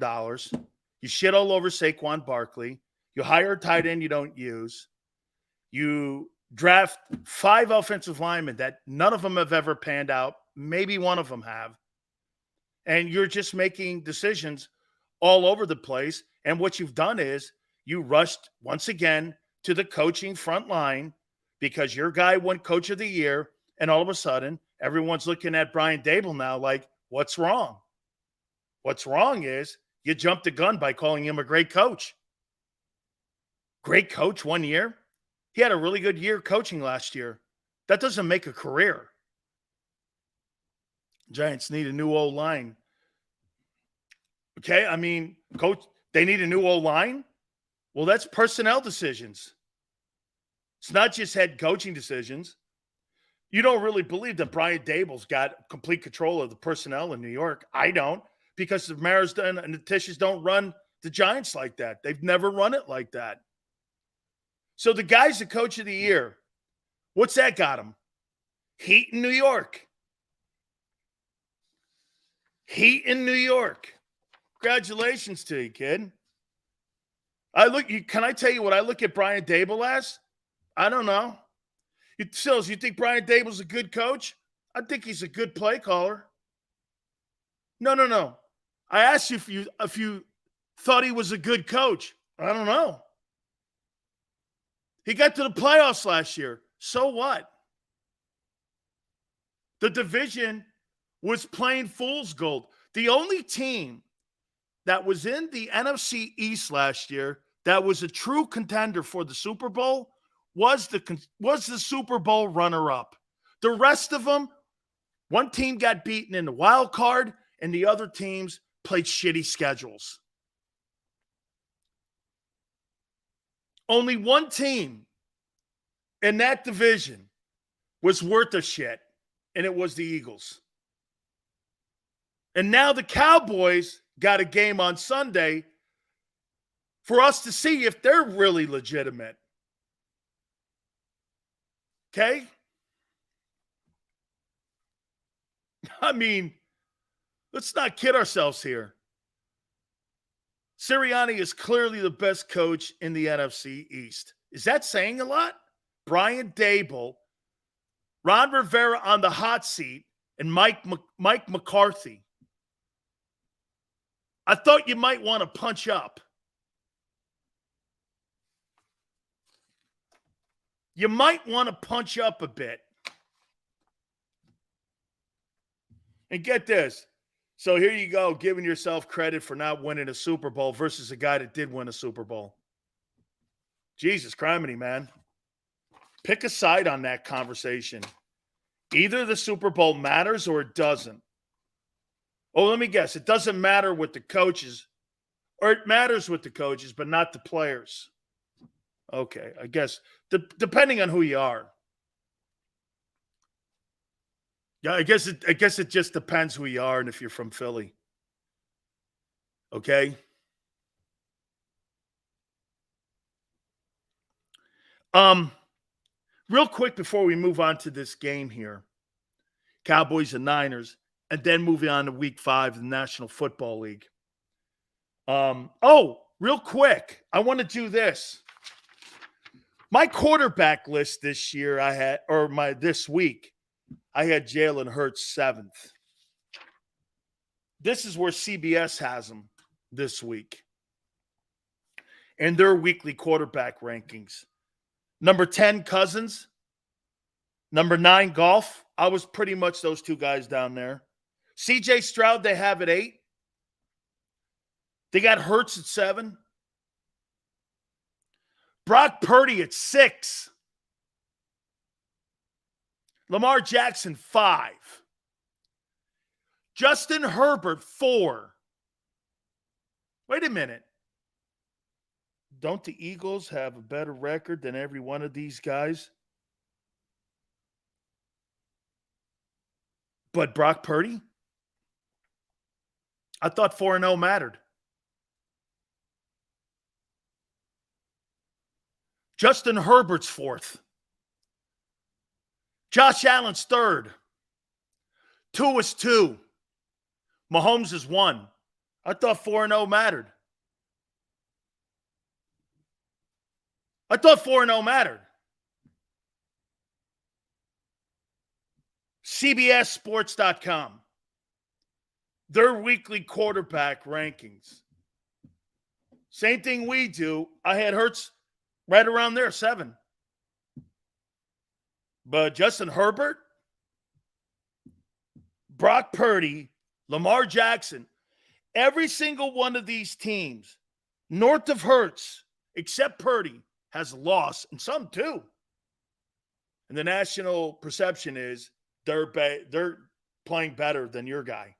You shit all over Saquon Barkley. You hire a tight end you don't use. You draft 5 offensive linemen that none of them have ever panned out. Maybe one of them have. And you're just making decisions all over the place. And what you've done is you rushed once again to the coaching front line because your guy won coach of the year. And all of a sudden, everyone's looking at Brian Daboll now like, what's wrong? What's wrong is you jumped the gun by calling him a great coach. Great coach 1 year. He had a really good year coaching last year. That doesn't make a career. Giants need a new O-line. Okay, I mean, coach, they need a new O-line? Well, that's personnel decisions. It's not just head coaching decisions. You don't really believe that Brian Daboll's got complete control of the personnel in New York. I don't, because the Maras and the Tisches don't run the Giants like that. They've never run it like that. So the guy's the coach of the year. What's that got him? Heat in New York. Heat in New York. Congratulations to you, kid. Can I tell you what I look at Brian Daboll as? I don't know. Sills, you think Brian Daboll's a good coach? I think he's a good play caller. No. I asked you if you thought he was a good coach. I don't know. He got to the playoffs last year. So what? The division was plain fool's gold. The only team that was in the NFC East last year that was a true contender for the Super Bowl was the Super Bowl runner-up. The rest of them, one team got beaten in the wild card, and the other teams played shitty schedules. Only one team in that division was worth a shit, and it was the Eagles. And now the Cowboys got a game on Sunday for us to see if they're really legitimate. Okay? I mean, let's not kid ourselves here. Sirianni is clearly the best coach in the NFC East. Is that saying a lot? Brian Daboll, Ron Rivera on the hot seat, and Mike McCarthy. I thought you might want to punch up. You might want to punch up a bit. And get this. So here you go, giving yourself credit for not winning a Super Bowl versus a guy that did win a Super Bowl. Jesus criminy, man. Pick a side on that conversation. Either the Super Bowl matters or it doesn't. Oh, let me guess. It doesn't matter with the coaches, or it matters with the coaches, but not the players. Okay, I guess depending on who you are. Yeah, I guess it just depends who you are and if you're from Philly. Okay? Real quick before we move on to this game here. Cowboys and Niners, and then moving on to week 5 of the National Football League. Real quick, I want to do this. My quarterback list this year this week, I had Jalen Hurts 7th. This is where CBS has him this week. And their weekly quarterback rankings. Number 10, Cousins. Number 9, Golf. I was pretty much those two guys down there. CJ Stroud, they have at 8. They got Hurts at 7. Brock Purdy at 6. Lamar Jackson, 5. Justin Herbert, 4. Wait a minute. Don't the Eagles have a better record than every one of these guys? But Brock Purdy? I thought 4-0 mattered. Justin Herbert's 4th. Josh Allen's 3rd. Tua's 2. Mahomes is 1. I thought 4-0 mattered. I thought 4-0 mattered. CBSSports.com. Their weekly quarterback rankings. Same thing we do. I had Hurts right around there, 7. But Justin Herbert, Brock Purdy, Lamar Jackson, every single one of these teams, north of Hurts, except Purdy, has lost, and some too. And the national perception is they're playing better than your guy.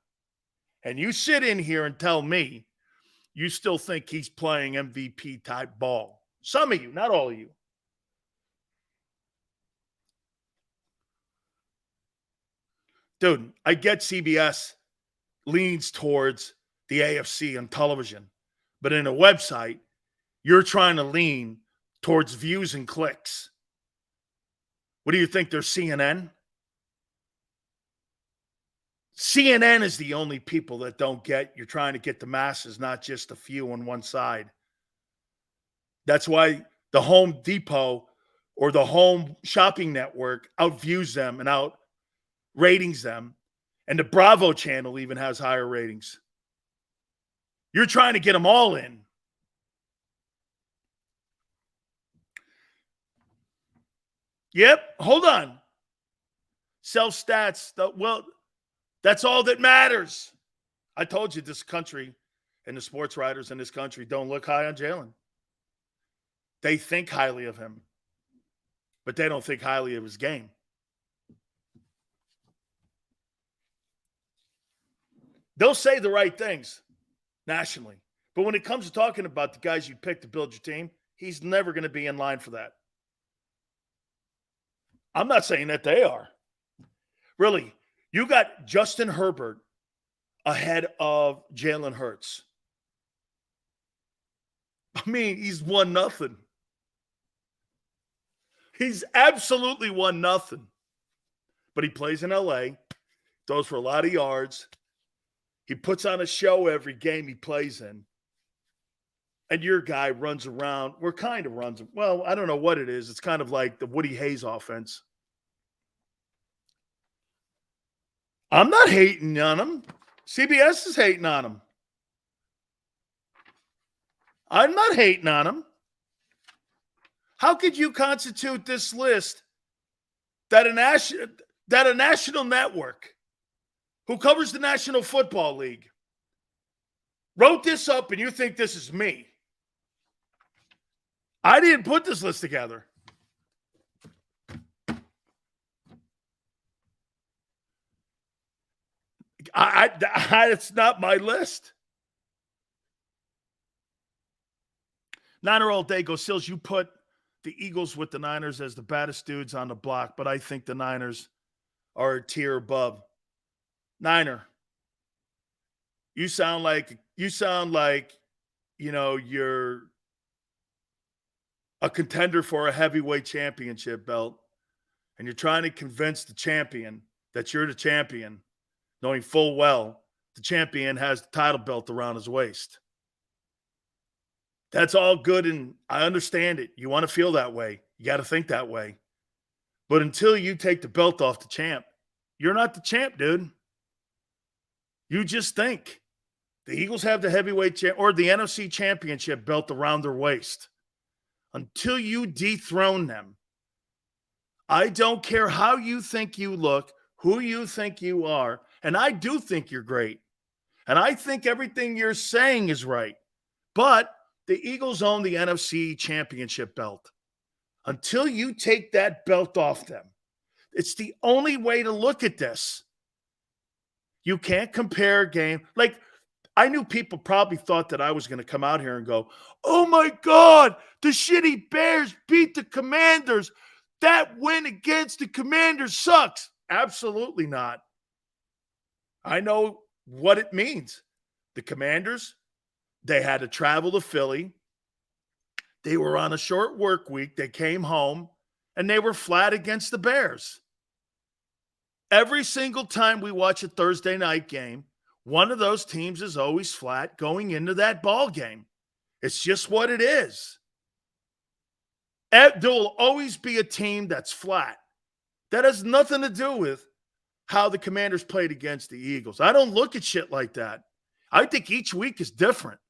And you sit in here and tell me you still think he's playing MVP type ball. Some of you, not all of you. Dude, I get CBS leans towards the AFC on television, but in a website, you're trying to lean towards views and clicks. What do you think? They're CNN? CNN is the only people that don't get, you're trying to get the masses, not just a few on one side. That's why the Home Depot or the Home Shopping Network outviews them and out ratings them. And the Bravo channel even has higher ratings. You're trying to get them all in. Yep, hold on. Self-stats, well, that's all that matters. I told you this country and the sports writers in this country don't look high on Jalen. They think highly of him, but they don't think highly of his game. They'll say the right things nationally, but when it comes to talking about the guys you pick to build your team, he's never going to be in line for that. I'm not saying that they are. Really, you got Justin Herbert ahead of Jalen Hurts. I mean, he's 1-0. He's absolutely 1-0. But he plays in LA, throws for a lot of yards. He puts on a show every game he plays in. And your guy runs around. Well, I don't know what it is. It's kind of like the Woody Hayes offense. I'm not hating on him. CBS is hating on him. I'm not hating on him. How could you constitute this list that a national network who covers the National Football League, wrote this up and you think this is me. I didn't put this list together. It's not my list. Niner all day goes, Sills, you put the Eagles with the Niners as the baddest dudes on the block, but I think the Niners are a tier above. Niner, you sound like, you're a contender for a heavyweight championship belt, and you're trying to convince the champion that you're the champion, knowing full well the champion has the title belt around his waist. That's all good, and I understand it. You want to feel that way. You got to think that way. But until you take the belt off the champ, you're not the champ, dude. You just think. The Eagles have the heavyweight or the NFC championship belt around their waist. Until you dethrone them, I don't care how you think you look, who you think you are, and I do think you're great. And I think everything you're saying is right. But the Eagles own the NFC championship belt. Until you take that belt off them, it's the only way to look at this. You can't compare a game. Like, I knew people probably thought that I was going to come out here and go, oh my God, the shitty Bears beat the Commanders. That win against the Commanders sucks. Absolutely not. I know what it means. The Commanders, they had to travel to Philly. They were on a short work week. They came home, and they were flat against the Bears. Every single time we watch a Thursday night game, one of those teams is always flat going into that ball game. It's just what it is. There will always be a team that's flat. That has nothing to do with how the Commanders played against the Eagles. I don't look at shit like that. I think each week is different.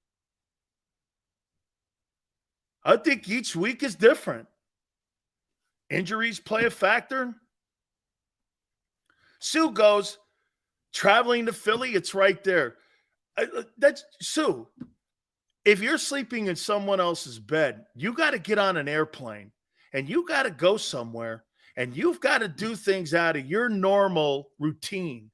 Injuries play a factor. Sue goes, traveling to Philly, it's right there. That's Sue. If you're sleeping in someone else's bed, you got to get on an airplane and you got to go somewhere and you've got to do things out of your normal routine.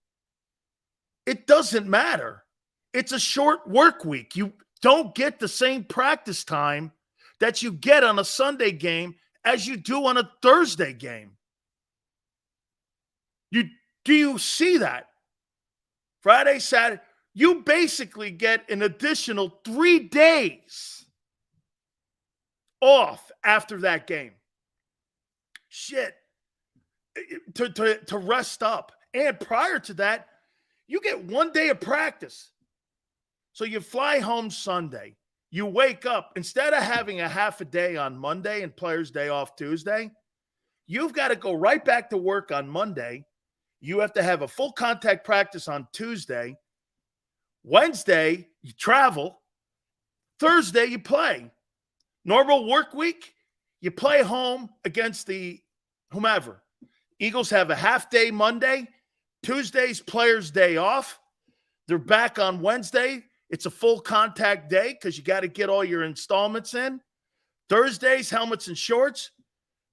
It doesn't matter. It's a short work week. You don't get the same practice time that you get on a Sunday game as you do on a Thursday game. Do you see that? Friday, Saturday, you basically get an additional 3 days off after that game. Shit. To rest up. And prior to that, you get 1 day of practice. So you fly home Sunday. You wake up. Instead of having a half a day on Monday and Players' Day off Tuesday, you've got to go right back to work on Monday. You have to have a full contact practice on Tuesday. Wednesday, you travel. Thursday, you play. Normal work week, you play home against the whomever. Eagles have a half day Monday. Tuesday's Players' Day off. They're back on Wednesday. It's a full contact day because you got to get all your installments in. Thursdays, helmets and shorts.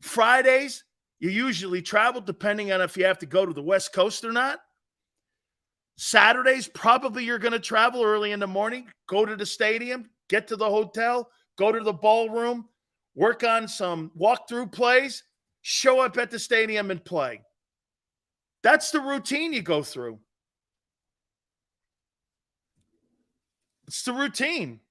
Fridays, you usually travel depending on if you have to go to the West Coast or not. Saturdays, probably you're going to travel early in the morning, go to the stadium, get to the hotel, go to the ballroom, work on some walkthrough plays, show up at the stadium and play. That's the routine you go through. It's the routine.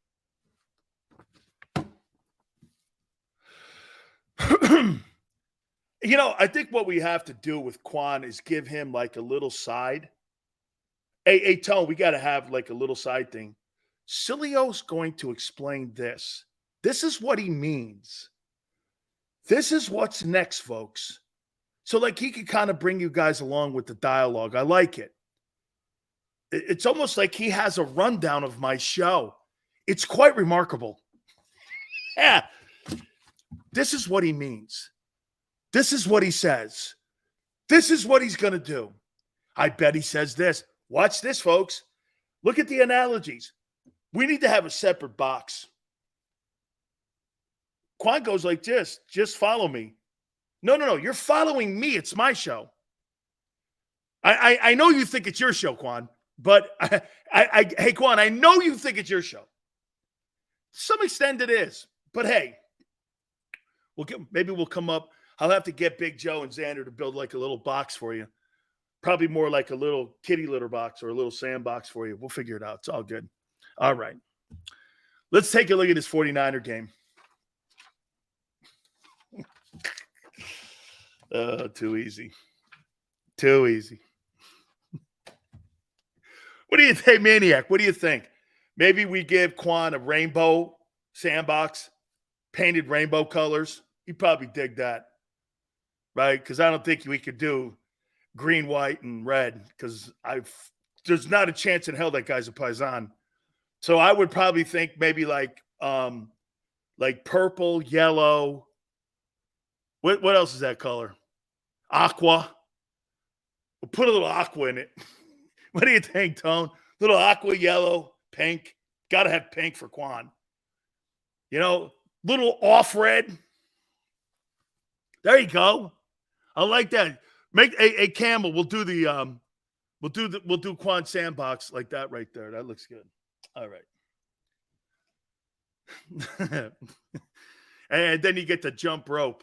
I think what we have to do with Quan is give him like a little side. Hey, Tone, we got to have like a little side thing. Sileo's going to explain this. This is what he means. This is what's next, folks. So like he could kind of bring you guys along with the dialogue. I like it. It's almost like he has a rundown of my show. It's quite remarkable. Yeah. This is what he means. This is what he says. This is what he's going to do. I bet he says this. Watch this, folks. Look at the analogies. We need to have a separate box. Quan goes like this. Just follow me. No. You're following me. It's my show. I know you think it's your show, Quan. But hey, Quan, I know you think it's your show. To some extent it is. But hey, maybe we'll come up. I'll have to get Big Joe and Xander to build like a little box for you. Probably more like a little kitty litter box or a little sandbox for you. We'll figure it out. It's all good. All right. Let's take a look at this 49er game. Too easy. Too easy. What do you think, Maniac? What do you think? Maybe we give Quan a rainbow sandbox, painted rainbow colors. He'd probably dig that, right? Because I don't think we could do green, white, and red because there's not a chance in hell that guy's a Paisan. So I would probably think maybe like purple, yellow. What else is that color? Aqua. We'll put a little aqua in it. What do you think, Tone? Little aqua, yellow, pink. Got to have pink for Quan. Little off red. There you go. I like that. Make a Camel. We'll do the we'll do Quan sandbox like that right there. That looks good. All right. And then you get the jump rope.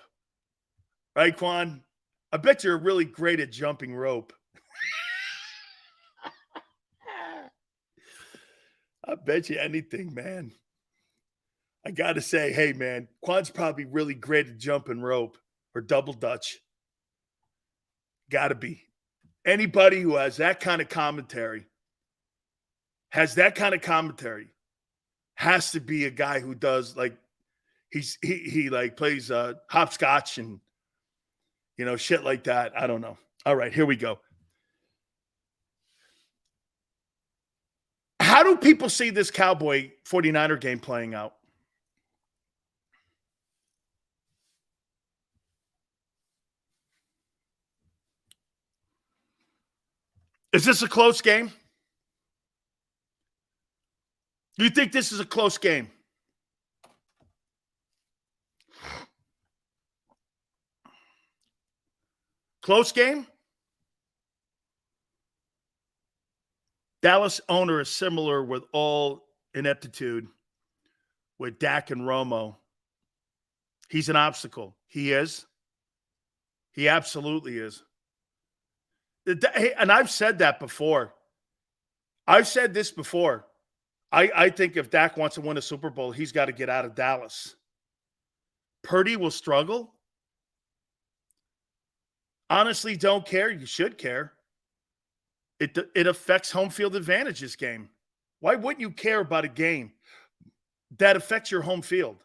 Right, Quan? I bet you're really great at jumping rope. I bet you anything, man. I got to say, hey, man, Quan's probably really great at jumping rope or double dutch. Got to be. Anybody who has that kind of commentary, has to be a guy who does like he like plays hopscotch and shit like that. I don't know. All right, here we go. How do people see this Cowboy 49er game playing out? Is this a close game? Do you think this is a close game? Close game? Dallas owner is similar with all ineptitude with Dak and Romo. He's an obstacle. He is. He absolutely is. And I've said that before. I've said this before. I think if Dak wants to win a Super Bowl, he's got to get out of Dallas. Purdy will struggle. Honestly, don't care. You should care. It affects home field advantage this game. Why wouldn't you care about a game that affects your home field?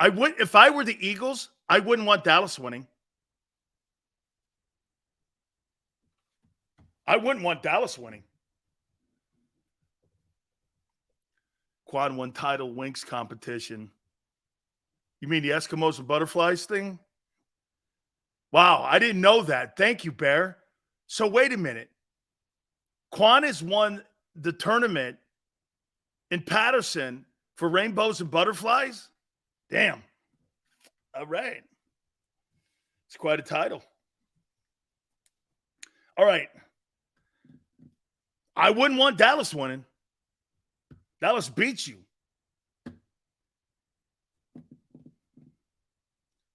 If I were the Eagles, I wouldn't want Dallas winning. I wouldn't want Dallas winning. Quad 1 title Winks competition. You mean the Eskimos and Butterflies thing? Wow, I didn't know that. Thank you, Bear. So wait a minute. Quan has won the tournament in Patterson for Rainbows and Butterflies? Damn. All right. It's quite a title. All right. I wouldn't want Dallas winning. Dallas beats you.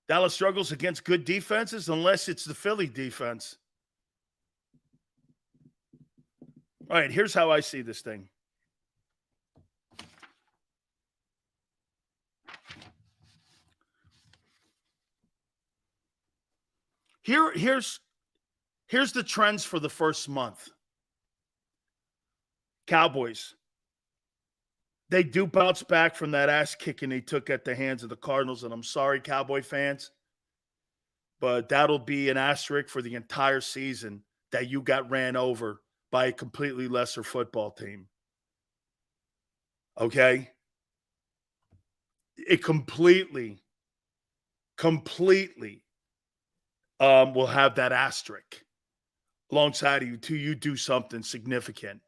Dallas struggles against good defenses unless it's the Philly defense. All right, here's how I see this thing. Here's the trends for the first month. Cowboys. They do bounce back from that ass kicking they took at the hands of the Cardinals, and I'm sorry, Cowboy fans, but that'll be an asterisk for the entire season that you got ran over by a completely lesser football team. Okay? It completely will have that asterisk. alongside of you till you do something significant.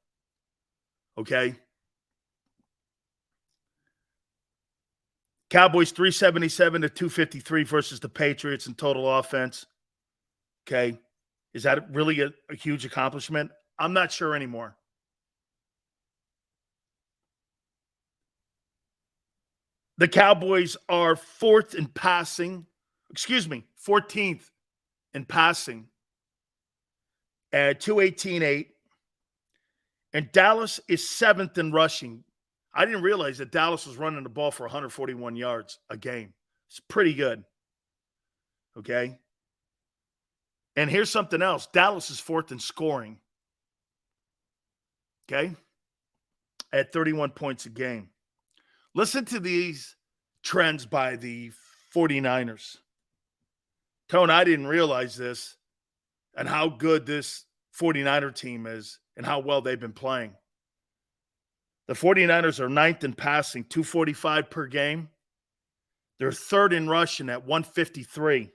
Okay? Cowboys 377 to 253 versus the Patriots in total offense. Okay? Is that really a huge accomplishment? I'm not sure anymore. The Cowboys are 14th in passing at 218.8. And Dallas is 7th in rushing. I didn't realize that Dallas was running the ball for 141 yards a game. It's pretty good. Okay? And here's something else. Dallas is 4th in scoring. Okay? At 31 points a game. Listen to these trends by the 49ers. Tone, I didn't realize this and how good this 49er team is and how well they've been playing. The 49ers are 9th in passing, 245 per game. They're 3rd in rushing at 153.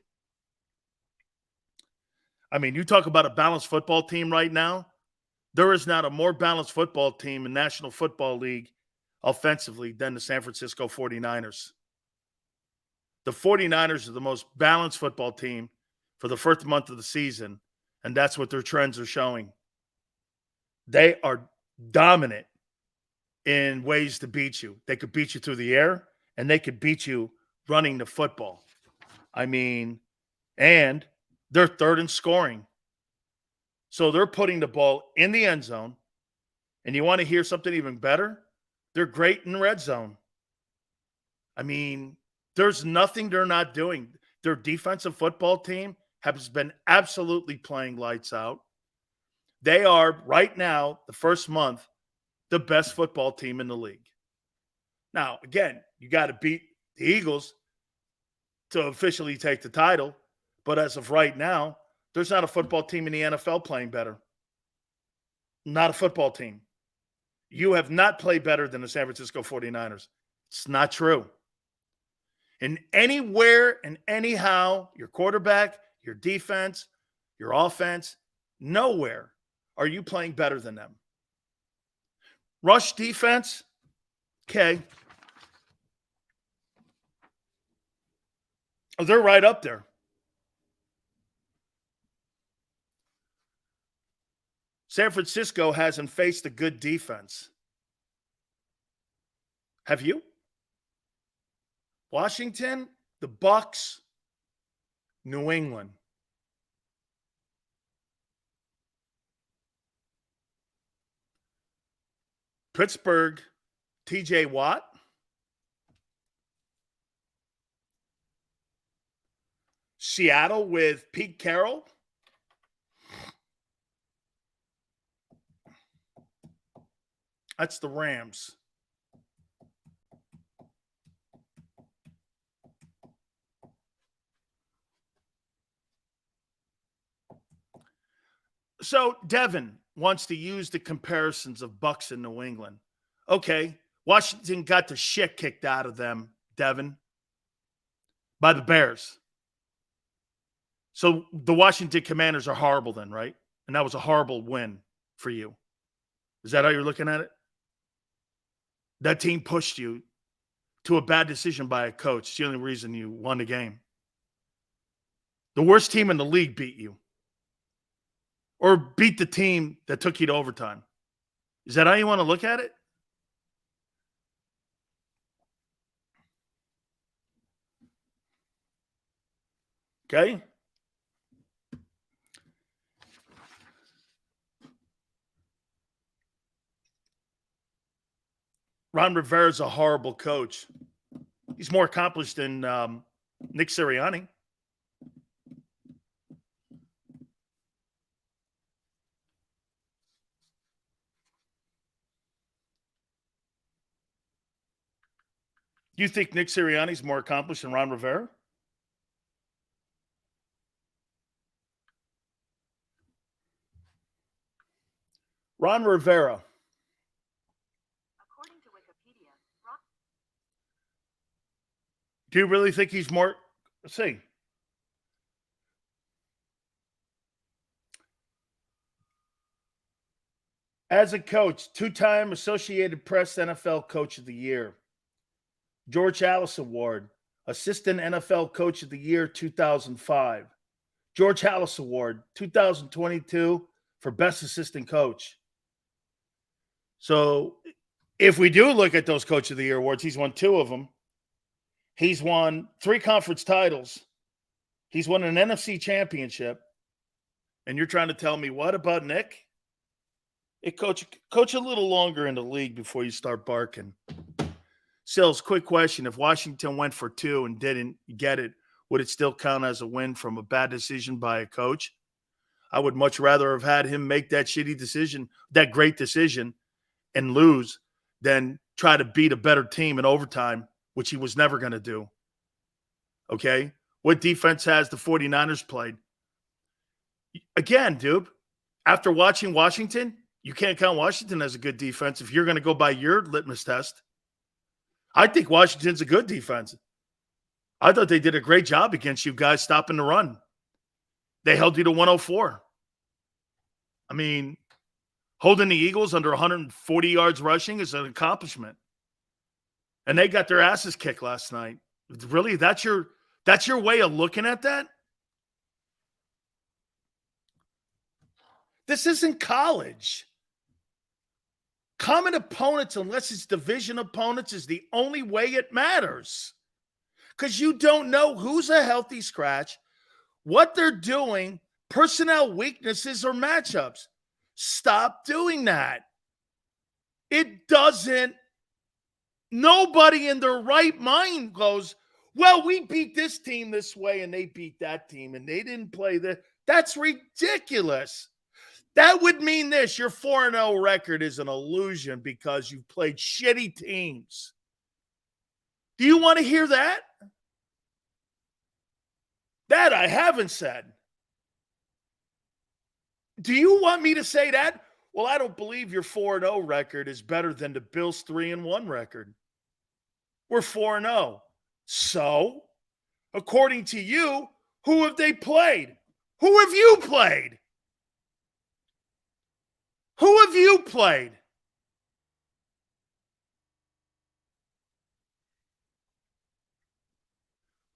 I mean, you talk about a balanced football team right now. There is not a more balanced football team in National Football League offensively than the San Francisco 49ers. The 49ers are the most balanced football team for the first month of the season, and that's what their trends are showing. They are dominant in ways to beat you. They could beat you through the air, and they could beat you running the football. I mean, and they're 3rd in scoring. So they're putting the ball in the end zone, and you want to hear something even better? They're great in the red zone. I mean, there's nothing they're not doing. Their defensive football team has been absolutely playing lights out. They are, right now, the first month, the best football team in the league. Now, again, you got to beat the Eagles to officially take the title. But as of right now, there's not a football team in the NFL playing better. Not a football team. You have not played better than the San Francisco 49ers. It's not true. And anywhere and anyhow, your quarterback, your defense, your offense, nowhere are you playing better than them. Rush defense, okay. They're right up there. San Francisco hasn't faced a good defense. Have you? Washington, the Bucks, New England. Pittsburgh, TJ Watt. Seattle with Pete Carroll. That's the Rams. So Devin wants to use the comparisons of Bucks and New England. Okay, Washington got the shit kicked out of them, Devin, by the Bears. So the Washington Commanders are horrible then, right? And that was a horrible win for you. Is that how you're looking at it? That team pushed you to a bad decision by a coach. It's the only reason you won the game. The worst team in the league beat you. Or beat the team that took you to overtime. Is that how you want to look at it? Okay. Ron Rivera's a horrible coach. He's more accomplished than Nick Sirianni. Do you think Nick Sirianni's more accomplished than Ron Rivera? Ron Rivera. According to Wikipedia, Do you really think he's more? Let's see. As a coach, two-time Associated Press NFL Coach of the Year. George Halas Award, Assistant NFL Coach of the Year 2005. George Halas Award 2022 for Best Assistant Coach. So if we do look at those Coach of the Year awards, he's won 2 of them. He's won 3 conference titles. He's won an NFC championship. And you're trying to tell me what about Nick? Hey, coach a little longer in the league before you start barking. Sills, quick question. If Washington went for 2 and didn't get it, would it still count as a win from a bad decision by a coach? I would much rather have had him make that shitty decision, that great decision, and lose than try to beat a better team in overtime, which he was never going to do. Okay? What defense has the 49ers played? Again, dude, after watching Washington, you can't count Washington as a good defense if you're going to go by your litmus test. I think Washington's a good defense. I thought they did a great job against you guys stopping the run. They held you to 104. I mean, holding the Eagles under 140 yards rushing is an accomplishment. And they got their asses kicked last night. Really? That's your way of looking at that? This isn't college. Common opponents, unless it's division opponents, is the only way it matters. Because you don't know who's a healthy scratch, what they're doing, personnel weaknesses or matchups. Stop doing that. It doesn't. Nobody in their right mind goes, well, we beat this team this way and they beat that team and they didn't play that. That's ridiculous. That would mean this. Your 4-0 record is an illusion because you've played shitty teams. Do you want to hear that? That I haven't said. Do you want me to say that? Well, I don't believe your 4-0 record is better than the Bills' 3-1 record. We're 4-0. So, according to you, who have they played? Who have you played? Who have you played?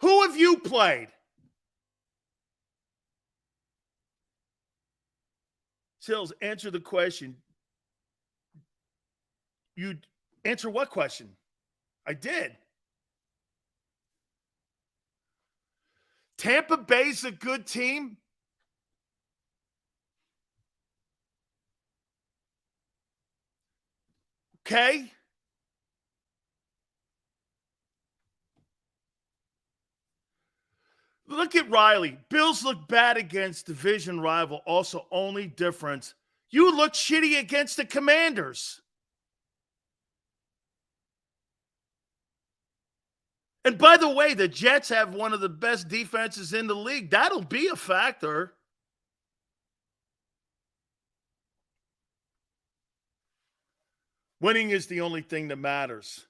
Who have you played? Sills, answer the question. You answer what question? I did. Tampa Bay's a good team. Okay. Look at Riley. Bills look bad against division rival. Also, only difference, you look shitty against the Commanders. And by the way, the Jets have one of the best defenses in the league. That'll be a factor. Winning is the only thing that matters.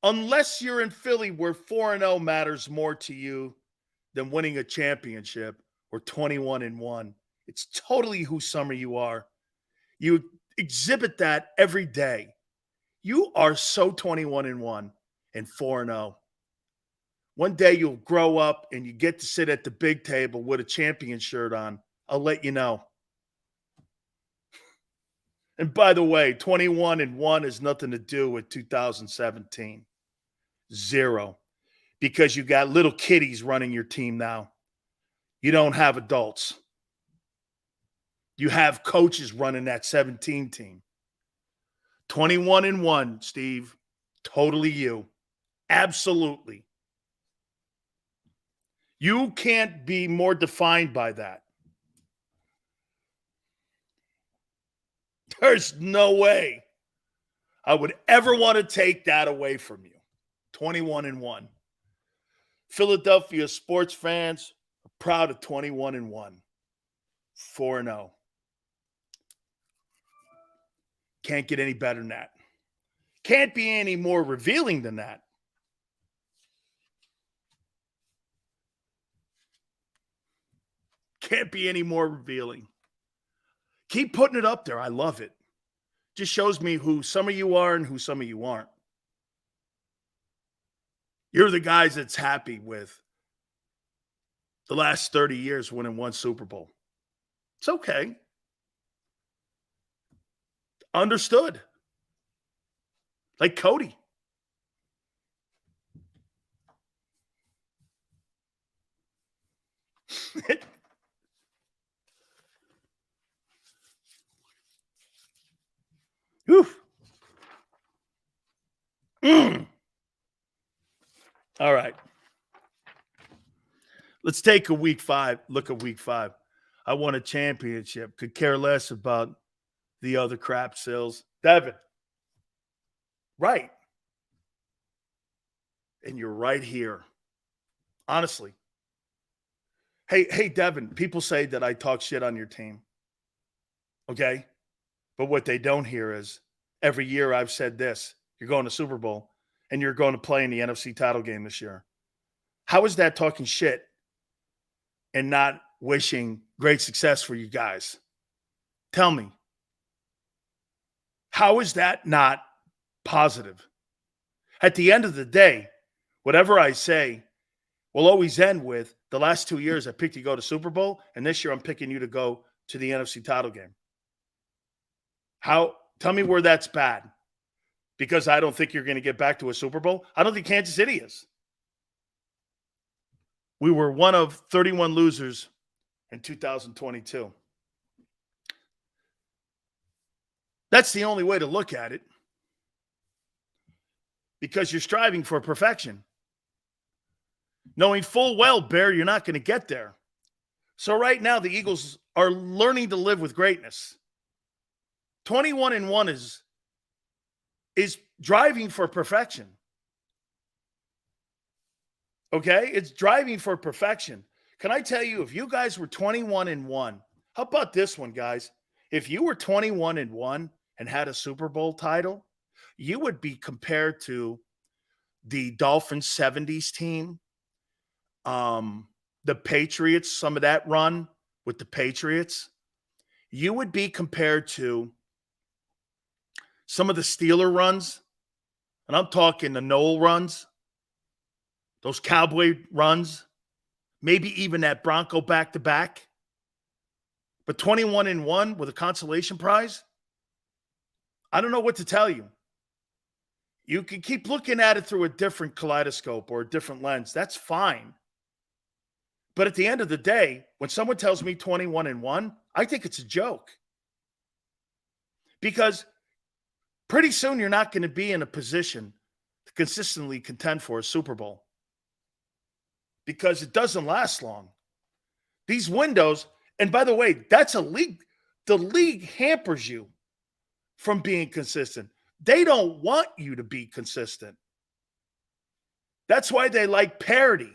Unless you're in Philly where 4-0 matters more to you than winning a championship or 21-1. It's totally who summer you are. You exhibit that every day. You are so 21-1 and 4-0. One day you'll grow up and you get to sit at the big table with a champion shirt on. I'll let you know. And by the way, 21-1 has nothing to do with 2017. 0. Because you got little kiddies running your team now. You don't have adults. You have coaches running that 17 team. 21-1, Steve. Totally you. Absolutely. You can't be more defined by that. There's no way I would ever want to take that away from you. 21-1. Philadelphia sports fans are proud of 21-1. 4-0. Can't get any better than that. Can't be any more revealing than that. Can't be any more revealing. Keep putting it up there. I love it. Just shows me who some of you are and who some of you aren't. You're the guys that's happy with the last 30 years winning one Super Bowl. It's okay. Understood. Like Cody. Whew. All right. Let's take a look at week 5. I won a championship. Could care less about the other crap sales. Devin. Right. And you're right here. Honestly. Hey, Devin, people say that I talk shit on your team. Okay? But what they don't hear is every year I've said this. You're going to Super Bowl and you're going to play in the NFC title game this year. How is that talking shit and not wishing great success for you guys? Tell me. How is that not positive? At the end of the day, whatever I say will always end with the last 2 years I picked you to go to Super Bowl, and this year I'm picking you to go to the NFC title game. Tell me where that's bad. Because I don't think you're going to get back to a Super Bowl. I don't think Kansas City is. We were one of 31 losers in 2022. That's the only way to look at it. Because you're striving for perfection. Knowing full well, Bear, you're not going to get there. So right now, the Eagles are learning to live with greatness. 21-1 is driving for perfection. Okay? It's driving for perfection. Can I tell you, if you guys were 21-1, how about this one, guys? If you were 21-1 and had a Super Bowl title, you would be compared to the Dolphins 70s team, the Patriots, some of that run with the Patriots. You would be compared to some of the Steeler runs, and I'm talking the Noel runs, those Cowboy runs, maybe even that Bronco back-to-back. But 21-1 with a consolation prize, I don't know what to tell you. You can keep looking at it through a different kaleidoscope or a different lens. That's fine. But at the end of the day, when someone tells me 21-1, I think it's a joke. Because pretty soon you're not going to be in a position to consistently contend for a Super Bowl. Because it doesn't last long. These windows, and by the way, that's a league. The league hampers you from being consistent. They don't want you to be consistent. That's why they like parity.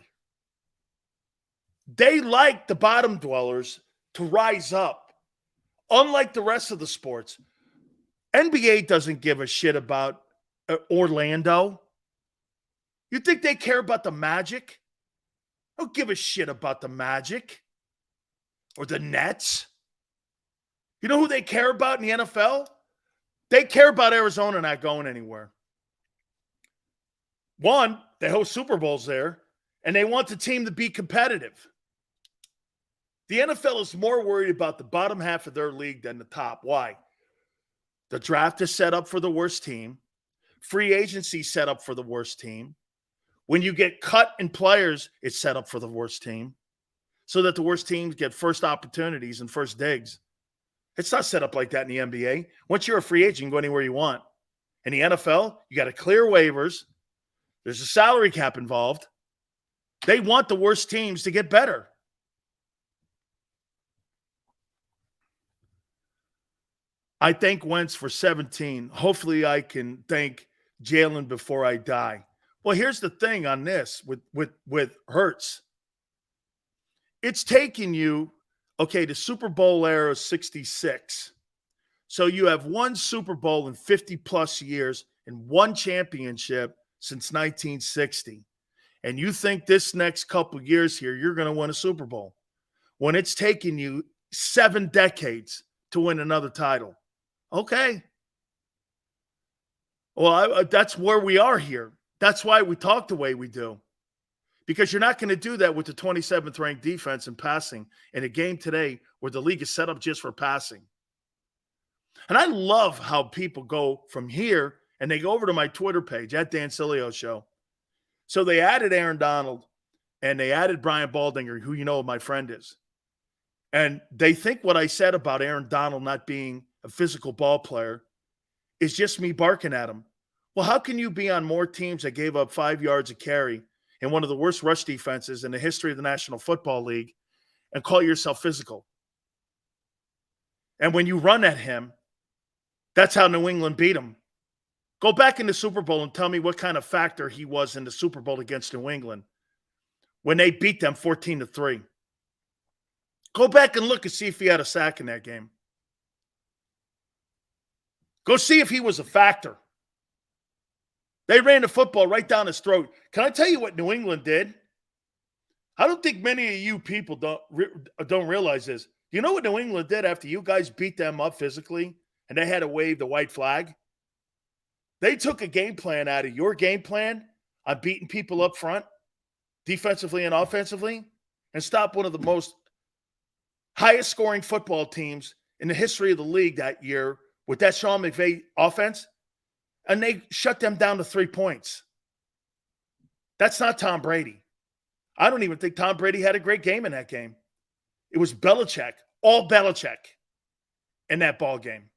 They like the bottom dwellers to rise up. Unlike the rest of the sports, NBA doesn't give a shit about Orlando. You think they care about the Magic? Don't give a shit about the Magic or the Nets. You know who they care about in the NFL? They care about Arizona not going anywhere. One, they host Super Bowls there, and they want the team to be competitive. The NFL is more worried about the bottom half of their league than the top. Why? The draft is set up for the worst team. Free agency set up for the worst team. When you get cut in players, it's set up for the worst team. So that the worst teams get first opportunities and first digs. It's not set up like that in the NBA. Once you're a free agent, you can go anywhere you want. In the NFL, you got to clear waivers. There's a salary cap involved. They want the worst teams to get better. I thank Wentz for 17. Hopefully I can thank Jalen before I die. Well, here's the thing on this with Hurts. It's taking you, okay, the Super Bowl era is 66. So you have one Super Bowl in 50-plus years and one championship since 1960. And you think this next couple years here, you're going to win a Super Bowl. When it's taking you 7 decades to win another title. Okay. Well, that's where we are here. That's why we talk the way we do. Because you're not going to do that with the 27th ranked defense in passing in a game today where the league is set up just for passing. And I love how people go from here and they go over to my Twitter page at Dan Sileo Show. So they added Aaron Donald and they added Brian Baldinger, who you know my friend is. And they think what I said about Aaron Donald not being a physical ball player is just me barking at him. Well, how can you be on more teams that gave up 5 yards a carry in one of the worst rush defenses in the history of the National Football League and call yourself physical? And when you run at him, that's how New England beat him. Go back in the Super Bowl and tell me what kind of factor he was in the Super Bowl against New England when they beat them 14-3. Go back and look and see if he had a sack in that game. Go see if he was a factor. They ran the football right down his throat. Can I tell you what New England did? I don't think many of you people don't realize this. You know what New England did after you guys beat them up physically and they had to wave the white flag? They took a game plan out of your game plan on beating people up front, defensively and offensively, and stopped one of the most highest scoring football teams in the history of the league that year with that Sean McVay offense. And they shut them down to 3 points. That's not Tom Brady. I don't even think Tom Brady had a great game in that game. It was Belichick, all Belichick in that ball game.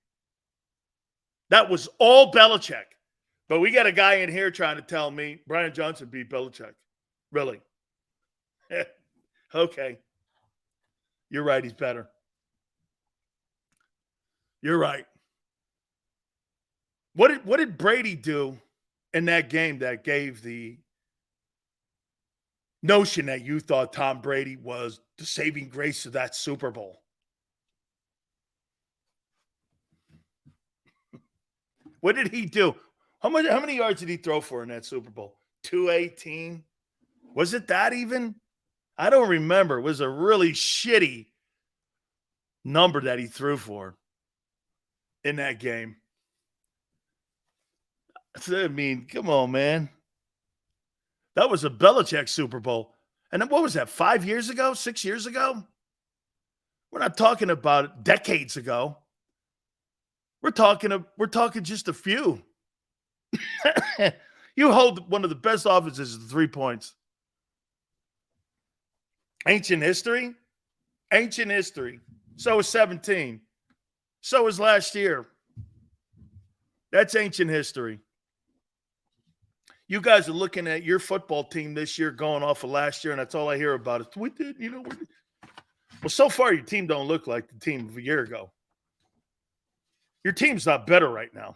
That was all Belichick. But we got a guy in here trying to tell me Brian Johnson beat Belichick. Really? Okay. You're right. He's better. You're right. What did Brady do in that game that gave the notion that you thought Tom Brady was the saving grace of that Super Bowl? What did he do? How many yards did he throw for in that Super Bowl? 218? Was it that even? I don't remember. It was a really shitty number that he threw for in that game. I mean, come on, man. That was a Belichick Super Bowl. And then what was that, 5 years ago, 6 years ago? We're not talking about decades ago. We're talking just a few. You hold one of the best offenses to 3 points. Ancient history? Ancient history. So is 17. So is last year. That's ancient history. You guys are looking at your football team this year going off of last year, and that's all I hear about is we did, well, so far your team don't look like the team of a year ago. Your team's not better right now.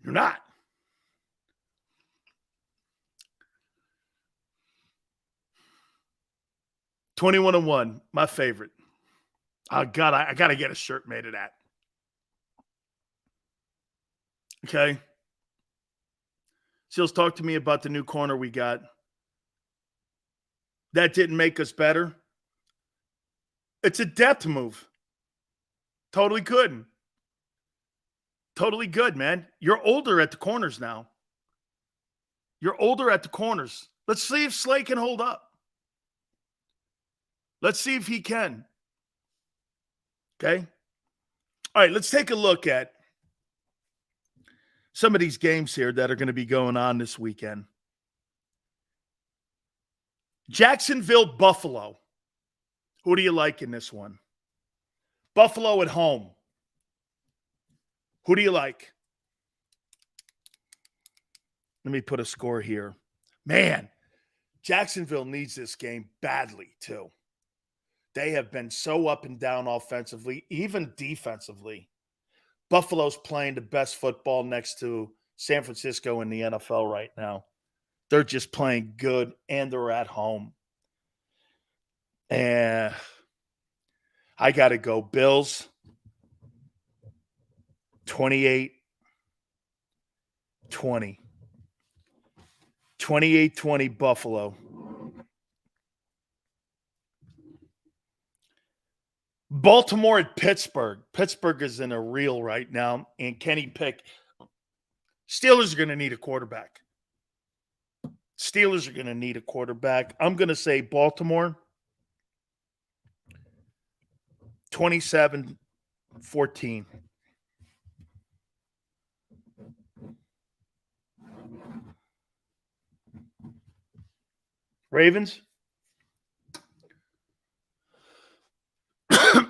You're not. "21-1, my favorite. Oh God, I gotta get a shirt made of that. Okay. Seals, talk to me about the new corner we got. That didn't make us better. It's a depth move. Totally couldn't. Totally good, man. You're older at the corners now. You're older at the corners. Let's see if Slay can hold up. Let's see if he can. Okay? All right, let's take a look at some of these games here that are going to be going on this weekend. Jacksonville, Buffalo. Who do you like in this one? Buffalo at home. Who do you like? Let me put a score here. Man, Jacksonville needs this game badly, too. They have been so up and down offensively, even defensively. Buffalo's playing the best football next to San Francisco in the NFL right now. They're just playing good, and they're at home. And I got to go Bills, 28-20. 28-20 Buffalo. Baltimore at Pittsburgh. Pittsburgh is in a reel right now, and Kenny Pick. Steelers are going to need a quarterback. Steelers are going to need a quarterback. I'm going to say Baltimore 27-14. Ravens?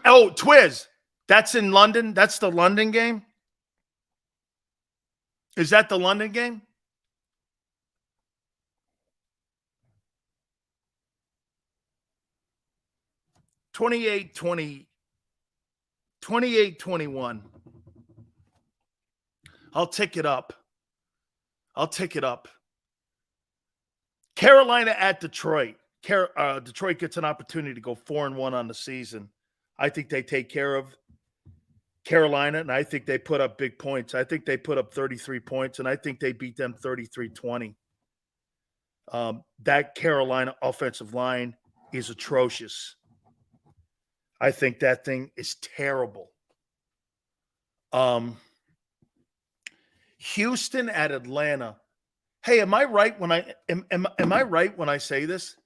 Oh, Twiz. That's in London? That's the London game? Is that the London game? (28-20), 28-21. I'll tick it up. Carolina at Detroit. Detroit gets an opportunity to go 4-1 on the season. I think they take care of Carolina, and I think they put up big points. I think they put up 33 points, and I think they beat them 33-20. That Carolina offensive line is atrocious. I think that thing is terrible. Houston at Atlanta. Hey, am I right when I right when I say this?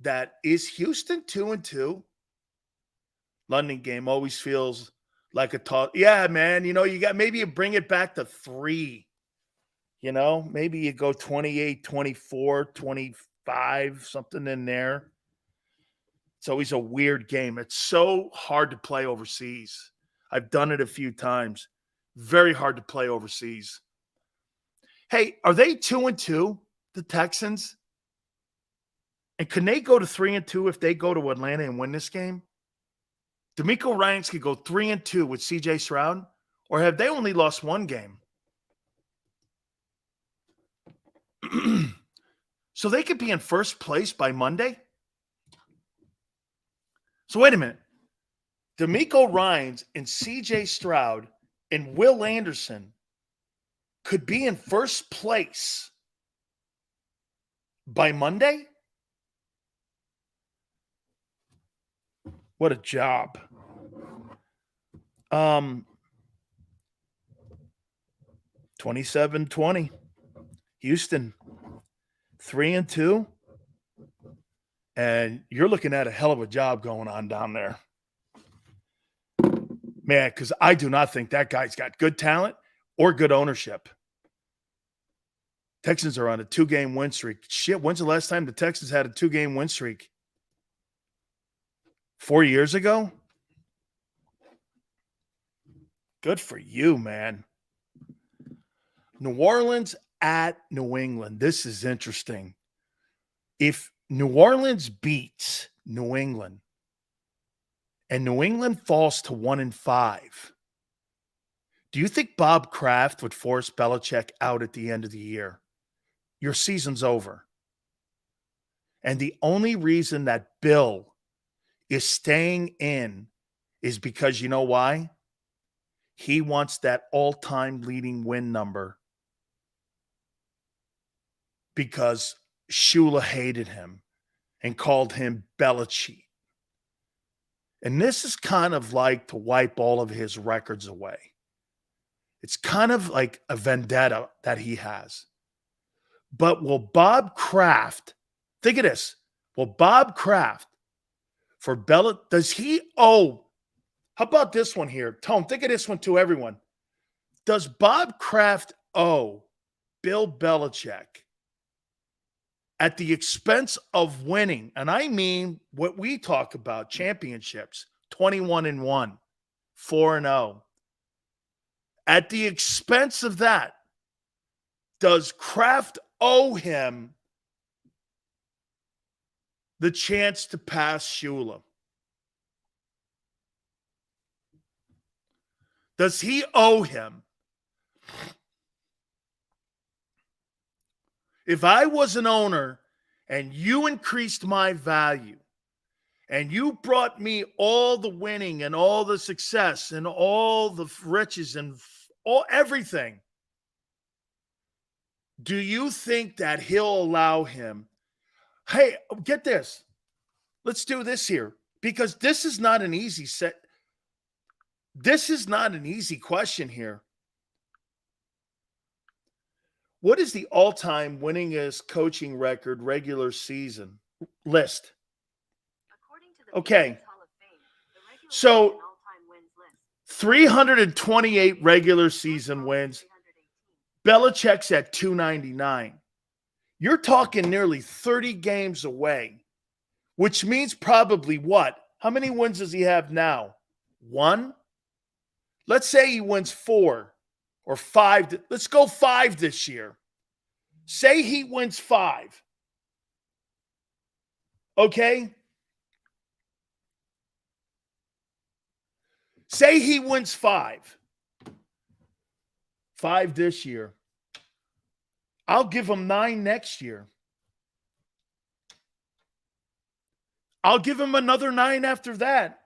That is Houston 2-2? London game always feels like a toss. Yeah, man. You got maybe you bring it back to 3. Maybe you go 28, 24, 25, something in there. It's always a weird game. It's so hard to play overseas. I've done it a few times. Very hard to play overseas. Hey, are they 2-2, the Texans? And can they go to 3-2 if they go to Atlanta and win this game? DeMeco Ryans could go 3-2 with CJ Stroud, or have they only lost one game? So they could be in first place by Monday? So wait a minute. DeMeco Ryans and CJ Stroud and Will Anderson could be in first place by Monday? What a job. 27-20. Houston 3-2. And you're looking at a hell of a job going on down there. Man, because I do not think that guy's got good talent or good ownership. Texans are on a 2-game win streak. Shit, when's the last time the Texans had a 2-game win streak? 4 years ago? Good for you, man. New Orleans at New England. This is interesting. If New Orleans beats New England and New England falls to 1-5, do you think Bob Kraft would force Belichick out at the end of the year? Your season's over. And the only reason that Bill is staying in is because you know why? He wants that all-time leading win number because Shula hated him and called him Belichick. And this is kind of like to wipe all of his records away. It's kind of like a vendetta that he has. But will Bob Kraft, think of this, will Bob Kraft, for Bella, does he owe, how about this one here? Tone, think of this one to everyone. Does Bob Kraft owe Bill Belichick at the expense of winning, and I mean what we talk about, championships, 21-1, 4-0. At the expense of that, does Kraft owe him the chance to pass Shula? Does he owe him? If I was an owner and you increased my value and you brought me all the winning and all the success and all the riches and everything, do you think that he'll allow him? Hey, get this. Let's do this here because this is not an easy set. This is not an easy question here. What is the all-time winningest coaching record regular season list? Okay. So 328 regular season wins. Belichick's at 299. You're talking nearly 30 games away, which means probably what? How many wins does he have now? 1? Let's say he wins 4 or 5. Let's go 5 this year. Say he wins 5. Okay? Say he wins 5. 5 this year. I'll give him 9 next year. I'll give him another 9 after that.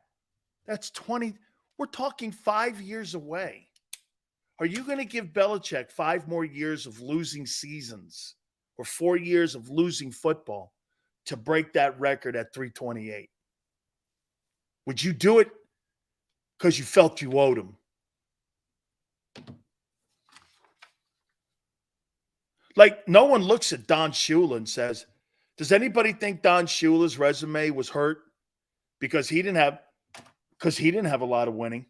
That's 20. We're talking 5 years away. Are you going to give Belichick 5 more years of losing seasons or 4 years of losing football to break that record at 328? Would you do it because you felt you owed him? Like, no one looks at Don Shula and says, does anybody think Don Shula's resume was hurt because he didn't have a lot of winning?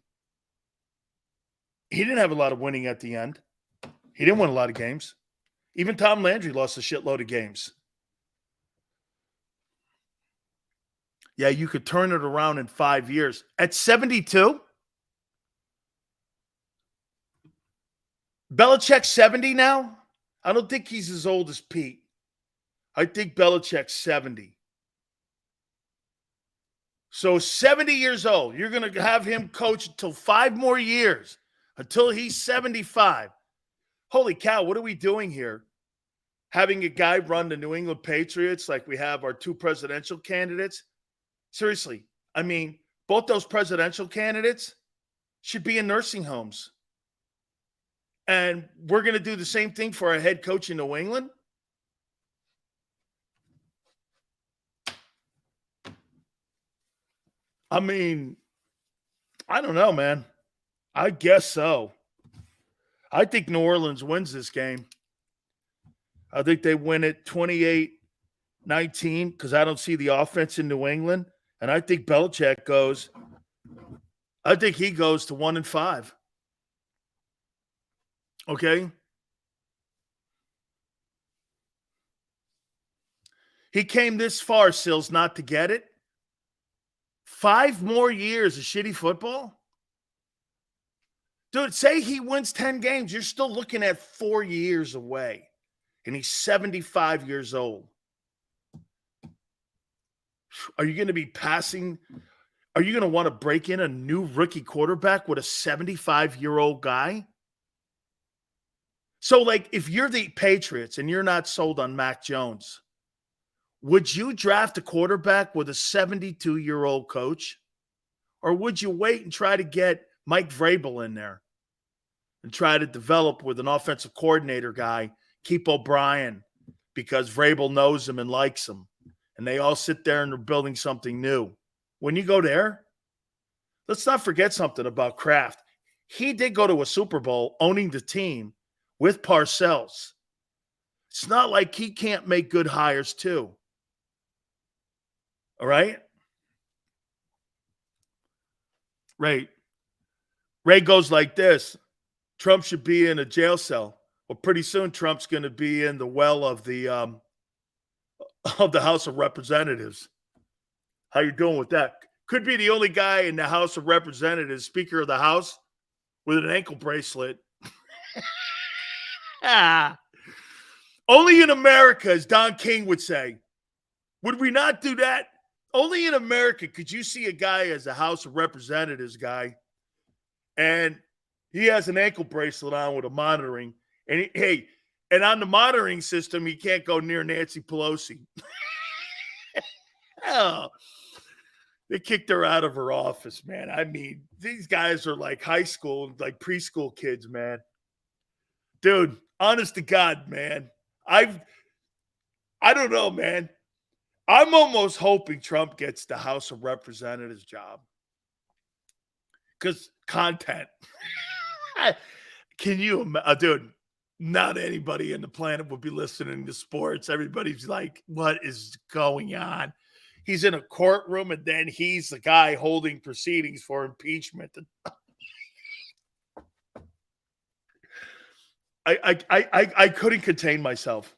He didn't have a lot of winning at the end. He didn't win a lot of games. Even Tom Landry lost a shitload of games. Yeah, you could turn it around in 5 years. At 72? Belichick's 70 now? I don't think he's as old as Pete. I think Belichick's 70. So 70 years old, you're going to have him coach until 5 more years, until he's 75. Holy cow, what are we doing here? Having a guy run the New England Patriots like we have our 2 presidential candidates? Seriously, I mean, both those presidential candidates should be in nursing homes. And we're going to do the same thing for our head coach in New England? I mean, I don't know, man. I guess so. I think New Orleans wins this game. I think they win it 28-19 because I don't see the offense in New England. And I think Belichick goes – I think he goes to 1-5. Okay? He came this far, Sills, not to get it. 5 more years of shitty football? Dude, say he wins 10 games. You're still looking at 4 years away. And he's 75 years old. Are you going to be passing? Are you going to want to break in a new rookie quarterback with a 75-year-old guy? So, like, if you're the Patriots and you're not sold on Mac Jones, would you draft a quarterback with a 72-year-old coach? Or would you wait and try to get Mike Vrabel in there and try to develop with an offensive coordinator guy, keep O'Brien, because Vrabel knows him and likes him, and they all sit there and they're building something new? When you go there, let's not forget something about Kraft. He did go to a Super Bowl owning the team with Parcells. It's not like he can't make good hires too. All right? Right. Ray goes like this. Trump should be in a jail cell. Well, pretty soon Trump's going to be in the well of the House of Representatives. How you doing with that? Could be the only guy in the House of Representatives, Speaker of the House, with an ankle bracelet. Only in America, as Don King would say. Would we not do that? Only in America could you see a guy as a House of Representatives guy, and he has an ankle bracelet on with a monitoring. And and on the monitoring system, he can't go near Nancy Pelosi. Oh, they kicked her out of her office, man. I mean, these guys are like high school, like preschool kids, man. Dude, honest to God, man. I don't know, man. I'm almost hoping Trump gets the House of Representatives job. Because content. Can you, dude, not anybody in the planet would be listening to sports. Everybody's like, what is going on? He's in a courtroom, and then he's the guy holding proceedings for impeachment. I couldn't contain myself.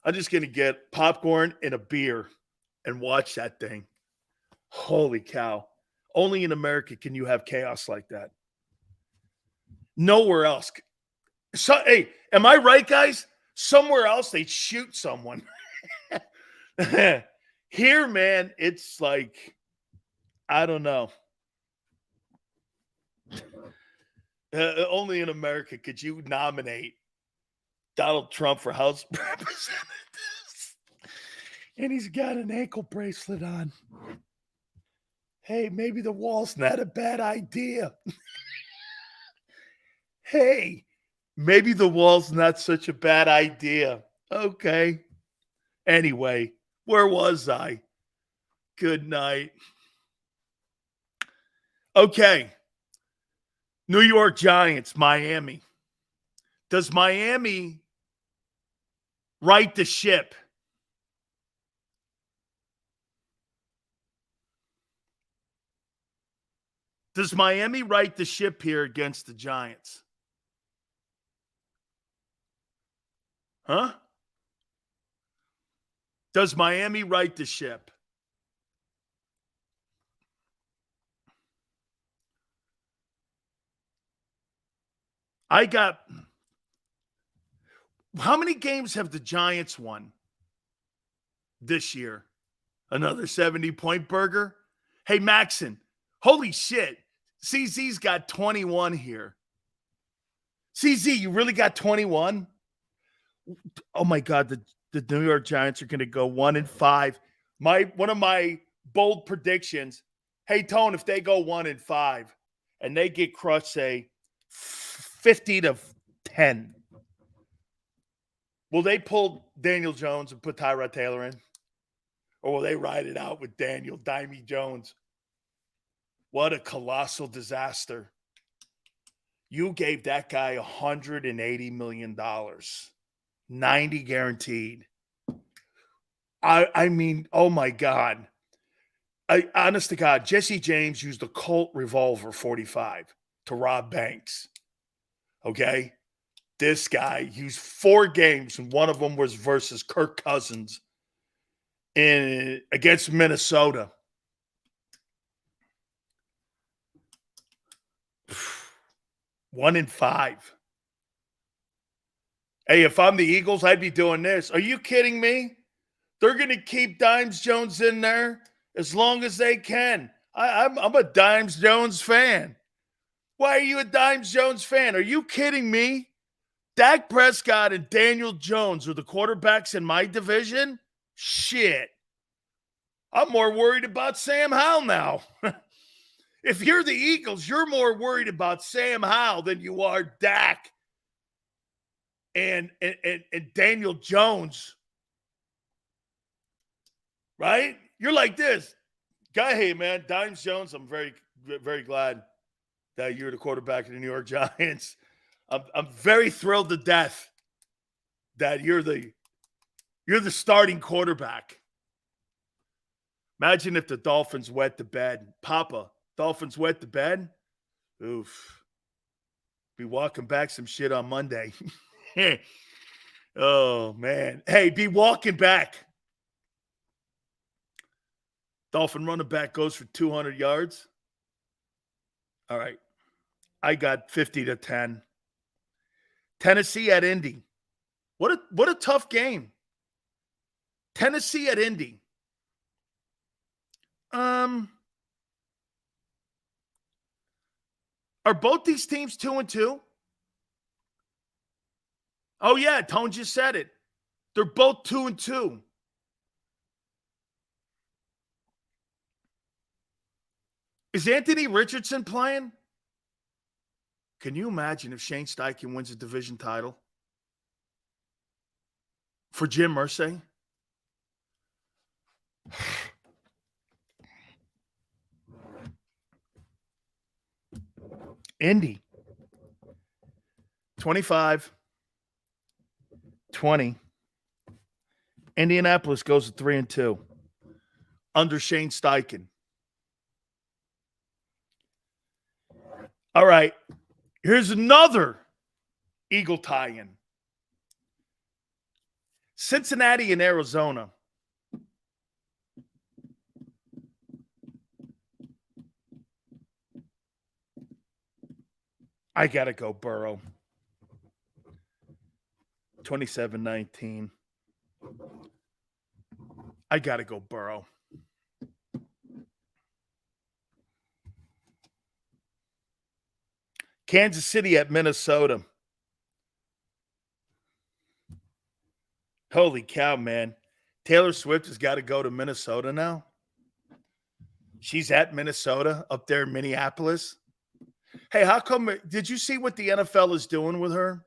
I'm just going to get popcorn and a beer and watch that thing. Holy cow. Only in America can you have chaos like that. Nowhere else. So, hey, am I right, guys? Somewhere else, they'd shoot someone. Here, man, it's like, I don't know. Only in America could you nominate Donald Trump for House Representatives. And he's got an ankle bracelet on. Hey, maybe the wall's not a bad idea. Hey, maybe the wall's not such a bad idea. Okay. Anyway, where was I? Good night. Okay. New York Giants, Miami. Does Miami right the ship? Does Miami right the ship here against the Giants? Huh? Does Miami right the ship? How many games have the Giants won this year? Another 70-point burger? Hey, Maxon, holy shit. CZ's got 21 here. CZ, you really got 21? Oh, my God, the New York Giants are going to go 1-5. One of my bold predictions, hey, Tone, if they go 1-5 and they get crushed, say, 50-10, will they pull Daniel Jones and put Tyrod Taylor in? Or will they ride it out with Daniel Dimey Jones? What a colossal disaster. You gave that guy $180 million. 90 guaranteed. I mean, oh my God. Honest to God, Jesse James used a Colt revolver 45 to rob banks. Okay? This guy used 4 games, and one of them was versus Kirk Cousins against Minnesota. One in 5. Hey, if I'm the Eagles, I'd be doing this. Are you kidding me? They're going to keep Dimes Jones in there as long as they can. I'm a Dimes Jones fan. Why are you a Dimes Jones fan? Are you kidding me? Dak Prescott and Daniel Jones are the quarterbacks in my division? Shit. I'm more worried about Sam Howell now. If you're the Eagles, you're more worried about Sam Howell than you are Dak and Daniel Jones. Right? You're like this. Guy, hey, man, Dimes Jones, I'm very, very glad that you're the quarterback of the New York Giants. I'm very thrilled to death that you're the starting quarterback. Imagine if the Dolphins wet the bed. Papa, Dolphins wet the bed? Oof. Be walking back some shit on Monday. Oh, man. Hey, be walking back. Dolphin running back goes for 200 yards. All right. I got 50-10. Tennessee at Indy. What a tough game. Tennessee at Indy. Are both these teams 2-2? Oh, yeah, Tone just said it. They're both 2-2. Is Anthony Richardson playing? Can you imagine if Shane Steichen wins a division title for Jim Irsay? Indy. 25-20. Indianapolis goes to 3-2 under Shane Steichen. All right. Here's another Eagle tie-in. Cincinnati and Arizona. I got to go Burrow. 27-19. I got to go Burrow. Kansas City at Minnesota. Holy cow, man. Taylor Swift has got to go to Minnesota now. She's at Minnesota up there in Minneapolis. Hey, how come? Did you see what the NFL is doing with her?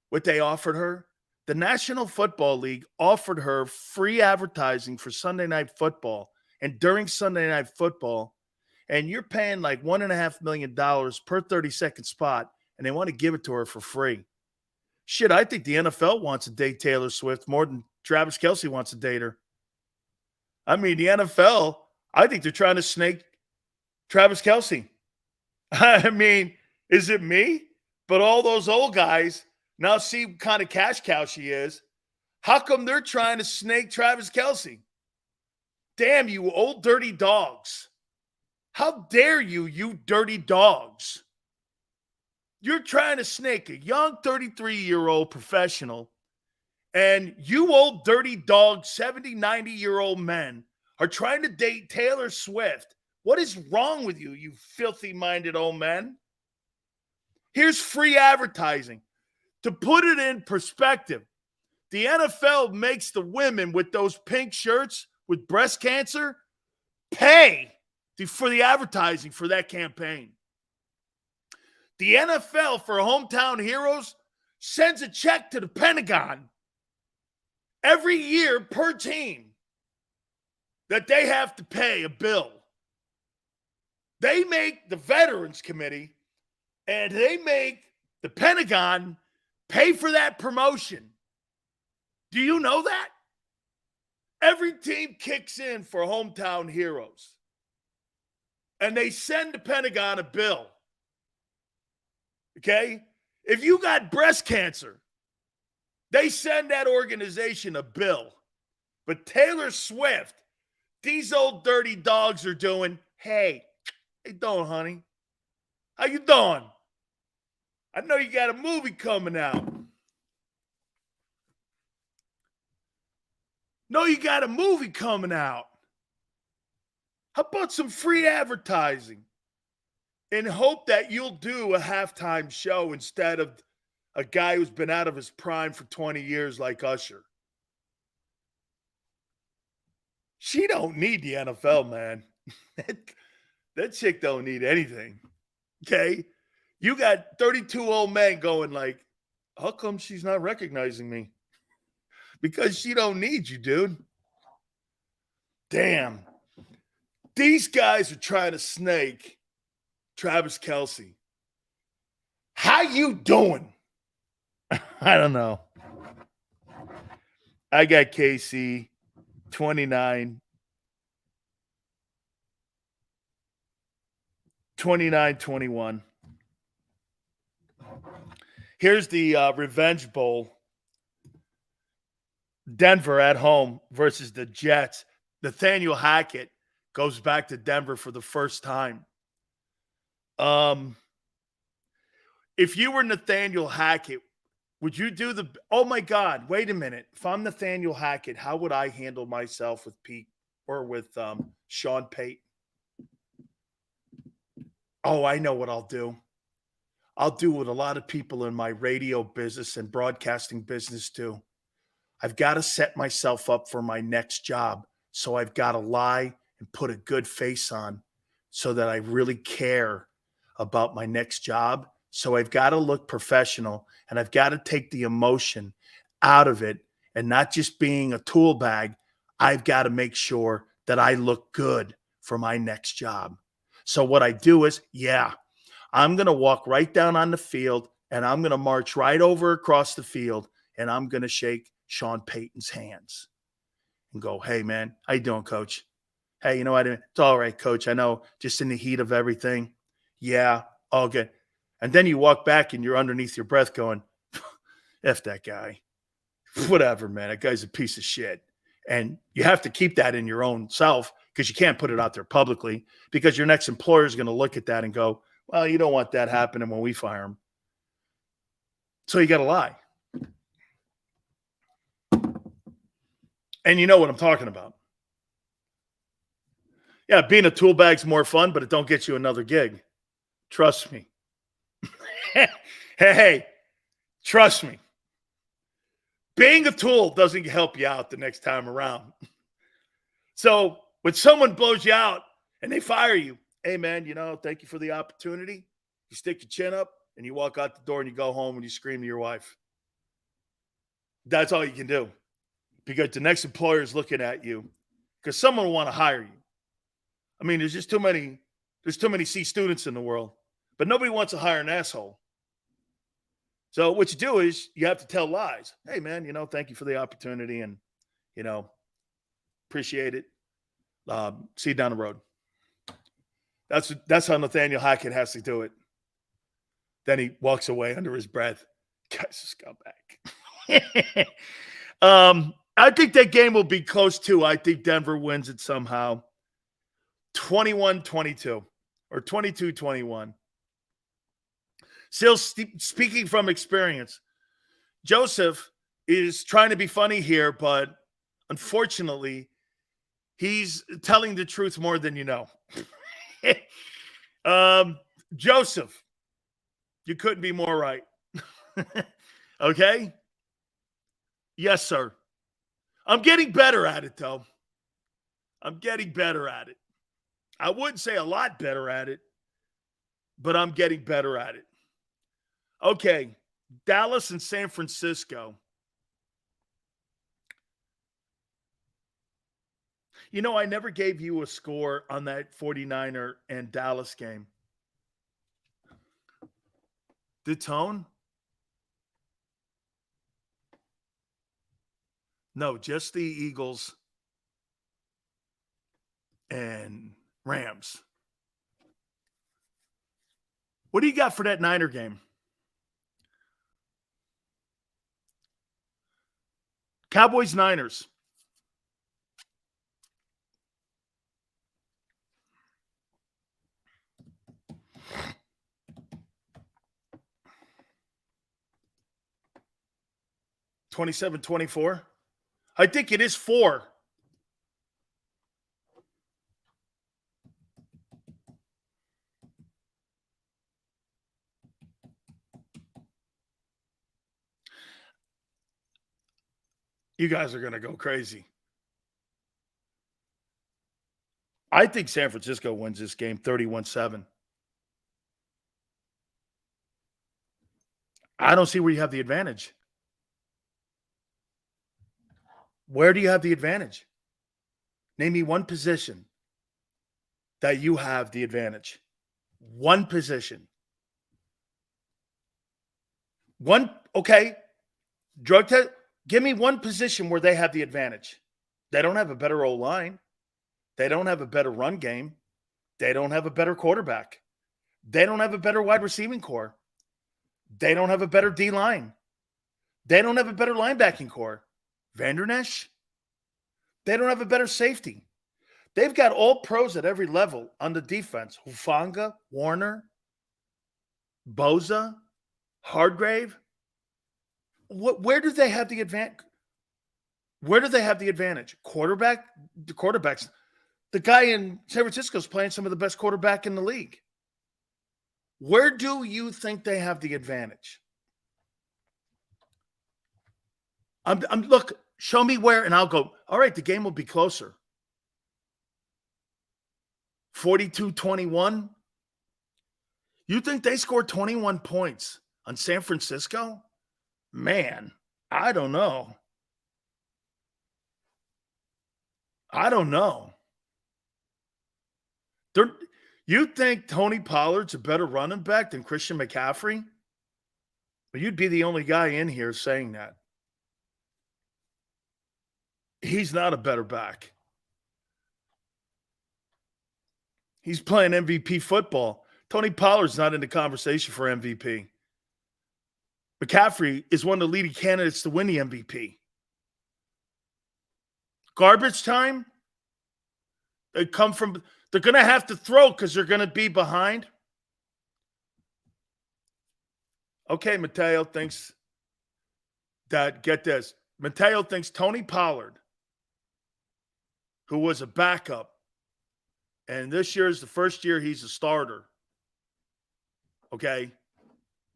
What they offered her? The National Football League offered her free advertising for Sunday Night Football and during Sunday Night Football, and you're paying like $1.5 million per 30-second spot, and they want to give it to her for free. Shit, I think the NFL wants to date Taylor Swift more than Travis Kelce wants to date her. I mean, the NFL, I think they're trying to snake Travis Kelce. I mean, is it me? But all those old guys now see what kind of cash cow she is. How come they're trying to snake Travis Kelce? Damn you, old dirty dogs. How dare you, you dirty dogs? You're trying to snake a young 33-year-old professional, and you old dirty dog, 70, 90-year-old men are trying to date Taylor Swift. What is wrong with you, you filthy-minded old men? Here's free advertising. To put it in perspective, the NFL makes the women with those pink shirts with breast cancer pay for the advertising for that campaign. The NFL for Hometown Heroes sends a check to the Pentagon every year per team that they have to pay a bill. They make the Veterans Committee and they make the Pentagon pay for that promotion. Do you know that? Every team kicks in for Hometown Heroes. And they send the Pentagon a bill. Okay? If you got breast cancer, they send that organization a bill. But Taylor Swift, these old dirty dogs are doing, hey, how you doing, honey? How you doing? I know you got a movie coming out. No, you got a movie coming out. How about some free advertising? And hope that you'll do a halftime show instead of a guy who's been out of his prime for 20 years like Usher. She don't need the NFL, man. That chick don't need anything. Okay? You got 32 old men going like, how come she's not recognizing me? Because she don't need you, dude. Damn. These guys are trying to snake Travis Kelce. How you doing? I don't know. I got KC 29-21. Here's the Revenge Bowl. Denver at home versus the Jets. Nathaniel Hackett goes back to Denver for the first time. If you were Nathaniel Hackett, would you do the – oh, my God, wait a minute. If I'm Nathaniel Hackett, how would I handle myself with Pete or with Sean Payton? Oh, I know what I'll do. I'll do what a lot of people in my radio business and broadcasting business do. I've got to set myself up for my next job, so I've got to lie and put a good face on so that I really care about my next job. So I've got to look professional, and I've got to take the emotion out of it and not just being a tool bag. I've got to make sure that I look good for my next job. So what I do is, I'm going to walk right down on the field, and I'm going to march right over across the field, and I'm going to shake Sean Payton's hands and go, hey, man, how you doing, coach? Hey, you know what? It's all right, coach. I know, just in the heat of everything. Yeah, all good. And then you walk back, and you're underneath your breath going, F that guy. Whatever, man. That guy's a piece of shit. And you have to keep that in your own self because you can't put it out there publicly because your next employer is going to look at that and go, well, you don't want that happening when we fire him. So you got to lie. And you know what I'm talking about. Yeah, being a tool bag's more fun, but it don't get you another gig. Trust me. Hey, trust me. Being a tool doesn't help you out the next time around. So when someone blows you out and they fire you, hey, man, you know, thank you for the opportunity. You stick your chin up and you walk out the door and you go home and you scream to your wife. That's all you can do because the next employer is looking at you because someone will want to hire you. I mean, there's too many C students in the world, but nobody wants to hire an asshole. So what you do is you have to tell lies. Hey, man, you know, thank you for the opportunity and, you know, appreciate it. See you down the road. That's how Nathaniel Hackett has to do it. Then he walks away under his breath. Guy's a scumbag. I think that game will be close too. I think Denver wins it somehow. 21-22 or 22-21. Still speaking from experience, Joseph is trying to be funny here, but unfortunately, he's telling the truth more than you know. Joseph, you couldn't be more right. Okay? Yes, sir. I'm getting better at it, though. I'm getting better at it. I wouldn't say a lot better at it, but I'm getting better at it. Okay, Dallas and San Francisco. You know, I never gave you a score on that 49er and Dallas game. The tone? No, just the Eagles and Rams. What do you got for that Niner game? Cowboys, Niners. $27-24. I think it is 4. You guys are going to go crazy. I think San Francisco wins this game 31-7. I don't see where you have the advantage. Where do you have the advantage? Name me one position that you have the advantage. One position. Okay. Drug test. Give me one position where they have the advantage. They don't have a better O-line. They don't have a better run game. They don't have a better quarterback. They don't have a better wide receiving core. They don't have a better D-line. They don't have a better linebacking core. Vandernesh? They don't have a better safety. They've got all pros at every level on the defense. Hufanga, Warner, Boza, Hardgrave. Where do they have the advantage? Where do they have the advantage? Quarterback? The quarterbacks. The guy in San Francisco is playing some of the best quarterback in the league. Where do you think they have the advantage? Look, show me where, and I'll go, all right, the game will be closer. 42-21. You think they scored 21 points on San Francisco? Man, I don't know. You think Tony Pollard's a better running back than Christian McCaffrey? Well, you'd be the only guy in here saying that. He's not a better back. He's playing MVP football. Tony Pollard's not in the conversation for MVP. McCaffrey is one of the leading candidates to win the MVP. Garbage time? They're going to have to throw because they're going to be behind. Okay, Mateo thinks that, get this, Mateo thinks Tony Pollard, who was a backup, and this year is the first year he's a starter, okay,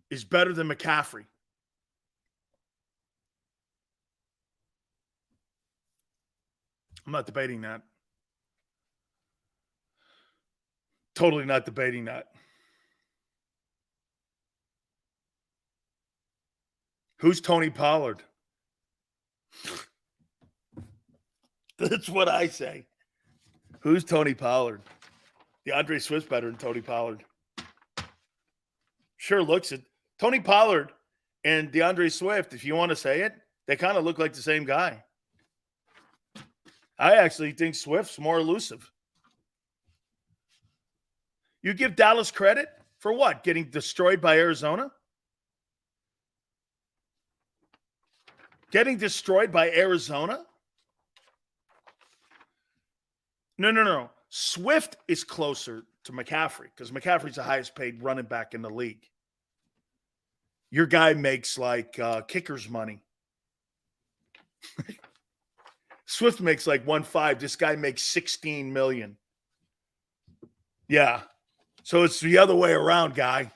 is better than McCaffrey. I'm not debating that. Totally not debating that. Who's Tony Pollard? That's what I say. Who's Tony Pollard? DeAndre Swift's better than Tony Pollard. Sure looks it. Tony Pollard and DeAndre Swift, if you want to say it, they kind of look like the same guy. I actually think Swift's more elusive. You give Dallas credit for what? Getting destroyed by Arizona? Getting destroyed by Arizona? No. Swift is closer to McCaffrey because McCaffrey's the highest paid running back in the league. Your guy makes like kicker's money. Swift makes like 1.5. This guy makes $16 million. Yeah. So it's the other way around, guy.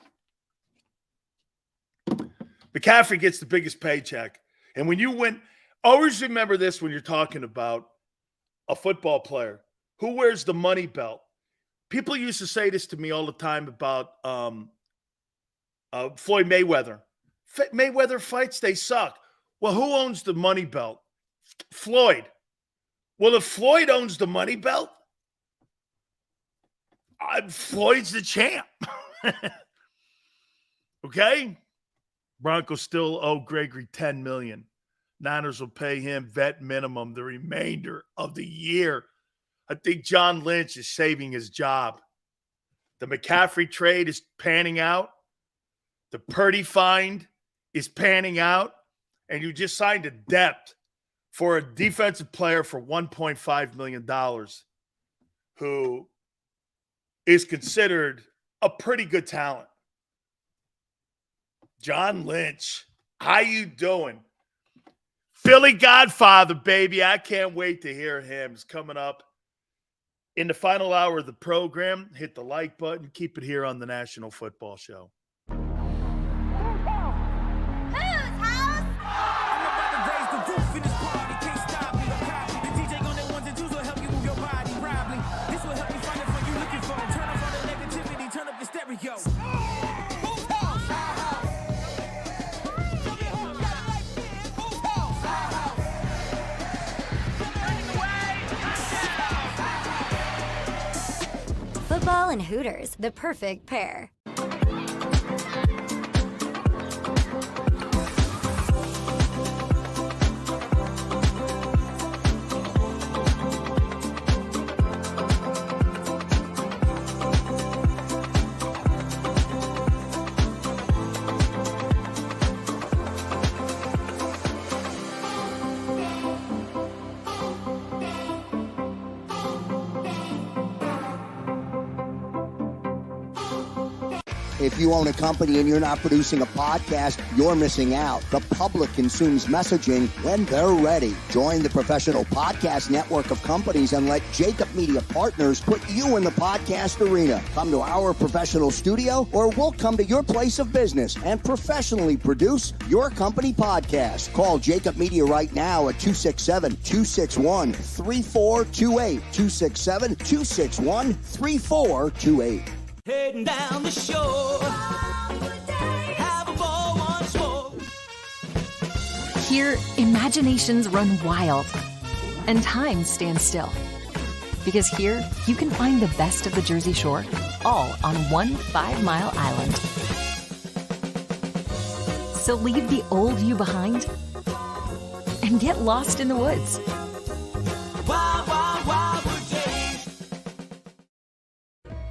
McCaffrey gets the biggest paycheck. And when you win, always remember this when you're talking about a football player. Who wears the money belt? People used to say this to me all the time about Floyd Mayweather. Mayweather fights, they suck. Well, who owns the money belt? Floyd. Well, if Floyd owns the money belt, Floyd's the champ. Okay? Broncos still owe Gregory $10 million. Niners will pay him vet minimum the remainder of the year. I think John Lynch is saving his job. The McCaffrey trade is panning out. The Purdy find is panning out. And you just signed a depth for a defensive player for $1.5 million who is considered a pretty good talent. John Lynch, how you doing? Philly Godfather, baby. I can't wait to hear him. It's coming up in the final hour of the program. Hit the like button. Keep it here on the National Football Show. Football and Hooters, the perfect pair. If you own a company and you're not producing a podcast, you're missing out. The public consumes messaging when they're ready. Join the professional podcast network of companies and let JAKIB Media Partners put you in the podcast arena. Come to our professional studio or we'll come to your place of business and professionally produce your company podcast. Call JAKIB Media right now at 267-261-3428. 267-261-3428. Heading down the shore. Have a ball once more. Here, imaginations run wild and time stands still. Because here, you can find the best of the Jersey Shore, all on one 5-mile island. So leave the old you behind and get lost in the woods. Wild, wild, wild days.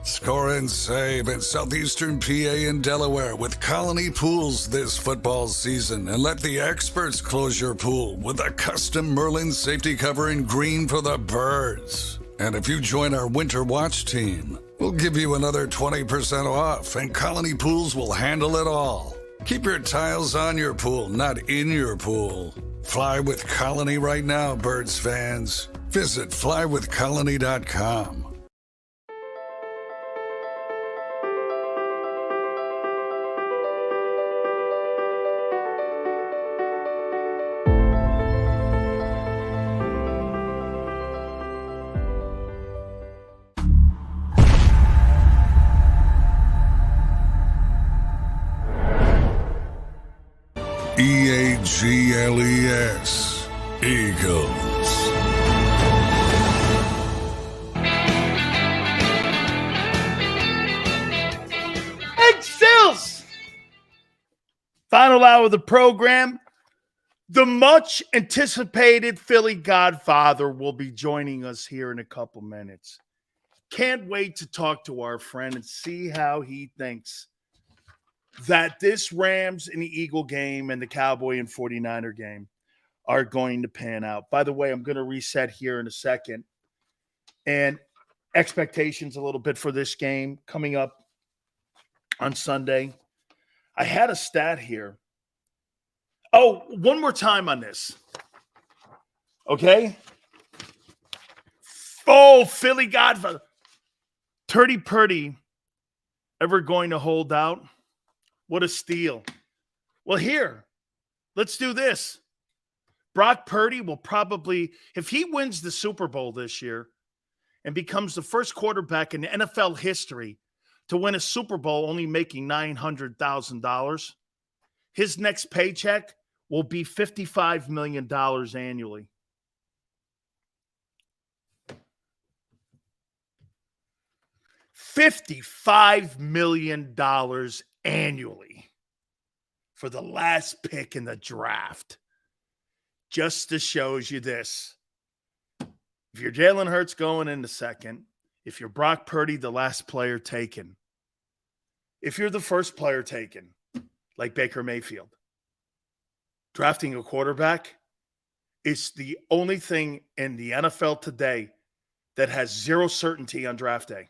Score and save in southeastern PA and Delaware with Colony Pools this football season, and let the experts close your pool with a custom Merlin safety cover in green for the birds. And if you join our Winter Watch team, we'll give you another 20% off, and Colony Pools will handle it all. Keep your tiles on your pool, not in your pool. Fly with Colony right now, Birds fans. Visit flywithcolony.com. EAGLES, Eagles. Egg Sills! Final hour of the program. The much anticipated Philly Godfather will be joining us here in a couple minutes. Can't wait to talk to our friend and see how he thinks that this Rams and Eagle game and the Cowboy and 49er game are going to pan out. By the way, I'm going to reset here in a second. And expectations a little bit for this game coming up on Sunday. I had a stat here. Oh, one more time on this. Okay? Oh, Philly Godfather. Turdy Purdy ever going to hold out? What a steal. Well, here, let's do this. Brock Purdy will probably, if he wins the Super Bowl this year and becomes the first quarterback in NFL history to win a Super Bowl only making $900,000, his next paycheck will be $55 million annually. $55 million annually for the last pick in the draft. Just to shows you this. If you're Jalen Hurts going in the second, if you're Brock Purdy, the last player taken, if you're the first player taken, like Baker Mayfield, drafting a quarterback is the only thing in the NFL today that has zero certainty on draft day.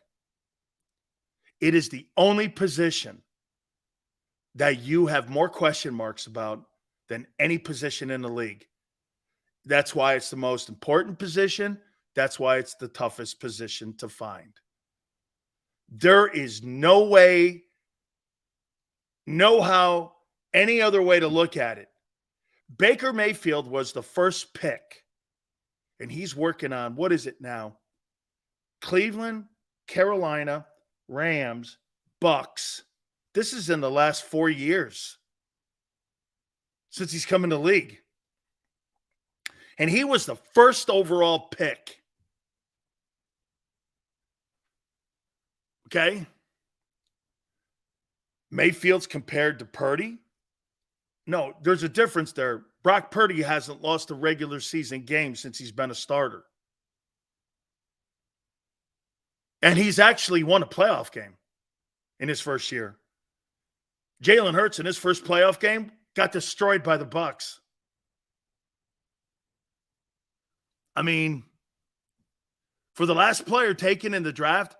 It is the only position that you have more question marks about than any position in the league. That's why it's the most important position. That's why it's the toughest position to find. There is no way, no how, any other way to look at it. Baker Mayfield was the first pick, and he's working on, what is it now? Cleveland, Carolina, Rams, Bucks. This is in the last 4 years since he's come in the league. And he was the first overall pick. Okay? Mayfield's compared to Purdy. No, there's a difference there. Brock Purdy hasn't lost a regular season game since he's been a starter. And he's actually won a playoff game in his first year. Jalen Hurts in his first playoff game got destroyed by the Bucs. I mean, for the last player taken in the draft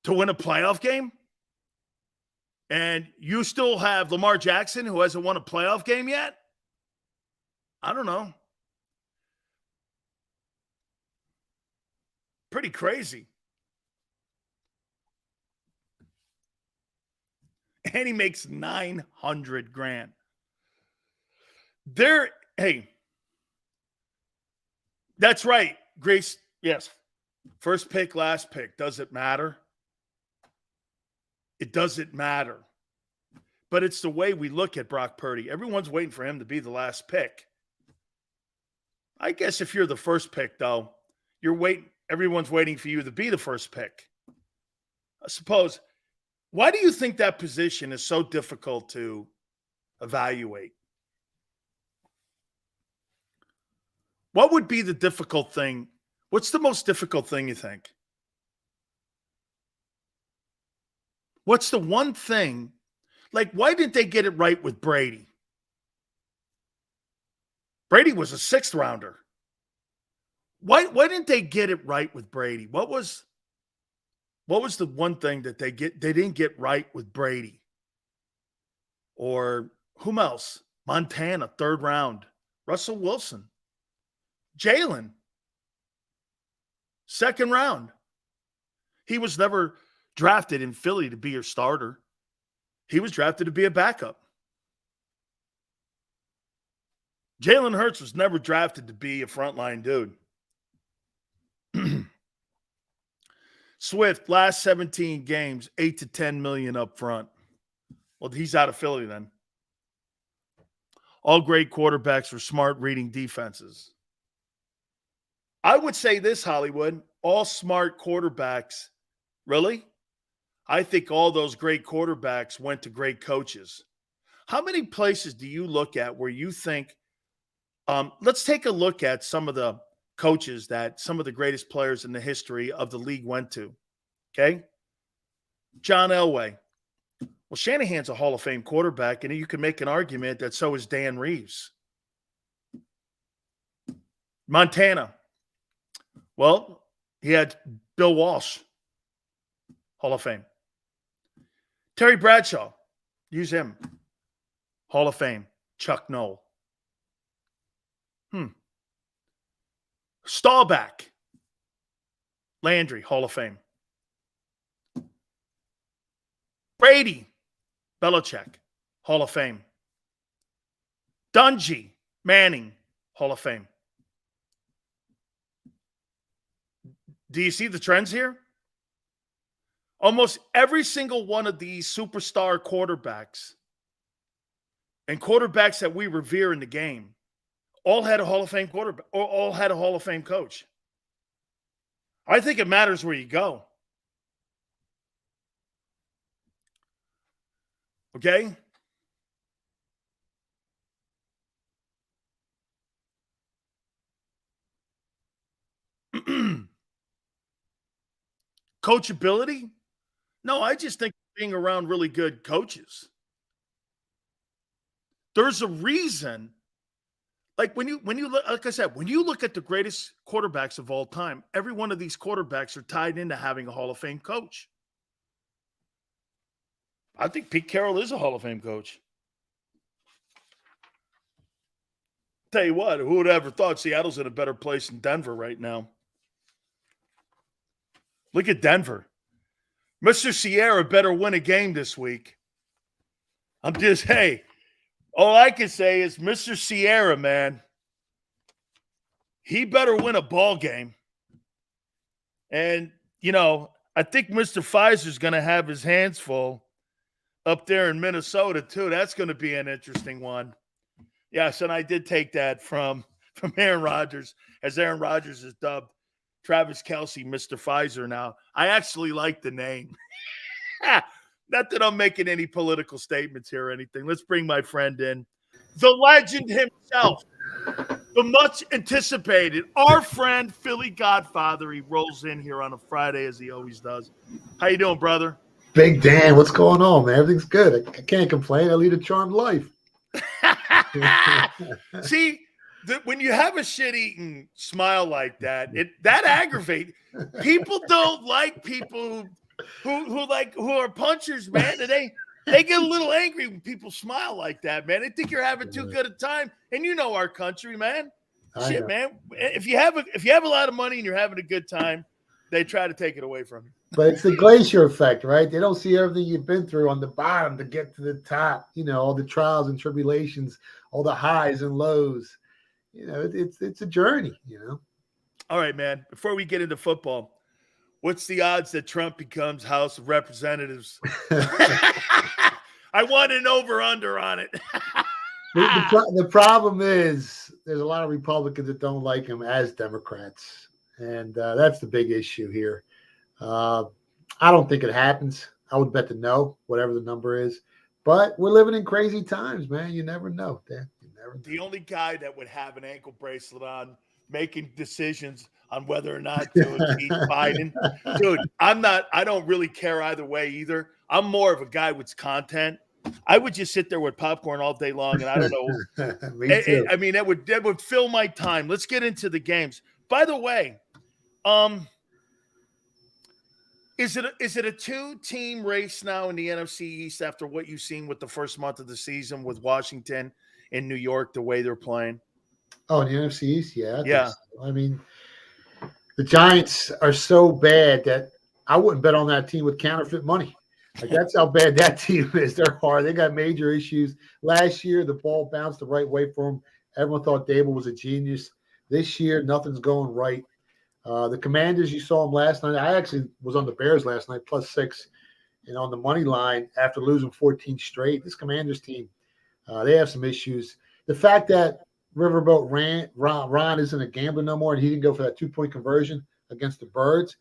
to win a playoff game, and you still have Lamar Jackson, who hasn't won a playoff game yet? I don't know. Pretty crazy. And he makes $900,000. Hey, that's right, Grace. Yes. First pick, last pick. Does it matter? It doesn't matter. But it's the way we look at Brock Purdy. Everyone's waiting for him to be the last pick. I guess if you're the first pick, though, you're waiting. everyone's waiting for you to be the first pick. I suppose. Why do you think that position is so difficult to evaluate? What would be the difficult thing? What's the most difficult thing you think? What's the one thing? Like, why didn't they get it right with Brady? Brady was a 6th rounder. Why didn't they get it right with Brady? What was the one thing that they didn't get right with Brady? Or whom else? Montana, 3rd round. Russell Wilson. Jalen, 2nd round. He was never drafted in Philly to be your starter. He was drafted to be a backup. Jalen Hurts was never drafted to be a frontline dude. Swift, last 17 games, 8 to 10 million up front. Well, he's out of Philly then. All great quarterbacks were smart reading defenses. I would say this, Hollywood, all smart quarterbacks. Really? I think all those great quarterbacks went to great coaches. How many places do you look at where you think, let's take a look at some of the coaches that some of the greatest players in the history of the league went to. Okay? John Elway. Well, Shanahan's a Hall of Fame quarterback, and you can make an argument that so is Dan Reeves. Montana. Well, he had Bill Walsh, Hall of Fame. Terry Bradshaw, use him. Hall of Fame. Chuck Noll. Staubach. Landry, Hall of Fame. Brady. Belichick, Hall of Fame. Dungy. Manning, Hall of Fame. Do you see the trends here? Almost every single one of these superstar quarterbacks and quarterbacks that we revere in the game all had a Hall of Fame quarterback, or all had a Hall of Fame coach. I think it matters where you go. Okay? Coachability? No, I just think being around really good coaches. There's a reason. Like when you look, like I said, when you look at the greatest quarterbacks of all time, every one of these quarterbacks are tied into having a Hall of Fame coach. I think Pete Carroll is a Hall of Fame coach. Tell you what, who would have ever thought Seattle's in a better place than Denver right now? Look at Denver. Mr. Sierra better win a game this week. Hey, all I can say is Mr. Sierra, man, he better win a ball game. And, I think Mr. Pfizer's going to have his hands full up there in Minnesota, too. That's going to be an interesting one. Yes, and I did take that from Aaron Rodgers, as Aaron Rodgers is dubbed Travis Kelce, Mr. Pfizer now. I actually like the name. Not that I'm making any political statements here or anything. Let's bring my friend in. The legend himself, the much anticipated, our friend Philly Godfather. He rolls in here on a Friday as he always does. How you doing, brother? Big Dan, what's going on, man? Everything's good. I can't complain. I lead a charmed life. See, when you have a shit-eating smile like that, that aggravates. People don't like people who are punchers, man. They get a little angry when people smile like that, man. They think you're having too good a time, and you know our country, man. Shit, man. If you have a lot of money and you're having a good time, they try to take it away from you. But it's the glacier effect, right? They don't see everything you've been through on the bottom to get to the top. All the trials and tribulations, all the highs and lows. It's a journey. All right, man. Before we get into football, what's the odds that Trump becomes House of Representatives? I want an over-under on it. The problem is there's a lot of Republicans that don't like him as Democrats. And that's the big issue here. I don't think it happens. I would bet the no, whatever the number is. But we're living in crazy times, man. You never know, Dan. You never know. The only guy that would have an ankle bracelet on making decisions on whether or not to impeach Biden. Dude, I don't really care either way either. I'm more of a guy with content. I would just sit there with popcorn all day long, and I don't know. Me too. I mean, that would fill my time. Let's get into the games. By the way, is it a two-team race now in the NFC East after what you've seen with the first month of the season with Washington and New York, the way they're playing? Oh, in the NFC East, yeah. Yeah. I mean, the Giants are so bad that I wouldn't bet on that team with counterfeit money. Like, that's how bad that team is. They're hard. They got major issues. Last year, the ball bounced the right way for them. Everyone thought Dable was a genius. This year, nothing's going right. The Commanders, you saw them last night. I actually was on the Bears last night, +6, and on the money line after losing 14 straight. This Commanders team, they have some issues. The fact that Riverboat Ron isn't a gambler no more, and he didn't go for that 2-point conversion against the Birds,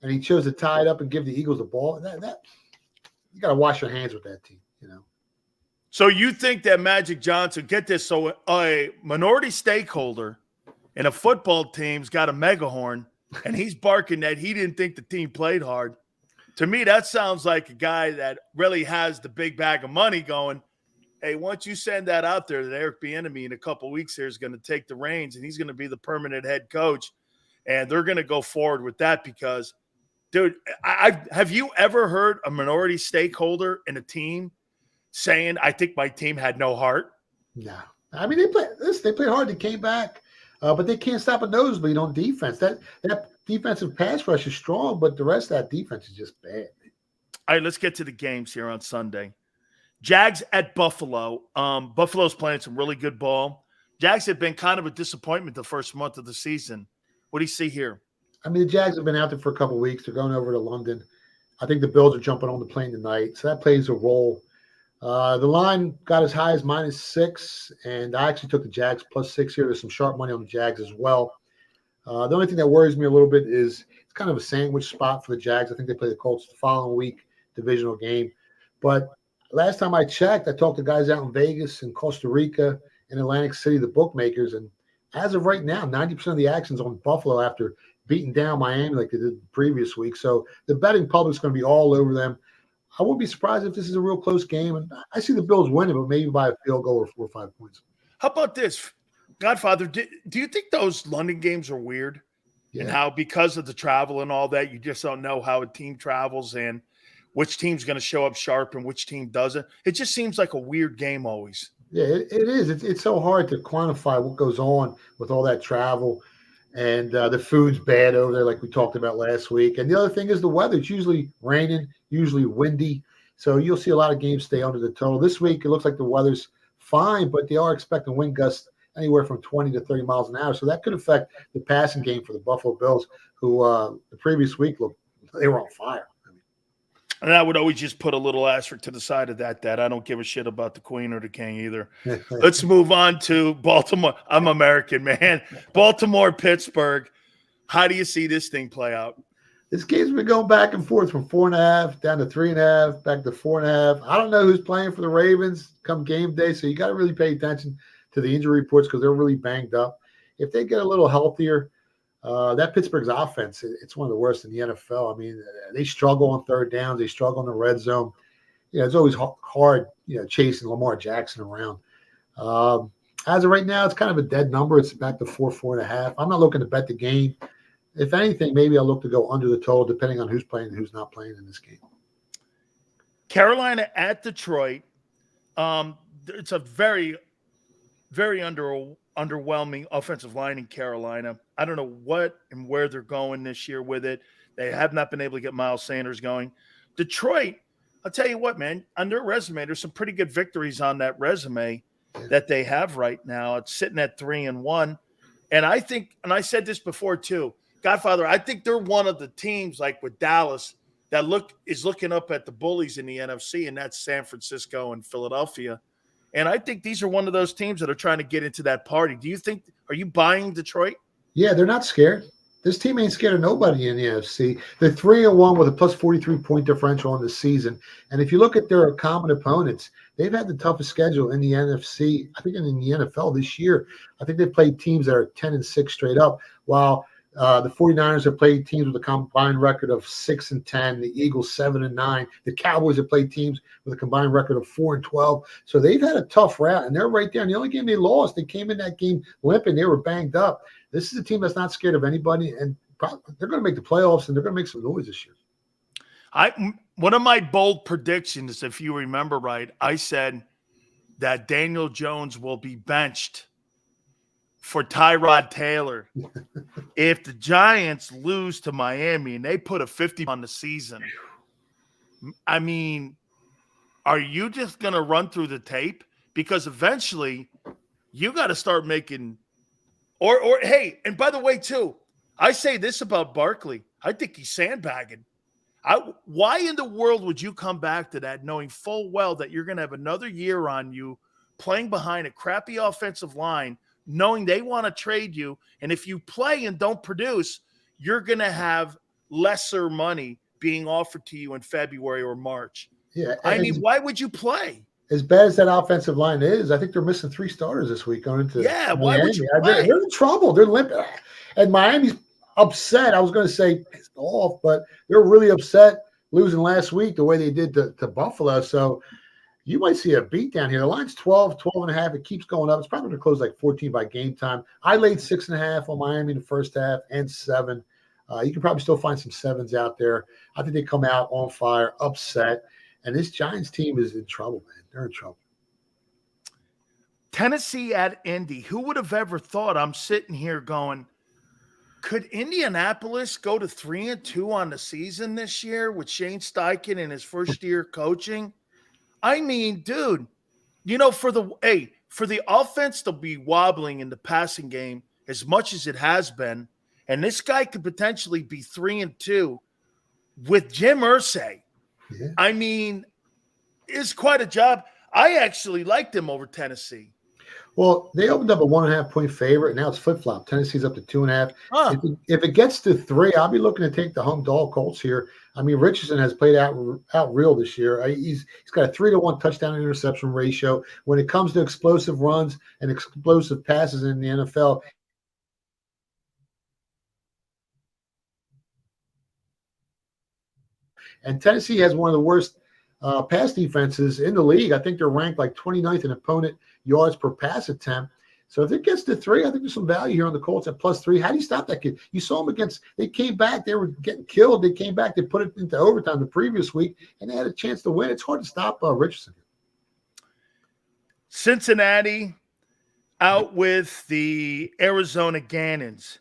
and he chose to tie it up and give the Eagles the ball. That you got to wash your hands with that team, you know. So you think that Magic Johnson, get this, so a minority stakeholder in a football team's got a megahorn, and he's barking that he didn't think the team played hard. To me, that sounds like a guy that really has the big bag of money going, hey, once you send that out there, that Eric Bieniemy in a couple of weeks here is going to take the reins, and he's going to be the permanent head coach, and they're going to go forward with that because, dude, have you ever heard a minority stakeholder in a team saying, I think my team had no heart? No. I mean, they played hard. They came back. But they can't stop a nosebleed on defense. That defensive pass rush is strong, but the rest of that defense is just bad. All right, let's get to the games here on Sunday. Jags at Buffalo. Buffalo's playing some really good ball. Jags have been kind of a disappointment the first month of the season. What do you see here? I mean, the Jags have been out there for a couple of weeks. They're going over to London. I think the Bills are jumping on the plane tonight, so that plays a role. The line got as high as -6, and I actually took the Jags +6 here. There's some sharp money on the Jags as well. The only thing that worries me a little bit is it's kind of a sandwich spot for the Jags. I think they play the Colts the following week, divisional game. But last time I checked, I talked to guys out in Vegas and Costa Rica and Atlantic City, the bookmakers, and as of right now, 90% of the action's on Buffalo after beating down Miami like they did the previous week. So the betting public's going to be all over them. I wouldn't be surprised if this is a real close game. And I see the Bills winning, but maybe by a field goal or 4 or 5 points. How about this? Godfather, do you think those London games are weird? Yeah. And how because of the travel and all that, you just don't know how a team travels and which team's going to show up sharp and which team doesn't? It just seems like a weird game always. Yeah, it is. It's so hard to quantify what goes on with all that travel. And the food's bad over there, like we talked about last week. And the other thing is the weather. It's usually raining, usually windy. So you'll see a lot of games stay under the total. This week, it looks like the weather's fine, but they are expecting wind gusts anywhere from 20 to 30 miles an hour. So that could affect the passing game for the Buffalo Bills, who the previous week, they were on fire. And I would always just put a little asterisk to the side of that I don't give a shit about the Queen or the King either. Let's move on to Baltimore. I'm American, man. Baltimore, Pittsburgh. How do you see this thing play out? This game's been going back and forth from 4.5 down to 3.5, back to 4.5. I don't know who's playing for the Ravens come game day, so you got to really pay attention to the injury reports because they're really banged up. If they get a little healthier, that Pittsburgh's offense, it's one of the worst in the NFL. I mean, they struggle on third downs. They struggle in the red zone. You know, it's always hard, chasing Lamar Jackson around. As of right now, it's kind of a dead number. It's back to 4.5. I'm not looking to bet the game. If anything, maybe I'll look to go under the total, depending on who's playing and who's not playing in this game. Carolina at Detroit. It's a very, very underwhelming offensive line in Carolina. I don't know what and where they're going this year with it. They have not been able to get Miles Sanders going. Detroit, I'll tell you what, man, on their resume, there's some pretty good victories on that resume that they have right now. It's sitting at 3-1. And I think, and I said this before too, Godfather, I think they're one of the teams like with Dallas that is looking up at the bullies in the NFC, and that's San Francisco and Philadelphia. And I think these are one of those teams that are trying to get into that party. Are you buying Detroit? Yeah, they're not scared. This team ain't scared of nobody in the NFC. They're 3-1 with a plus 43 point differential on the season. And if you look at their common opponents, they've had the toughest schedule in the NFC, I think, in the NFL this year. I think they've played teams that are 10-6 straight up, while the 49ers have played teams with a combined record of 6-10, the Eagles 7-9, the Cowboys have played teams with a combined record of 4-12. So they've had a tough route, and they're right there. And the only game they lost, they came in that game limping. They were banged up. This is a team that's not scared of anybody, and they're going to make the playoffs, and they're going to make some noise this year. One of my bold predictions, if you remember right, I said that Daniel Jones will be benched for Tyrod Taylor if the Giants lose to Miami and they put a 50 on the season. I mean, are you just going to run through the tape? Because eventually you got to start making or hey, and by the way, too, I say this about Barkley. I think he's sandbagging. Why in the world would you come back to that knowing full well that you're going to have another year on you playing behind a crappy offensive line, knowing they want to trade you, and if you play and don't produce, you're going to have lesser money being offered to you in February or March? Yeah, I mean, why would you play? As bad as that offensive line is, I think they're missing 3 starters this week going into Miami. Why would you play? They're in trouble. They're limping. And Miami's upset. I was going to say pissed off, but they're really upset losing last week the way they did to Buffalo. So you might see a beat down here. The line's 12.5. It keeps going up. It's probably going to close like 14 by game time. I laid 6.5 on Miami in the first half and 7. You can probably still find some 7s out there. I think they come out on fire, upset. And this Giants team is in trouble, man. They're in trouble. Tennessee at Indy. Who would have ever thought? I'm sitting here going, could Indianapolis go to 3-2 on the season this year with Shane Steichen in his first year coaching? I mean, dude, you know, for the offense to be wobbling in the passing game as much as it has been, and this guy could potentially be 3-2 with Jim Irsay. Yeah. I mean, it's quite a job. I actually liked him over Tennessee. Well, they opened up a 1.5 point favorite, and now it's flip flop. Tennessee's up to 2.5. Huh. If it gets to 3, I'll be looking to take the home dog Colts here. I mean, Richardson has played out real this year. He's got a 3-to-1 touchdown interception ratio. When it comes to explosive runs and explosive passes in the NFL, and Tennessee has one of the worst pass defenses in the league. I think they're ranked like 29th in opponent yards per pass attempt. So if it gets to 3, I think there's some value here on the Colts at +3. How do you stop that kid? You saw them against – they came back. They were getting killed. They came back. They put it into overtime the previous week, and they had a chance to win. It's hard to stop Richardson. Cincinnati out with the Arizona Gannons.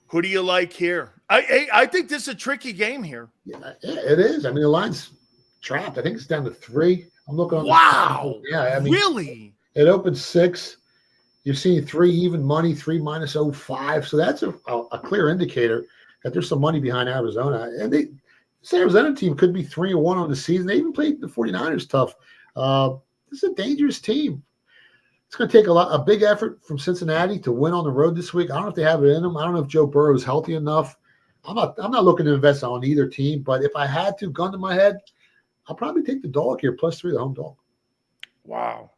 Who do you like here? I think this is a tricky game here. Yeah, it is. I mean, the line's trapped. I think it's down to 3. I'm looking on. Wow. Yeah, I mean, really? It opened 6. You're seeing 3 even money, 3 minus 0.5. So that's a clear indicator that there's some money behind Arizona. And this Arizona team could be 3-1 on the season. They even played the 49ers tough. This is a dangerous team. It's going to take a big effort from Cincinnati to win on the road this week. I don't know if they have it in them. I don't know if Joe Burrow is healthy enough. I'm not looking to invest on either team, but if I had to, gun to my head, I'll probably take the dog here, +3, the home dog. Wow.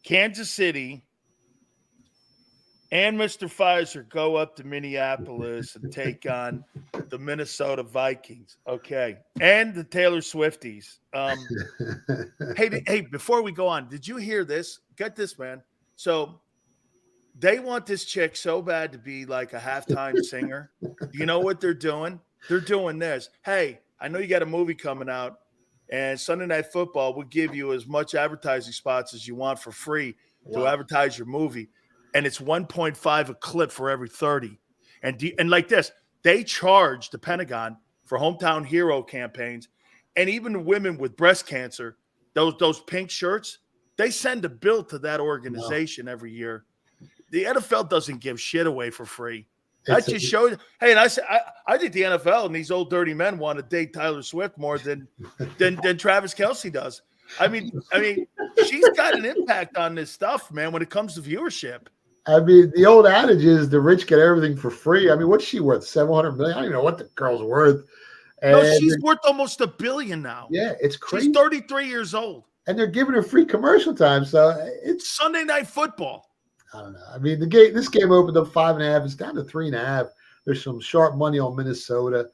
Kansas City and Mr. Pfizer go up to Minneapolis and take on the Minnesota Vikings. Okay. And the Taylor Swifties. Hey, before we go on, did you hear this? Get this, man. So they want this chick so bad to be like a halftime singer. You know what they're doing? They're doing this. Hey, I know you got a movie coming out, and Sunday Night Football will give you as much advertising spots as you want for free to advertise your movie. And it's 1.5 a clip for every 30. And like this, they charge the Pentagon for hometown hero campaigns. And even women with breast cancer, those pink shirts, they send a bill to that organization every year. The NFL doesn't give shit away for free. That just shows. Hey, and I said, I think the NFL and these old dirty men want to date Taylor Swift more than Travis Kelce does. I mean, she's got an impact on this stuff, man, when it comes to viewership. I mean, the old adage is the rich get everything for free. I mean, what's she worth? 700 million? I don't even know what the girl's worth. No, And she's worth almost $1 billion now. yeah, it's crazy. She's 33 years old. And they're giving her free commercial time. So it's Sunday Night Football. I don't know. I mean, this game opened up 5.5. It's down to 3.5. There's some sharp money on Minnesota.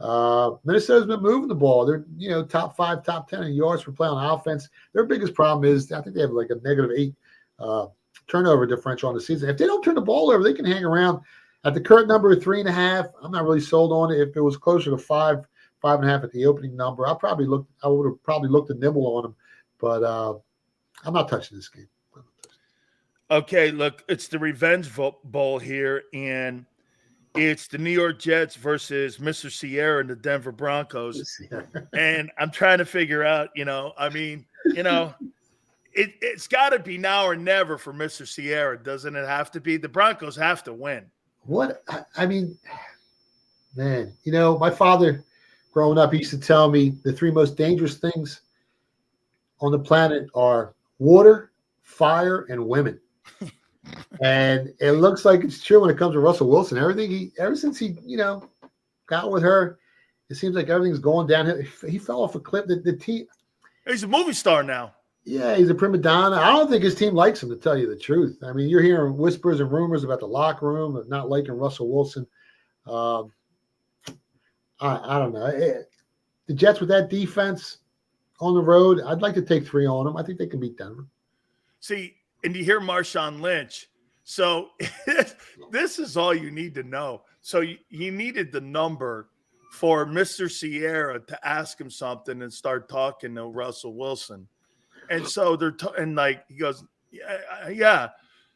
Minnesota's been moving the ball. They're, top 5, top 10 in yards per play on offense. Their biggest problem is I think they have like a -8 turnover differential on the season. If they don't turn the ball over, they can hang around at the current number of 3.5. I'm not really sold on it. If it was closer to 5.5 at the opening number, I would have probably looked to nibble on them, but I'm not touching this game. Okay, look, it's the Revenge Bowl here, and it's the New York Jets versus Mr. Sierra and the Denver Broncos. And I'm trying to figure out, it's got to be now or never for Mr. Sierra, doesn't it have to be? The Broncos have to win. What? I mean, man, my father growing up, he used to tell me the 3 most dangerous things on the planet are water, fire, and women. And it looks like it's true when it comes to Russell Wilson. Ever since he, got with her, it seems like everything's going downhill. He fell off a cliff. The team. He's a movie star now. Yeah, he's a prima donna. I don't think his team likes him, to tell you the truth. I mean, you're hearing whispers and rumors about the locker room of not liking Russell Wilson. I don't know. The Jets with that defense on the road, I'd like to take 3 on them. I think they can beat Denver. See, and you hear Marshawn Lynch. So this is all you need to know. So you needed the number for Mr. Sierra to ask him something and start talking to Russell Wilson. And so he goes, yeah.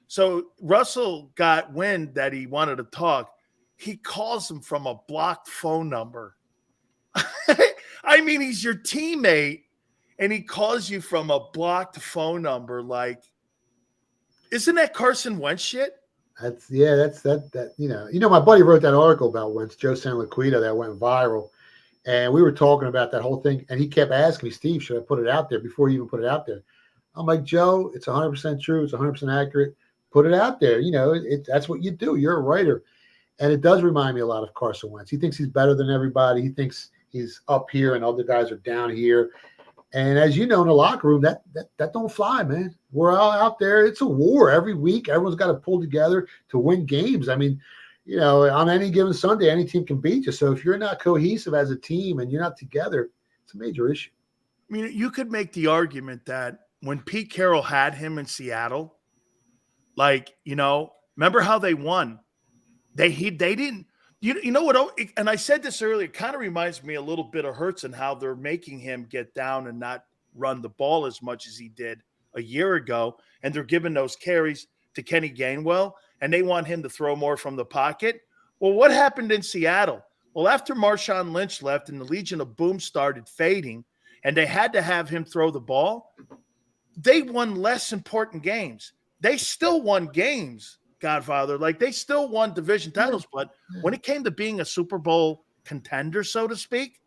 So Russell got wind that he wanted to talk. He calls him from a blocked phone number. I mean, he's your teammate, and he calls you from a blocked phone number. Like, isn't that Carson Wentz shit? That's my buddy wrote that article about Wentz, Joe Sanliquita, that went viral. And we were talking about that whole thing. And he kept asking me, Steve, should I put it out there before you even put it out there? I'm like, Joe, it's 100% true. It's 100% accurate. Put it out there. That's what you do. You're a writer. And it does remind me a lot of Carson Wentz. He thinks he's better than everybody. He thinks he's up here and other guys are down here. And as you know, in the locker room, that don't fly, man. We're all out there. It's a war every week. Everyone's got to pull together to win games. I mean, on any given Sunday, any team can beat you. So if you're not cohesive as a team and you're not together, it's a major issue. I mean, you could make the argument that when Pete Carroll had him in Seattle, remember how they won? They didn't. You know what? And I said this earlier. It kind of reminds me a little bit of Hurts and how they're making him get down and not run the ball as much as he did a year ago. And they're giving those carries to Kenny Gainwell, and they want him to throw more from the pocket. Well, what happened in Seattle? Well, after Marshawn Lynch left and the Legion of Boom started fading, and they had to have him throw the ball, they won less important games. They still won games, Godfather. Like, they still won division titles, but when it came to being a Super Bowl contender, so to speak,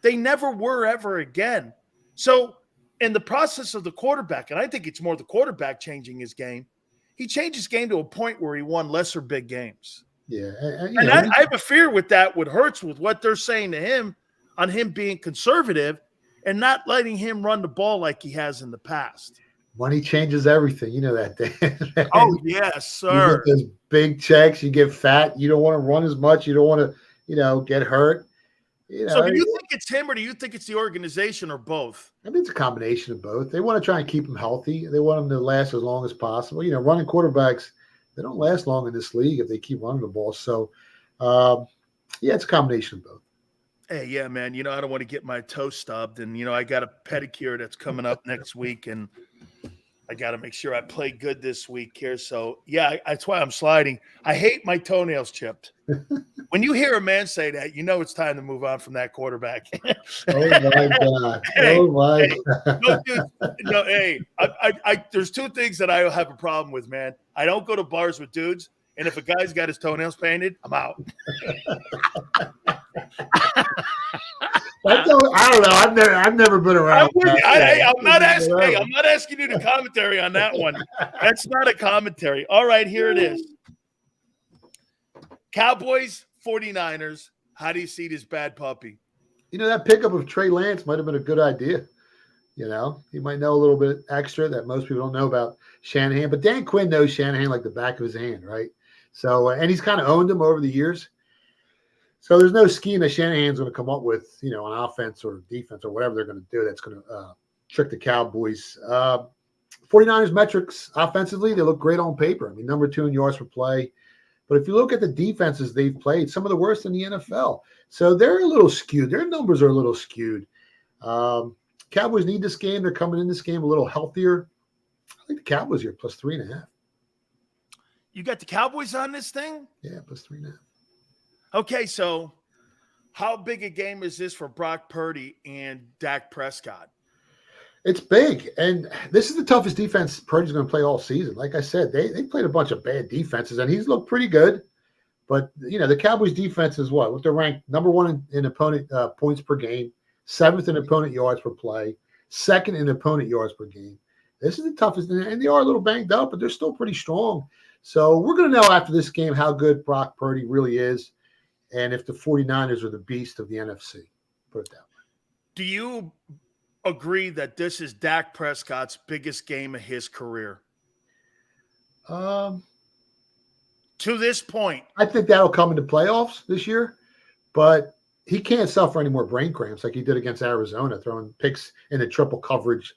they never were ever again. So in the process of the quarterback, and I think it's more the quarterback changing his game, he changed his game to a point where he won lesser big games. Yeah. I have a fear with that, with Hurts, with what they're saying to him on him being conservative and not letting him run the ball like he has in the past. Money changes everything. You know that, Dan. Oh, yes, sir. You get those big checks. You get fat. You don't want to run as much. You don't want to, get hurt. So do you think it's him or do you think it's the organization or both? I think it's a combination of both. They want to try and keep him healthy. They want him to last as long as possible. Running quarterbacks, they don't last long in this league if they keep running the ball. So, it's a combination of both. Hey, yeah, man. I don't want to get my toe stubbed. And, I got a pedicure that's coming up next week. And I got to make sure I play good this week here. So, yeah, that's why I'm sliding. I hate my toenails chipped. When you hear a man say that, it's time to move on from that quarterback. Oh, my God. No, dude, I there's 2 things that I have a problem with, man. I don't go to bars with dudes, and if a guy's got his toenails painted, I'm out. I don't know. I've never been around. I'm not asking you to commentary on that one. That's not a commentary. All right, here it is. Cowboys, 49ers. How do you see this bad puppy? That pickup of Trey Lance might have been a good idea. He might know a little bit extra that most people don't know about Shanahan. But Dan Quinn knows Shanahan like the back of his hand, right? So, and he's kind of owned him over the years. So there's no scheme that Shanahan's going to come up with, on offense or defense or whatever they're going to do that's going to trick the Cowboys. 49ers metrics offensively, they look great on paper. I mean, number 2 in yards per play. But if you look at the defenses they've played, some of the worst in the NFL. So they're a little skewed. Their numbers are a little skewed. Cowboys need this game. They're coming in this game a little healthier. I think the Cowboys here plus 3.5. You got the Cowboys on this thing? Yeah, plus 3.5. Okay, so how big a game is this for Brock Purdy and Dak Prescott? It's big, and this is the toughest defense Purdy's going to play all season. Like I said, they played a bunch of bad defenses, and he's looked pretty good. But, the Cowboys' defense is what? They're ranked number 1 in opponent points per game, 7th in opponent yards per play, 2nd in opponent yards per game. This is the toughest, and they are a little banged up, but they're still pretty strong. So we're going to know after this game how good Brock Purdy really is. And if the 49ers are the beast of the NFC, put it that way. Do you agree that this is Dak Prescott's biggest game of his career? To this point. I think that'll come into playoffs this year, but he can't suffer any more brain cramps like he did against Arizona, throwing picks in the triple coverage.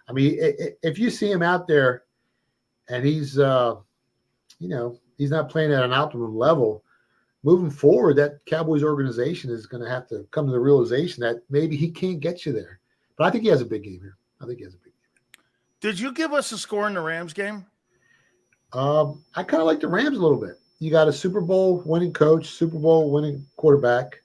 I mean, if you see him out there and he's, he's not playing at an optimum level, moving forward, that Cowboys organization is going to have to come to the realization that maybe he can't get you there. But I think he has a big game here. Did you give us a score in the Rams game? I kind of like the Rams a little bit. You got a Super Bowl winning coach, Super Bowl winning quarterback.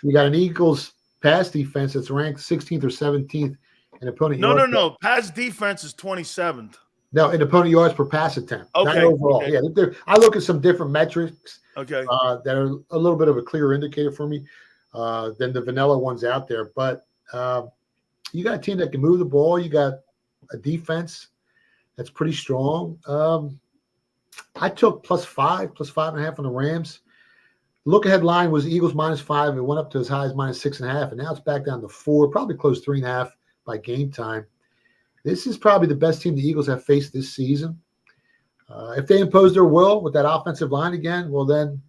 You got an Eagles pass defense that's ranked 16th or 17th in opponent yards. No. Pass defense is 27th. No, in opponent yards per pass attempt. Okay. Not overall. Okay. Yeah, I look at some different metrics. Okay. That are a little bit of a clearer indicator for me than the vanilla ones out there. But you got a team that can move the ball. You got a defense that's pretty strong. I took plus 5.5 on the Rams. Look ahead line was Eagles -5. It went up to as high as -6.5, and now it's back down to 4, probably close 3.5 by game time. This is probably the best team the Eagles have faced this season. If they impose their will with that offensive line again, well then,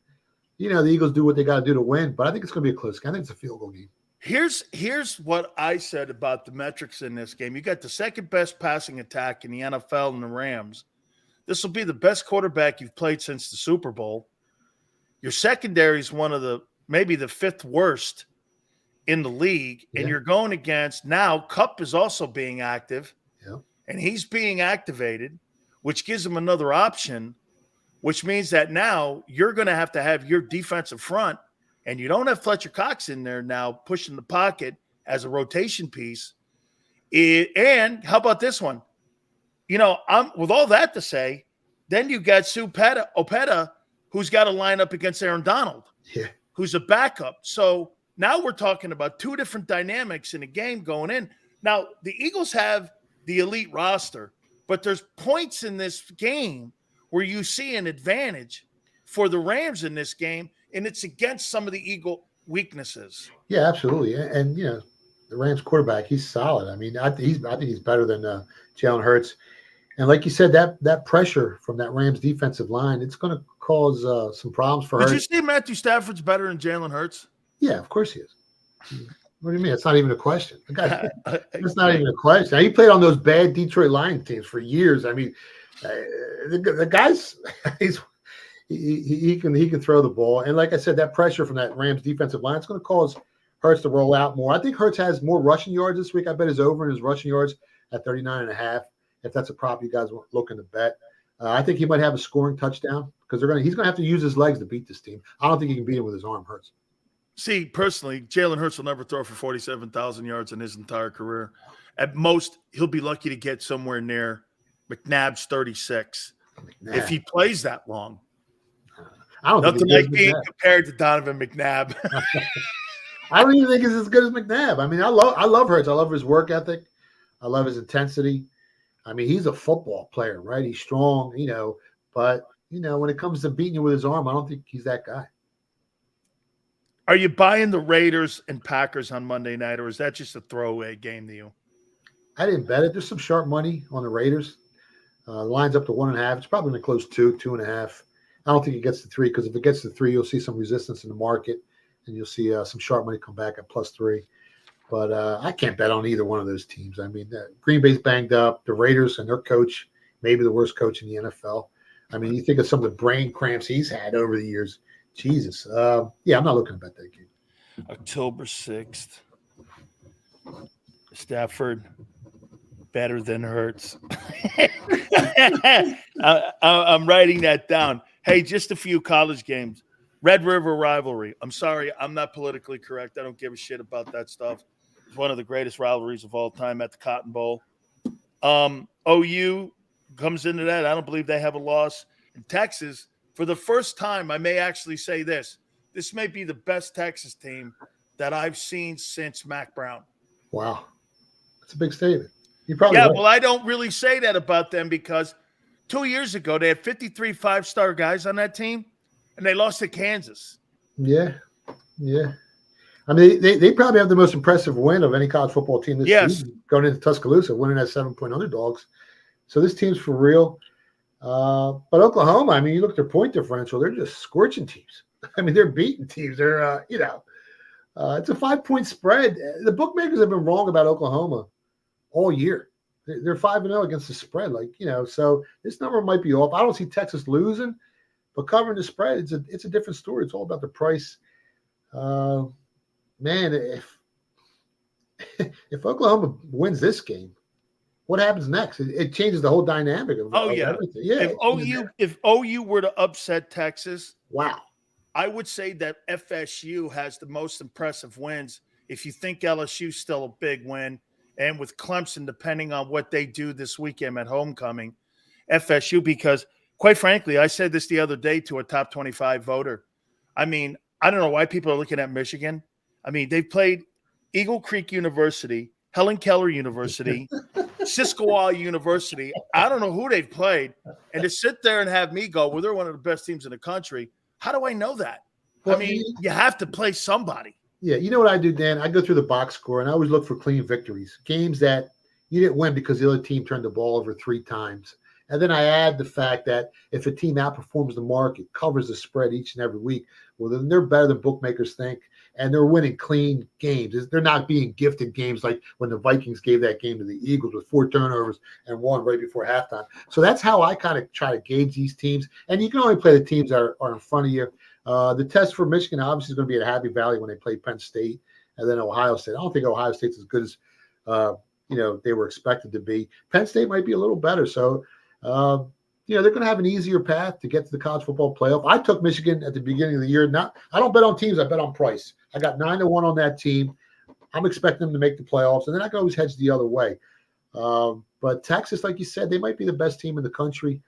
the Eagles do what they got to do to win. But I think it's going to be a close game. I think it's a field goal game. Here's what I said about the metrics in this game. You got the second best passing attack in the NFL in the Rams. This will be the best quarterback you've played since the Super Bowl. Your secondary is one of maybe the 5th worst in the league. Yeah. And you're going against now Kupp is also being active. Yeah. And he's being activated, which gives him another option, which means that now you're going to have your defensive front, and you don't have Fletcher Cox in there now pushing the pocket as a rotation piece. And how about this one? With all that to say, then you got Opeta, who's got to line up against Aaron Donald, who's a backup. So now we're talking about 2 different dynamics in a game going in. Now, the Eagles have the elite roster, but there's points in this game where you see an advantage for the Rams in this game, and it's against some of the Eagle weaknesses. Yeah, absolutely. And the Rams quarterback, he's solid. I mean, I think he's better than Jalen Hurts. And like you said, that pressure from that Rams defensive line, it's going to cause some problems for Hurts. Did you see Matthew Stafford's better than Jalen Hurts? Yeah, of course he is. What do you mean? It's not even a question. It's not even a question. Now, he played on those bad Detroit Lions teams for years. I mean, the guy's he can throw the ball. And like I said, that pressure from that Rams defensive line, it's going to cause Hurts to roll out more. I think Hurts has more rushing yards this week. I bet is over in his rushing yards at 39.5. If that's a prop you guys are looking to bet. I think he might have a scoring touchdown because he's going to have to use his legs to beat this team. I don't think he can beat him with his arm. Hurts. See, personally, Jalen Hurts will never throw for 47,000 yards in his entire career. At most, he'll be lucky to get somewhere near McNabb's 36 if he plays that long. I don't Nothing like being compared to Donovan McNabb. I don't even think he's as good as McNabb. I mean, I love Hurts. I love his work ethic. I love his intensity. I mean, he's a football player, right? He's strong, but when it comes to beating you with his arm, I don't think he's that guy. Are you buying the Raiders and Packers on Monday night, or is that just a throwaway game to you? I didn't bet it. There's some sharp money on the Raiders. The line's up to 1.5. It's probably going to close 2.5. I don't think it gets to 3, because if it gets to 3, you'll see some resistance in the market, and you'll see some sharp money come back at +3. But I can't bet on either one of those teams. I mean, Green Bay's banged up. The Raiders and their coach, maybe the worst coach in the NFL. I mean, you think of some of the brain cramps he's had over the years. Jesus. Yeah, I'm not looking to bet that game. October 6th. Stafford, better than Hurts. I'm writing that down. Hey, just a few college games. Red River rivalry. I'm sorry, I'm not politically correct. I don't give a shit about that stuff. It's one of the greatest rivalries of all time at the Cotton Bowl. OU comes into that. I don't believe they have a loss. In Texas, for the first time, I may actually say this. This may be the best Texas team that I've seen since Mac Brown. Wow. That's a big statement. You probably Yeah, right. well, I don't really say that about them because 2 years ago, they had 53 five-star guys on that team, and they lost to Kansas. Yeah. I mean, they probably have the most impressive win of any college football team this season, going into Tuscaloosa, winning as 7-point underdogs. So this team's for real. But Oklahoma, I mean, you look at their point differential, they're just scorching teams. I mean, they're beating teams. They're, it's a 5-point spread. The bookmakers have been wrong about Oklahoma all year. They're 5-0 against the spread. So this number might be off. I don't see Texas losing, but covering the spread, it's a different story. It's all about the price. Man, if Oklahoma wins this game, what happens next? It changes the whole dynamic of everything. Yeah. If OU were to upset Texas, wow, I would say that FSU has the most impressive wins. If you think LSU's still a big win, and with Clemson, depending on what they do this weekend at homecoming, FSU, because quite frankly, I said this the other day to a top 25 voter. I mean, I don't know why people are looking at Michigan. I mean, they've played Eagle Creek University, Helen Keller University, Siskiyou University. I don't know who they've played. And to sit there and have me go, well, they're one of the best teams in the country. How do I know that? Well, I mean, you have to play somebody. Yeah, you know what I do, Dan? I go through the box score, and I always look for clean victories, games that you didn't win because the other team turned the ball over 3 times. And then I add the fact that if a team outperforms the market, covers the spread each and every week, well, then they're better than bookmakers think, and they're winning clean games. They're not being gifted games like when the Vikings gave that game to the Eagles with 4 turnovers and 1 right before halftime. So that's how I kind of try to gauge these teams. And you can only play the teams that are in front of you. The test for Michigan obviously is going to be at Happy Valley when they play Penn State and then Ohio State. I don't think Ohio State's as good as they were expected to be. Penn State might be a little better. So they're going to have an easier path to get to the college football playoff. I took Michigan at the beginning of the year. Now I don't bet on teams. I bet on price. I got 9-1 on that team. I'm expecting them to make the playoffs, and then I can always hedge the other way. But Texas, like you said, they might be the best team in the country,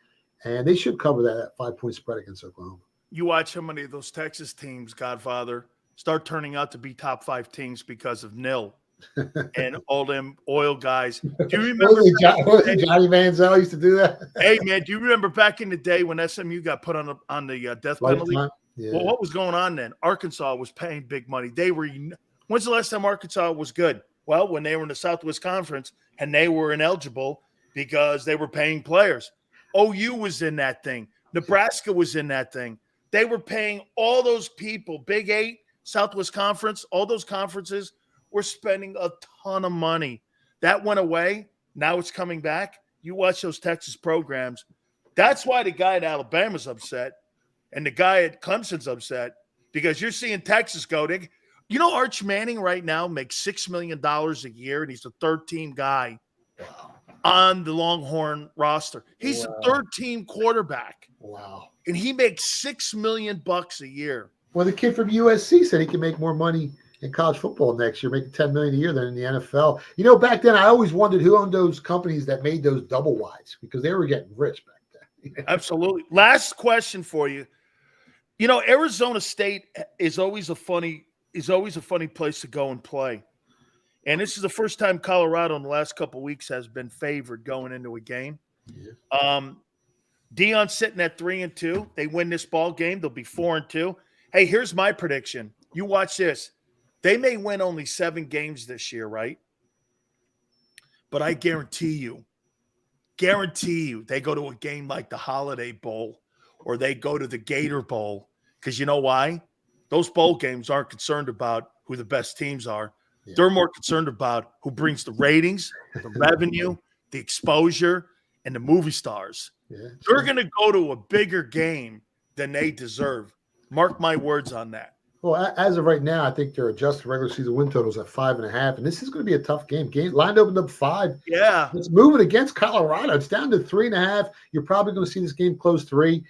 and they should cover that 5-point spread against Oklahoma. You watch how many of those Texas teams, Godfather, start turning out to be top 5 teams because of nil and all them oil guys. Do you remember Johnny Manziel used to do that? Hey, man, do you remember back in the day when SMU got put on the death penalty? Yeah. Well, what was going on then? Arkansas was paying big money. When's the last time Arkansas was good? Well, when they were in the Southwest Conference and they were ineligible because they were paying players. OU was in that thing. Nebraska was in that thing. They were paying all those people, Big 8, Southwest Conference, all those conferences were spending a ton of money. That went away. Now it's coming back. You watch those Texas programs. That's why the guy at Alabama's upset and the guy at Clemson's upset, because you're seeing Texas go. Arch Manning right now makes $6 million a year, and he's the 3rd-team guy on the Longhorn roster. He's a 3rd-team quarterback. Wow. And he makes $6 million a year. Well, the kid from USC said he can make more money in college football next year, making $10 million a year than in the NFL. Back then I always wondered who owned those companies that made those double wides, because they were getting rich back then. Absolutely. Last question for you. Arizona State is always a funny is always a funny place to go and play. And this is the first time Colorado in the last couple of weeks has been favored going into a game. Yeah. Dion's sitting at 3-2. They win this ball game, they'll be 4-2. Hey, here's my prediction. You watch this. They may win only 7 games this year, right? But I guarantee you, they go to a game like the Holiday Bowl or they go to the Gator Bowl. Because you know why? Those bowl games aren't concerned about who the best teams are. Yeah. They're more concerned about who brings the ratings, the revenue, the exposure, and the movie stars. Yeah, They're going to go to a bigger game than they deserve. Mark my words on that. Well, as of right now, I think their adjusted regular season win totals at 5.5, and this is going to be a tough game. Line opened up 5. Yeah, it's moving against Colorado. It's down to 3.5. You're probably going to see this game close 3,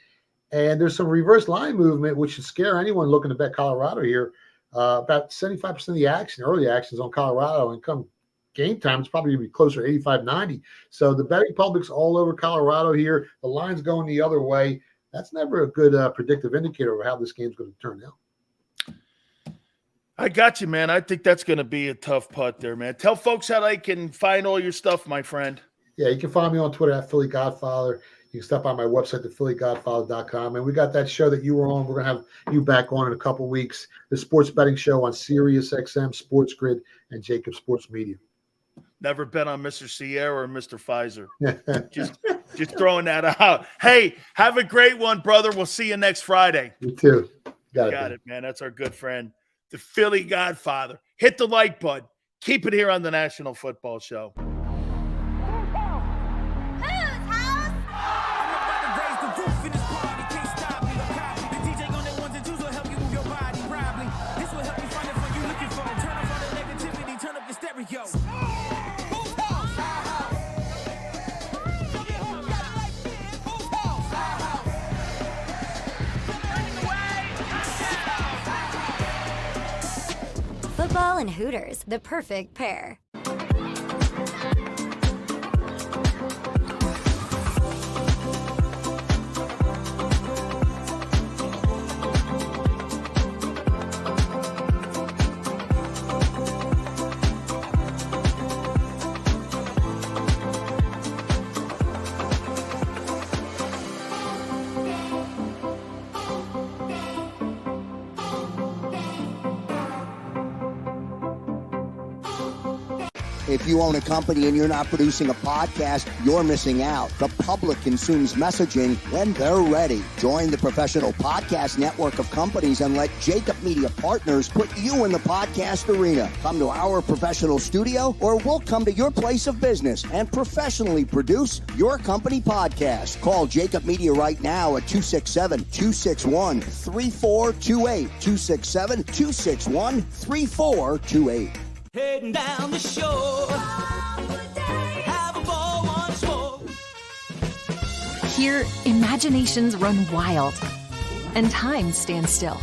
and there's some reverse line movement, which should scare anyone looking to bet Colorado here. About 75% of the action, early actions on Colorado, and come game time, it's probably going to be closer to 85-90. So the betting public's all over Colorado here. The line's going the other way. That's never a good predictive indicator of how this game's going to turn out. I got you, man. I think that's going to be a tough putt there, man. Tell folks how they can find all your stuff, my friend. Yeah, you can find me on Twitter at Philly Godfather. You can stop by my website, thephillygodfather.com. And we got that show that you were on. We're going to have you back on in a couple weeks. The sports betting show on Sirius XM, Sports Grid, and JAKIB Sports Media. Never bet on Mr. Sierra or Mr. Pfizer. just throwing that out. Hey, have a great one, brother. We'll see you next Friday. You too. Got it, man. That's our good friend, the Philly Godfather. Hit the like button. Keep it here on the National Football Show. Football and Hooters, the perfect pair. If you own a company and you're not producing a podcast, you're missing out. The public consumes messaging when they're ready. Join the professional podcast network of companies and let JAKIB Media Partners put you in the podcast arena. Come to our professional studio or we'll come to your place of business and professionally produce your company podcast. Call JAKIB Media right now at 267-261-3428. 267-261-3428. Heading down the shore. Have a ball once more. Here, imaginations run wild and time stands still.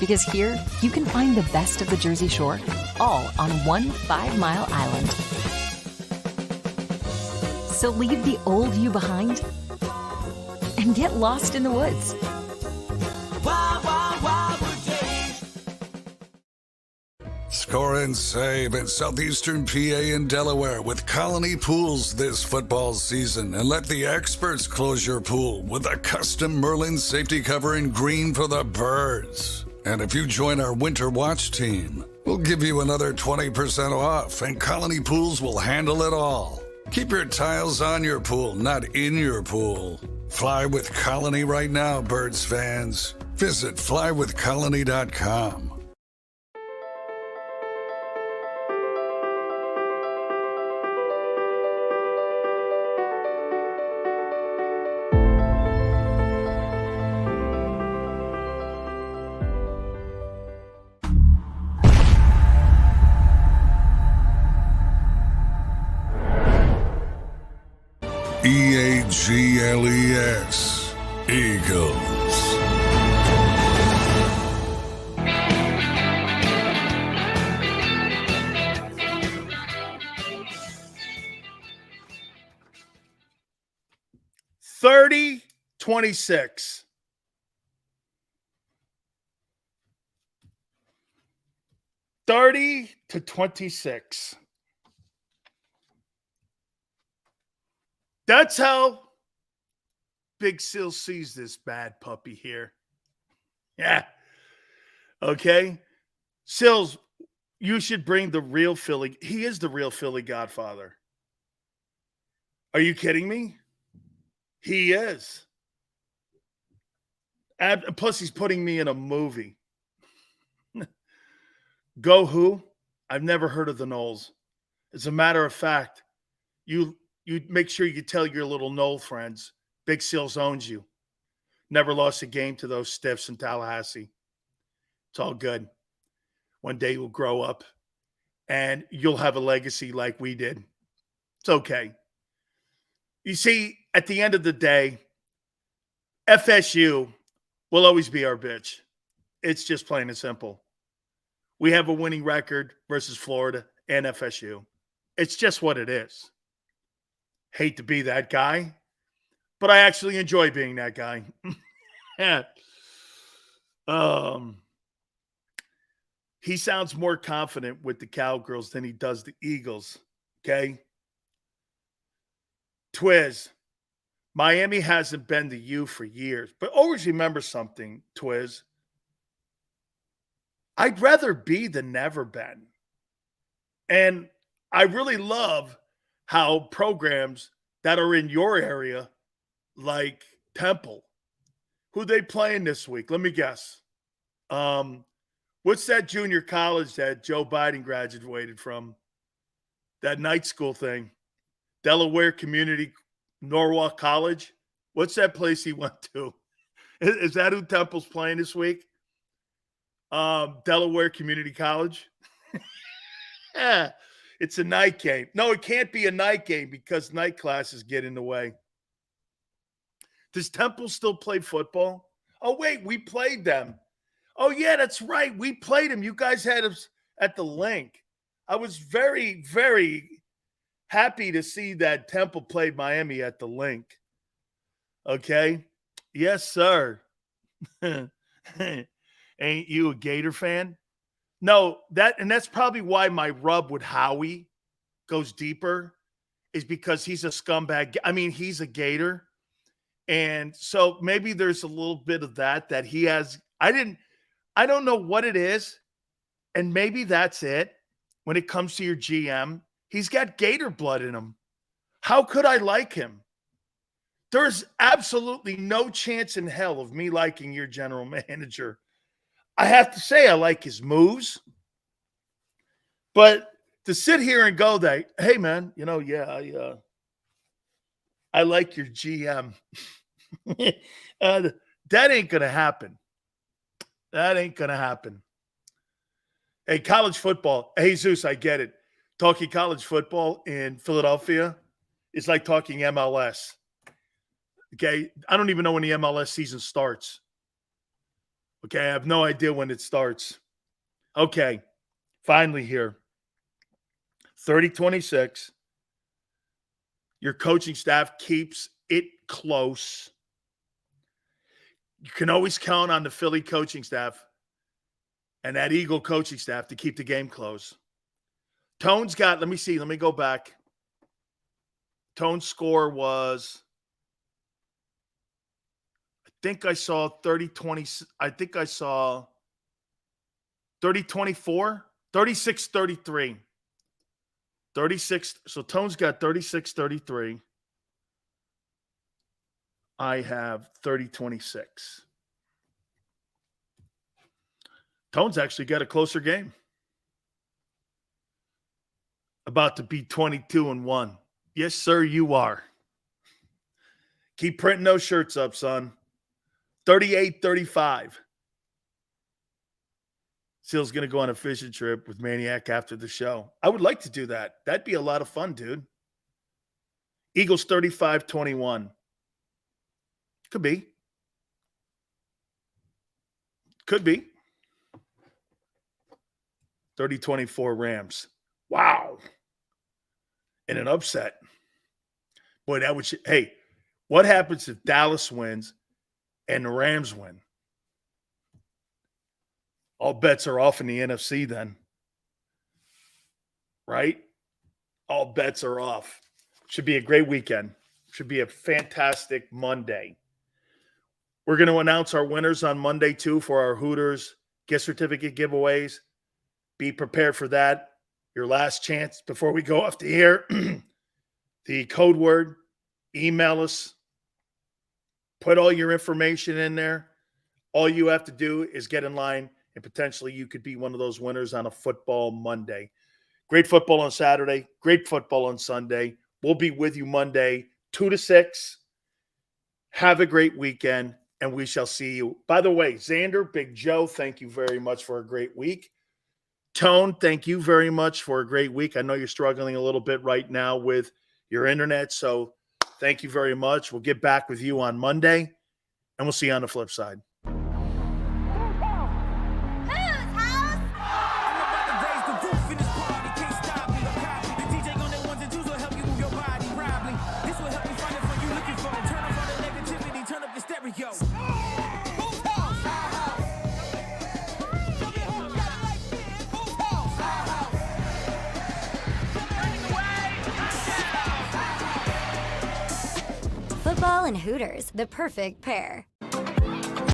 Because here, you can find the best of the Jersey Shore, all on one 5-mile island. So leave the old you behind and get lost in the woods. Wild, wild, wild days. Score and save in southeastern PA and Delaware with Colony Pools this football season, and let the experts close your pool with a custom Merlin safety cover in green for the birds. And if you join our Winter Watch team, we'll give you another 20% off, and Colony Pools will handle it all. Keep your tiles on your pool, not in your pool. Fly with Colony right now, Birds fans. Visit flywithcolony.com. EAGLES, Eagles. $30-26. 30-26. That's how Big Sil sees this bad puppy here. Yeah. Okay. Sills, you should bring the real Philly. He is the real Philly Godfather. Are you kidding me? He is. Plus, he's putting me in a movie. Go who? I've never heard of the Knowles. As a matter of fact, you make sure you tell your little Knoll friends, Big Sills owns you. Never lost a game to those stiffs in Tallahassee. It's all good. One day you'll grow up and you'll have a legacy like we did. It's okay. You see, at the end of the day, FSU will always be our bitch. It's just plain and simple. We have a winning record versus Florida and FSU. It's just what it is. Hate to be that guy, but I actually enjoy being that guy. Yeah. He sounds more confident with the Cowgirls than he does the Eagles. Okay. Twiz, Miami hasn't been the U for years, but always remember something, Twiz. I'd rather be than never been. And I really love how programs that are in your area, like Temple, who they playing this week? Let me guess. What's that junior college that Joe Biden graduated from? That night school thing. Delaware Community Norwalk College. What's that place he went to? Is that who Temple's playing this week? Delaware Community College. Yeah, it's a night game. No, it can't be a night game because night classes get in the way. Does Temple still play football? Oh, wait, we played them. Oh, yeah, that's right. We played them. You guys had us at the link. I was very, very happy to see that Temple played Miami at the link. Okay? Yes, sir. Ain't you a Gator fan? No, that's probably why my rub with Howie goes deeper, is because he's a scumbag. I mean, he's a Gator. And so maybe there's a little bit of that he has. I don't know what it is. And maybe that's it. When it comes to your GM, he's got Gator blood in him. How could I like him? There's absolutely no chance in hell of me liking your general manager. I have to say I like his moves. But to sit here and go that, hey, man, I like your GM. That ain't going to happen. That ain't going to happen. Hey, college football. Hey, Zeus, I get it. Talking college football in Philadelphia is like talking MLS. Okay? I don't even know when the MLS season starts. Okay? I have no idea when it starts. Okay. Finally here. 30-26. Your coaching staff keeps it close. You can always count on the Philly coaching staff and that Eagle coaching staff to keep the game close. Tone's got, let me go back. Tone's score was, I think I saw 30-20, I think I saw 30-24, 36-33. 36, so Tone's got 36-33. I have 30-26. Tone's actually got a closer game. About to be 22-1. Yes, sir, you are. Keep printing those shirts up, son. 38-35. Seal's going to go on a fishing trip with Maniac after the show. I would like to do that. That'd be a lot of fun, dude. Eagles 35-21. Could be. Could be. 30-24 Rams. Wow. And an upset. Boy, that would – hey, what happens if Dallas wins and the Rams win? All bets are off in the NFC then. right? All bets are off. Should be a great weekend. Should be a fantastic Monday. We're going to announce our winners on Monday, too, for our Hooters gift certificate giveaways. Be prepared for that. Your last chance before we go off the air. The code word, email us. Put all your information in there. All you have to do is get in line, and potentially you could be one of those winners on a football Monday. Great football on Saturday. Great football on Sunday. We'll be with you Monday, 2 to 6. Have a great weekend, and we shall see you. By the way, Xander, Big Joe, thank you very much for a great week. Tone, thank you very much for a great week. I know you're struggling a little bit right now with your internet, so thank you very much. We'll get back with you on Monday, and we'll see you on the flip side. Football and Hooters, the perfect pair.